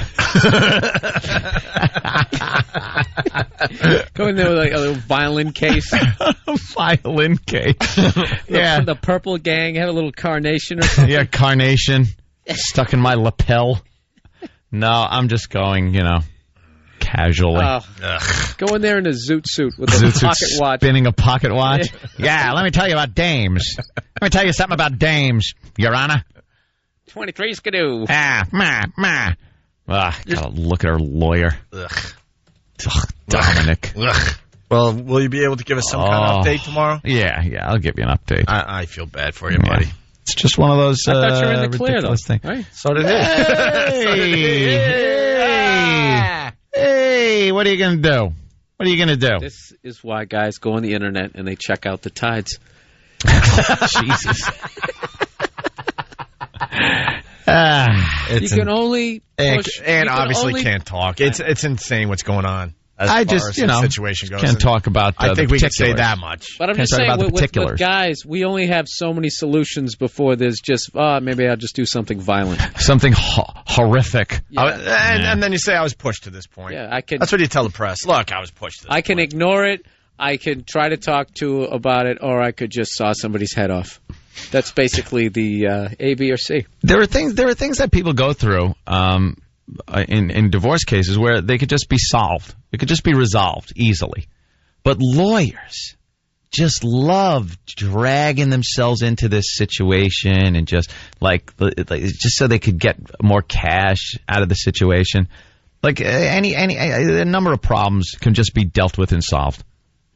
Go in there with like a little violin case. Violin case. Yeah. The Purple Gang have a little carnation or something. Yeah, carnation stuck in my lapel. No, I'm just going, casually. Go in there in a zoot suit with a pocket watch. Spinning a pocket watch? Yeah, let me tell you about dames. Let me tell you something about dames, Your Honor. 23 skidoo. Gotta look at her lawyer. Ugh, Dominic. Ugh. Well, will you be able to give us some kind of update tomorrow? Yeah, I'll give you an update. I feel bad for you, buddy. It's just one of those I thought you were in the clear, though. things. Right? So did he. Hey, what are you going to do? What are you going to do? This is why guys go on the internet and they check out the tides. Jesus. You can only push. And obviously can't talk. It's insane what's going on. As far as the situation goes. Can't talk about I think we can say particulars. that much. But I'm Can't just talk saying, about the with particulars. guys, we only have so many solutions before there's just, maybe I'll just do something violent. Something horrific. Yeah. And then you say, I was pushed to this point. Yeah, I can. That's what you tell the press. Look, I was pushed to this I can point. ignore it. I can try to talk to about it, or I could just saw somebody's head off. That's basically the A, B, or C. There are things that people go through in divorce cases where they could just be solved. It could just be resolved easily. But lawyers just love dragging themselves into this situation and just just so they could get more cash out of the situation. Like a number of problems can just be dealt with and solved.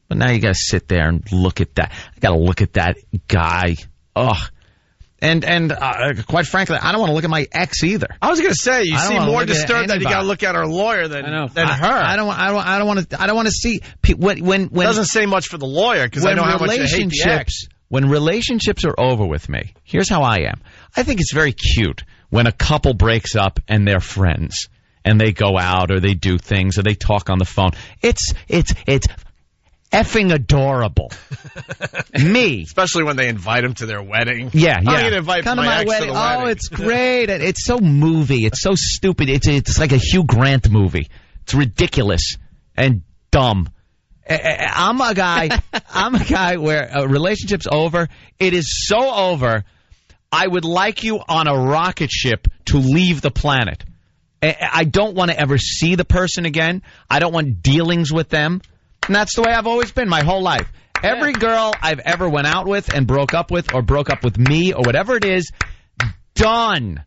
But now you got to sit there and look at that. I got to look at that guy. Ugh. And quite frankly, I don't want to look at my ex either. I was going to say, you seem more disturbed that you got to look at her lawyer than her. I don't want to see when it doesn't say much for the lawyer because I know how much you hate the ex. When relationships are over with me, here's how I am. I think it's very cute when a couple breaks up and they're friends and they go out or they do things or they talk on the phone. It's effing adorable. Me. Especially when they invite him to their wedding. Yeah. I'm going to invite Come my to my ex wedding. to the wedding. Oh, it's great. It's so movie. It's so stupid. It's like a Hugh Grant movie. It's ridiculous and dumb. I'm a guy where a relationship's over. It is so over. I would like you on a rocket ship to leave the planet. I don't want to ever see the person again. I don't want dealings with them. And that's the way I've always been my whole life. Every girl I've ever went out with and broke up with or broke up with me or whatever it is, done.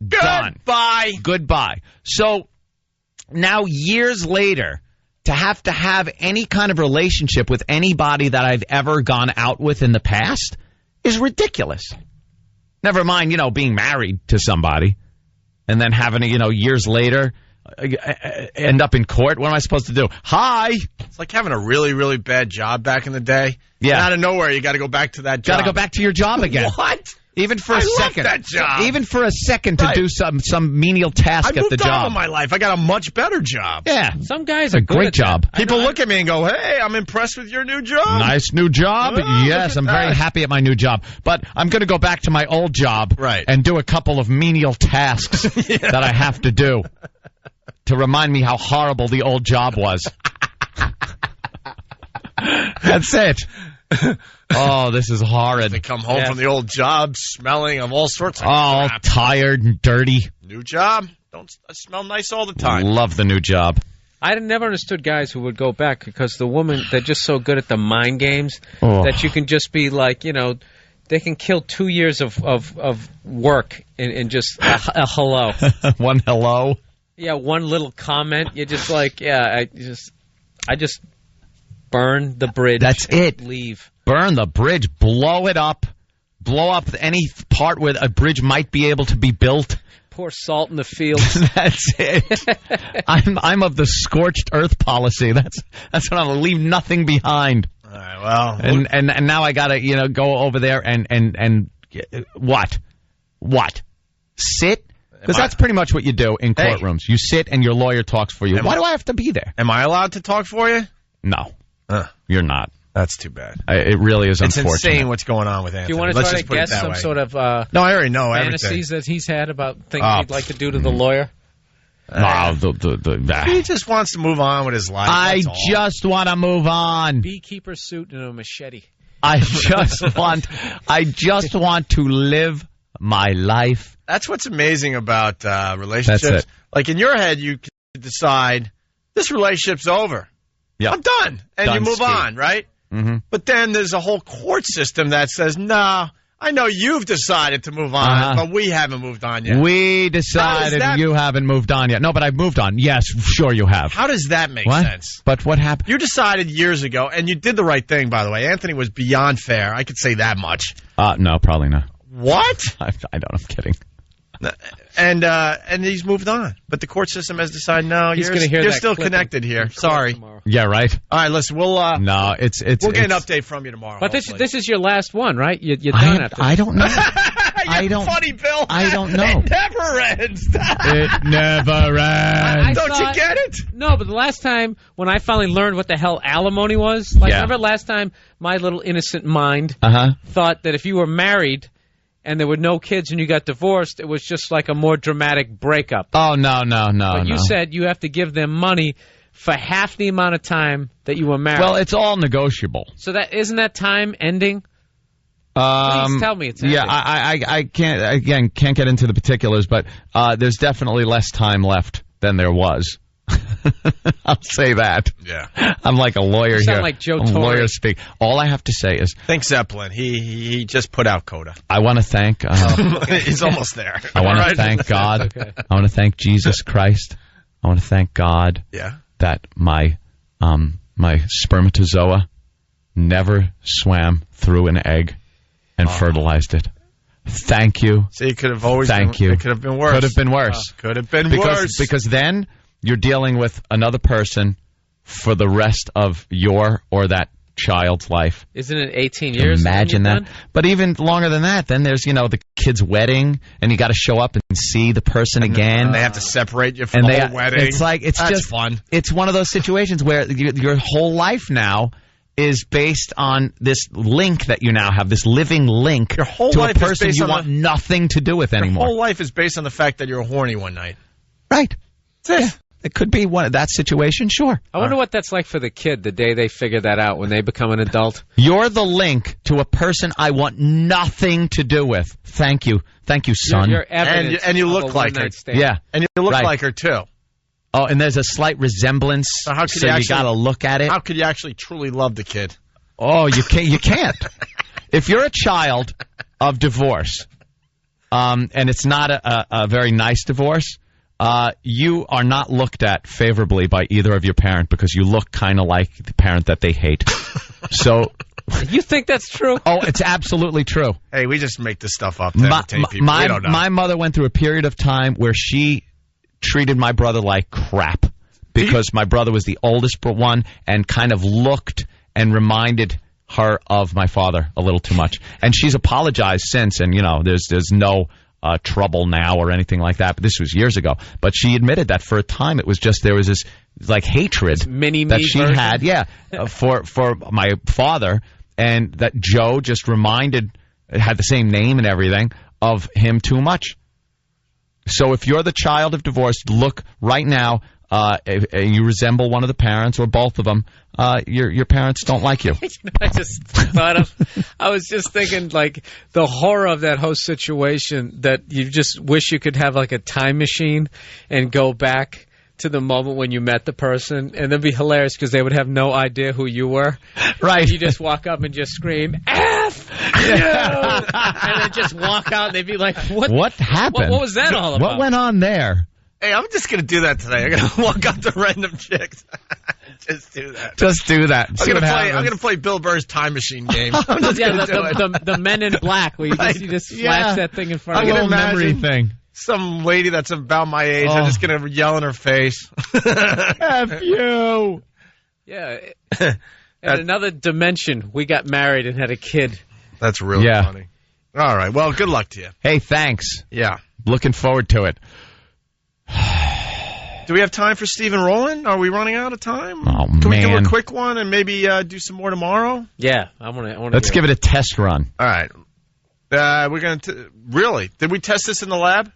Goodbye. So now years later, to have any kind of relationship with anybody that I've ever gone out with in the past is ridiculous. Never mind, being married to somebody and then having years later end up in court. What am I supposed to do? Hi. It's like having a really, really bad job back in the day. Yeah. And out of nowhere, you got to go back to that job. Got to go back to your job again. What? Even for a second. Love that job. Even for a second to do some menial task at the job. I moved on in my life. I got a much better job. Yeah. Some guys are a great job. People look at me and go, hey, I'm impressed with your new job. Nice new job. Oh, yes, I'm very happy at my new job. But I'm going to go back to my old job and do a couple of menial tasks that I have to do to remind me how horrible the old job was. That's it. Oh, this is horrid. They come home from the old job smelling of all sorts of all crap. Tired and dirty. New job. I smell nice all the time. Love the new job. I never understood guys who would go back because the women, they're just so good at the mind games that you can just be like, they can kill 2 years of work in just a hello. One hello? Yeah, one little comment. You're just like, I just burn the bridge. That's it. Leave. Burn the bridge. Blow it up. Blow up any part where a bridge might be able to be built. Pour salt in the fields. That's it. I'm of the scorched earth policy. That's what I'm. Leave nothing behind. All right. Well, and now I gotta go over there and what sit. Because that's pretty much what you do in courtrooms. You sit and your lawyer talks for you. Why do I have to be there? Am I allowed to talk for you? No. You're not. That's too bad. It really is unfortunate. It's insane what's going on with Anthony. Do you want to try to guess some sort of no, I already know fantasies that he's had about things he'd like to do to the lawyer? He just wants to move on with his life. I just want to move on. Beekeeper suit and a machete. I just want to live my life. That's what's amazing about relationships. That's it. Like in your head, you can decide this relationship's over. Yep. I'm done. And you move on, right? Mm-hmm. But then there's a whole court system that says, no, I know you've decided to move on, but we haven't moved on yet. We decided you haven't moved on yet. No, but I've moved on. Yes, sure you have. How does that make sense? But what happened? You decided years ago, and you did the right thing, by the way. Anthony was beyond fair. I could say that much. No, probably not. What? I don't. I'm kidding. And he's moved on, but the court system has decided no, you're still connected here. Sorry. Yeah, right. All right, listen, we'll no, we'll get an update from you tomorrow. But this is your last one, right? You're done after. I don't know. Funny, Bill. I don't know. It never ends. It never ends. Don't you get it? No, but the last time when I finally learned what the hell alimony was, remember last time my little innocent mind thought that if you were married and there were no kids and you got divorced, it was just like a more dramatic breakup. Oh, no. But you said you have to give them money for half the amount of time that you were married. Well, it's all negotiable. So isn't that time ending? Please tell me it's ending. Yeah, I can't get into the particulars, but there's definitely less time left than there was. I'll say that. Yeah. I'm like a lawyer you here. Sound like Joe Torre. Lawyer speak. All I have to say is... Think Zeppelin. He just put out Coda. I want to thank... He's almost there. I want to thank God. Okay. I want to thank Jesus Christ. I want to thank God that my spermatozoa never swam through an egg and fertilized it. Thank you. See, it could have always Thank you. It could have been worse. Could have been worse. Could have been worse. Because then you're dealing with another person for the rest of your or that child's life. Isn't it 18 years? Imagine that. But even longer than that, then there's, the kid's wedding, and you got to show up and see the person again. And they have to separate you from the whole wedding. It's That's just fun. It's one of those situations where your whole life now is based on this link that you now have, this living link Your whole to a life is person based you on want nothing to do with anymore. Your whole life is based on the fact that you're horny one night. Right. That's it. Yeah. It could be that situation, sure. I wonder what that's like for the kid the day they figure that out when they become an adult. You're the link to a person I want nothing to do with. Thank you. Thank you, son. You're evidence and you of look a like her. one-night stand. Yeah. And you look like her, too. Oh, and there's a slight resemblance, So how could so you you got to look at it. How could you actually truly love the kid? Oh, you can't. You can't. If you're a child of divorce, and it's not a very nice divorce, you are not looked at favorably by either of your parent because you look kind of like the parent that they hate. So, you think that's true? Oh, it's absolutely true. Hey, we just make this stuff up to entertain people. We don't know. My mother went through a period of time where she treated my brother like crap because my brother was the oldest one and kind of looked and reminded her of my father a little too much. And she's apologized since, and there's no trouble now or anything like that. But this was years ago. But she admitted that for a time it was just there was this like hatred that she had, for my father, and that Joe just had the same name and everything of him too much. So if you're the child of divorce, look right now. You resemble one of the parents or both of them. Your parents don't like you. I just thought I was just thinking like the horror of that whole situation, that you just wish you could have like a time machine and go back to the moment when you met the person, and it'd be hilarious because they would have no idea who you were. Right. You just walk up and just scream, F you! And then just walk out and they'd be like, what happened? What was that all about? What went on there? Hey, I'm just going to do that today. I'm going to walk up to random chicks. Just do that. Just do that. I'm going to play Bill Burr's time machine game. I'm just going to do it. The Men in Black, where you just flash that thing in front of you. I'm going to memory thing. Some lady that's about my age. I'm just going to yell in her face. F you. Yeah. In another dimension, we got married and had a kid. That's really funny. All right. Well, good luck to you. Hey, thanks. Yeah. Looking forward to it. Do we have time for Steve and Roland? Are we running out of time? Oh, Can we man. do a quick one and maybe do some more tomorrow? Yeah, I want to. Let's give it a test run. All right. We're going to really? Did we test this in the lab?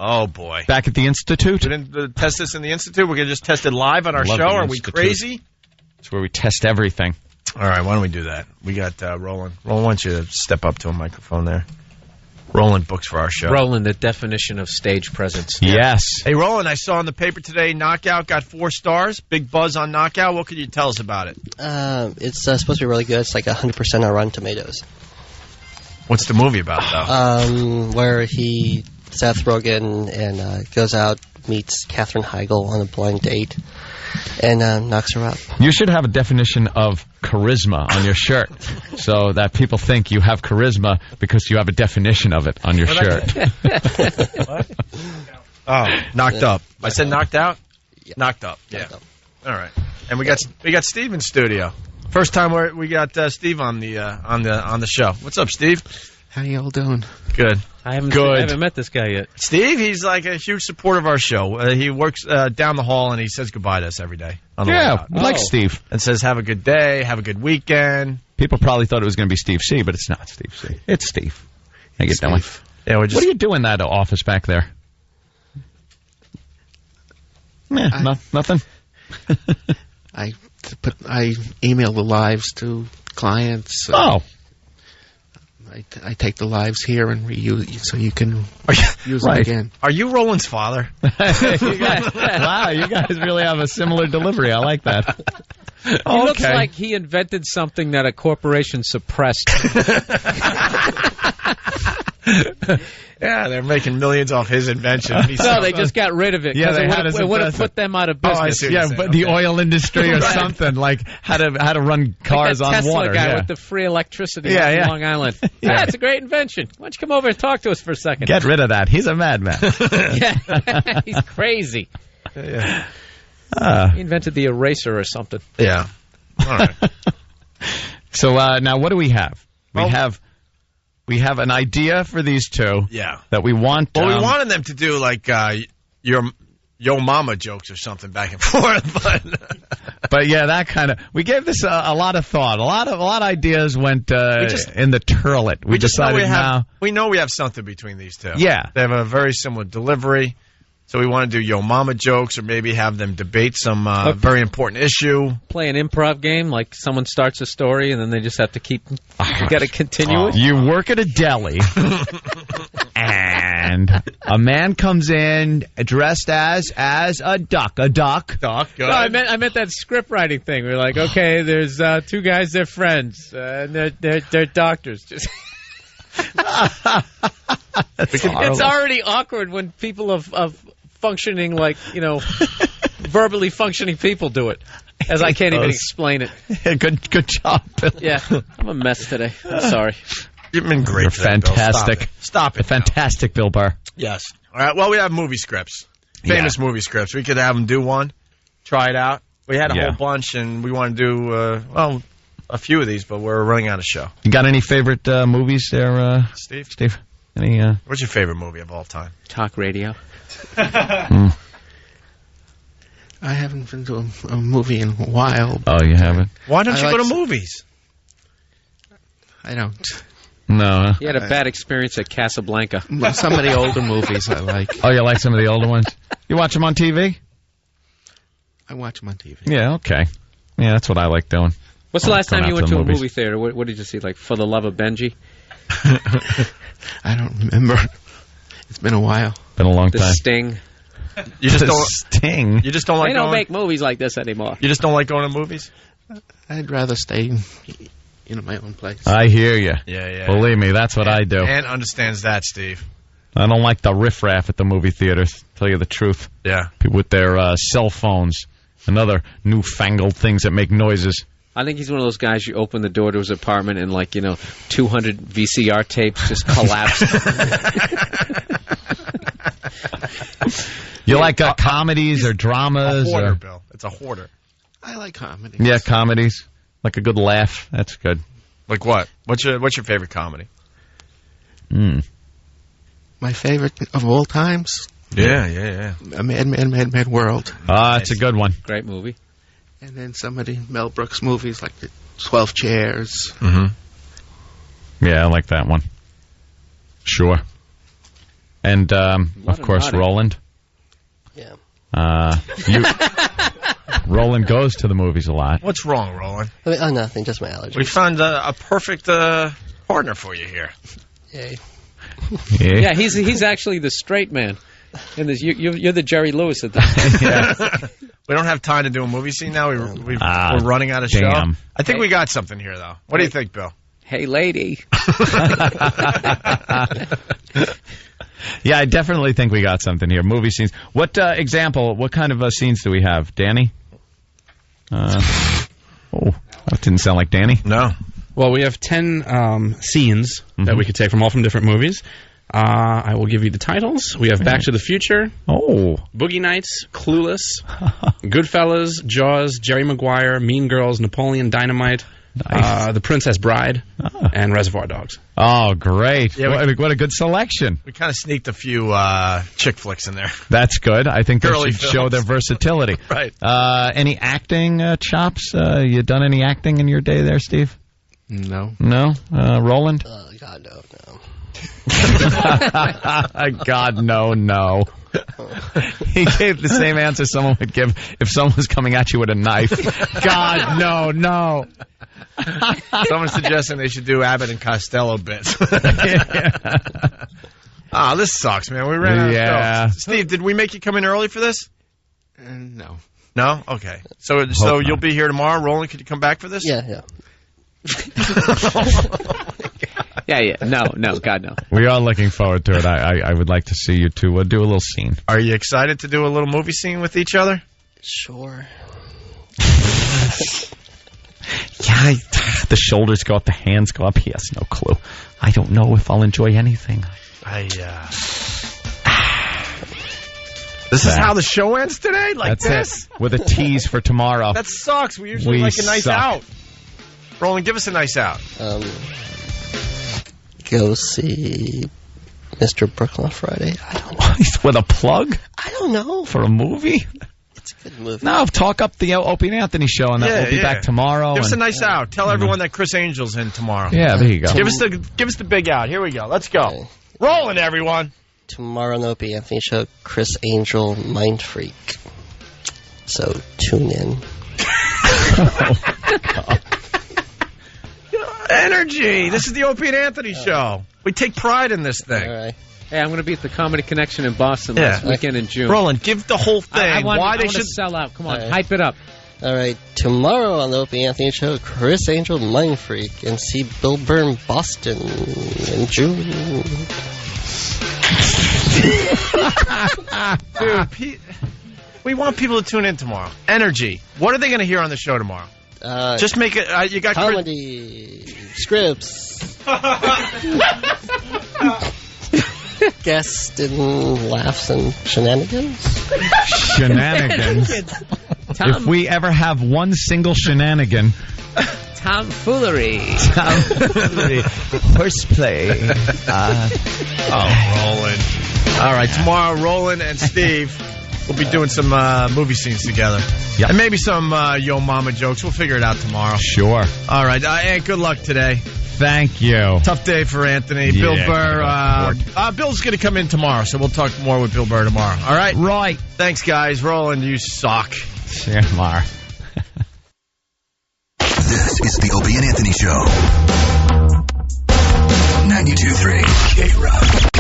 Oh boy! Back at the Institute. We didn't test this in the Institute. We're going to just test it live on our show. Are we crazy? It's where we test everything. All right. Why don't we do that? We got Roland. Roland, why don't you step up to a microphone there? Roland books for our show. Roland, the definition of stage presence. Yes. Hey, Roland, I saw in the paper today, Knockout got 4 stars. Big buzz on Knockout. What could you tell us about it? It's supposed to be really good. It's like 100% on Rotten Tomatoes. What's the movie about, though? Where Seth Rogen, and goes out, meets Katherine Heigl on a blind date, and knocks her up. You should have a definition of charisma on your shirt so that people think you have charisma because you have a definition of it on your shirt. What? Oh, knocked up. I said knocked out? Yeah. Knocked up. Yeah. All right. And we got Steve in studio. First time we got Steve on the show. What's up, Steve? How y'all doing? Good. I haven't met this guy yet. Steve, he's like a huge supporter of our show. He works down the hall, and he says goodbye to us every day. On the way out. We like Steve. And says, have a good day, have a good weekend. People probably thought it was going to be Steve C., but it's not Steve C. It's Steve. How you doing? Yeah, What are you doing in that office back there? Nothing. I email the lives to clients. I take the lives here and reuse so you can use them again. Are you Roland's father? Wow, you guys really have a similar delivery. I like that. He looks like he invented something that a corporation suppressed. Yeah, they're making millions off his invention. No, they just got rid of it. Yeah, because it would have put them out of business. I see what Yeah, you're but saying. the oil industry or something, like how to run cars like that on Tesla water. guy Yeah. with the free electricity Yeah, on yeah. Long Island. Yeah. Yeah, it's a great invention. Why don't you come over and talk to us for a second? Get rid of that. He's a madman. Yeah, he's crazy. Yeah. He invented the eraser or something. Yeah. All right. So now what do we have? We have an idea for these two. Yeah. That we want. Well, we wanted them to do like your Yo Mama jokes or something back and forth, but yeah, that kind of. We gave this a lot of thought. A lot of ideas went in the turlet. We decided now. We know we have something between these two. Yeah. They have a very similar delivery. So we want to do Yo Mama jokes or maybe have them debate some very important issue. Play an improv game, like someone starts a story and then they just have to keep. You got to continue it. You work at a deli, and a man comes in dressed as a duck. A duck. Duck. No, I meant that script writing thing. We're like, okay, there's two guys, they're friends, and they're doctors. Just. It's already awkward when people of functioning like, verbally functioning people do it. As I can't even explain it. Good job, Bill. Yeah, I'm a mess today. I'm sorry. You've been great. You're today, Bill. fantastic. Stop it. Fantastic, Bill Burr. Yes. All right. Well, we have movie scripts. Famous movie scripts. We could have them do one. Try it out. We had a whole bunch, and we want to do, a few of these, but we're running out of show. You got any favorite movies there, Steve? Any? What's your favorite movie of all time? Talk radio. I haven't been to a movie in a while. Oh, you haven't? Why don't you go to movies? I don't. No. You had a bad experience at Casablanca. Some of the older movies I like. Oh, you like some of the older ones? You watch them on TV? I watch them on TV. Yeah, okay. Yeah, that's what I like doing. What's the last time you went to a movies. movie theater? What did you see? Like For the Love of Benji? I don't remember. It's been a while. Been a long The time. Sting. You just don't Sting. You just don't like They don't going. make movies like this anymore. You just don't like going to movies. I'd rather stay in my own place. I hear you. Yeah. Believe me, that's what I do. And understands that, Steve. I don't like the riffraff at the movie theaters. Tell you the truth. Yeah. People with their cell phones and other newfangled things that make noises. I think he's one of those guys, you open the door to his apartment and 200 VCR tapes just collapse. You like comedies or dramas? A hoarder, or... Bill. It's a hoarder. I like comedy. Yeah, comedies. Like a good laugh. That's good. Like what? What's your favorite comedy? My favorite of all times? Yeah. Mad World. It's a good one. Great movie. And then some of the Mel Brooks movies like the 12 Chairs. Mm-hmm. Yeah, I like that one. Sure. And, of course, nodding. Roland. Yeah. Roland goes to the movies a lot. What's wrong, Roland? Nothing, just my allergies. We found a perfect partner for you here. Yay. Yeah, he's actually the straight man. And you're the Jerry Lewis of this. Yeah. We don't have time to do a movie scene now. We're running out of show. Damn. I think we got something here, though. What do you think, Bill? Hey, lady. Yeah, I definitely think we got something here. Movie scenes. What what kind of scenes do we have? Danny? That didn't sound like Danny. No. Well, we have 10 scenes that we could take from different movies. I will give you the titles. We have Back to the Future. Boogie Nights, Clueless, Goodfellas, Jaws, Jerry Maguire, Mean Girls, Napoleon Dynamite, The Princess Bride, and Reservoir Dogs. Oh, great. Yeah, what a good selection. We kind of sneaked a few chick flicks in there. That's good. I think they Girly should films. show their versatility. Right. Any acting chops? You done any acting in your day there, Steve? No. No? Roland? God, no. God, no. He gave the same answer someone would give if someone was coming at you with a knife. God, no. Someone's suggesting they should do Abbott and Costello bits. This sucks, man. We ran out of show. Steve, did we make you come in early for this? No. No? Okay. So you'll be here tomorrow. Roland, could you come back for this? Yeah. Yeah. No, God, no. We are looking forward to it. I would like to see you two. We'll do a little scene. Are you excited to do a little movie scene with each other? Sure. Yeah, the shoulders go up, the hands go up. He has no clue. I don't know if I'll enjoy anything. This is how the show ends today? Like That's this? It. With a tease for tomorrow. That sucks. We usually like a nice out. Roland, give us a nice out. Go see Mr. Brooklyn on Friday. I don't know. With a plug? I don't know. For a movie? It's a good movie. No, talk up the Opie and Anthony show, and we'll be back tomorrow. Give us a nice out. Tell everyone that Chris Angel's in tomorrow. Yeah, there you go. Give us the big out. Here we go. Let's go. Okay. Rolling, everyone. Tomorrow on the Opie and Anthony show, Chris Angel, Mind Freak. So tune in. Energy. This is the Opie and Anthony show. We take pride in this thing. All right. Hey, I'm going to be at the Comedy Connection in Boston last weekend in June. Roland, give the whole thing. I want they to should sell out. Come on, hype it up. All right. Tomorrow on the Opie and Anthony show, Chris Angel, Mind Freak, and see Bill Burr in Boston in June. Dude, we want people to tune in tomorrow. Energy. What are they going to hear on the show tomorrow? Just make it. You got comedy scripts. Guest and laughs and shenanigans. Shenanigans. If we ever have one single shenanigan. Tomfoolery. Horseplay. Roland. All right, tomorrow, Roland and Steve will be doing some movie scenes together. Yep. And maybe some Yo Mama jokes. We'll figure it out tomorrow. Sure. All right, and good luck today. Thank you. Tough day for Anthony. Yeah, Bill Burr. Bill's going to come in tomorrow, so we'll talk more with Bill Burr tomorrow. All right? Right. Thanks, guys. Roland, you suck. Yeah, Mar. This is the Opie and Anthony Show. 92.3 K-Rock.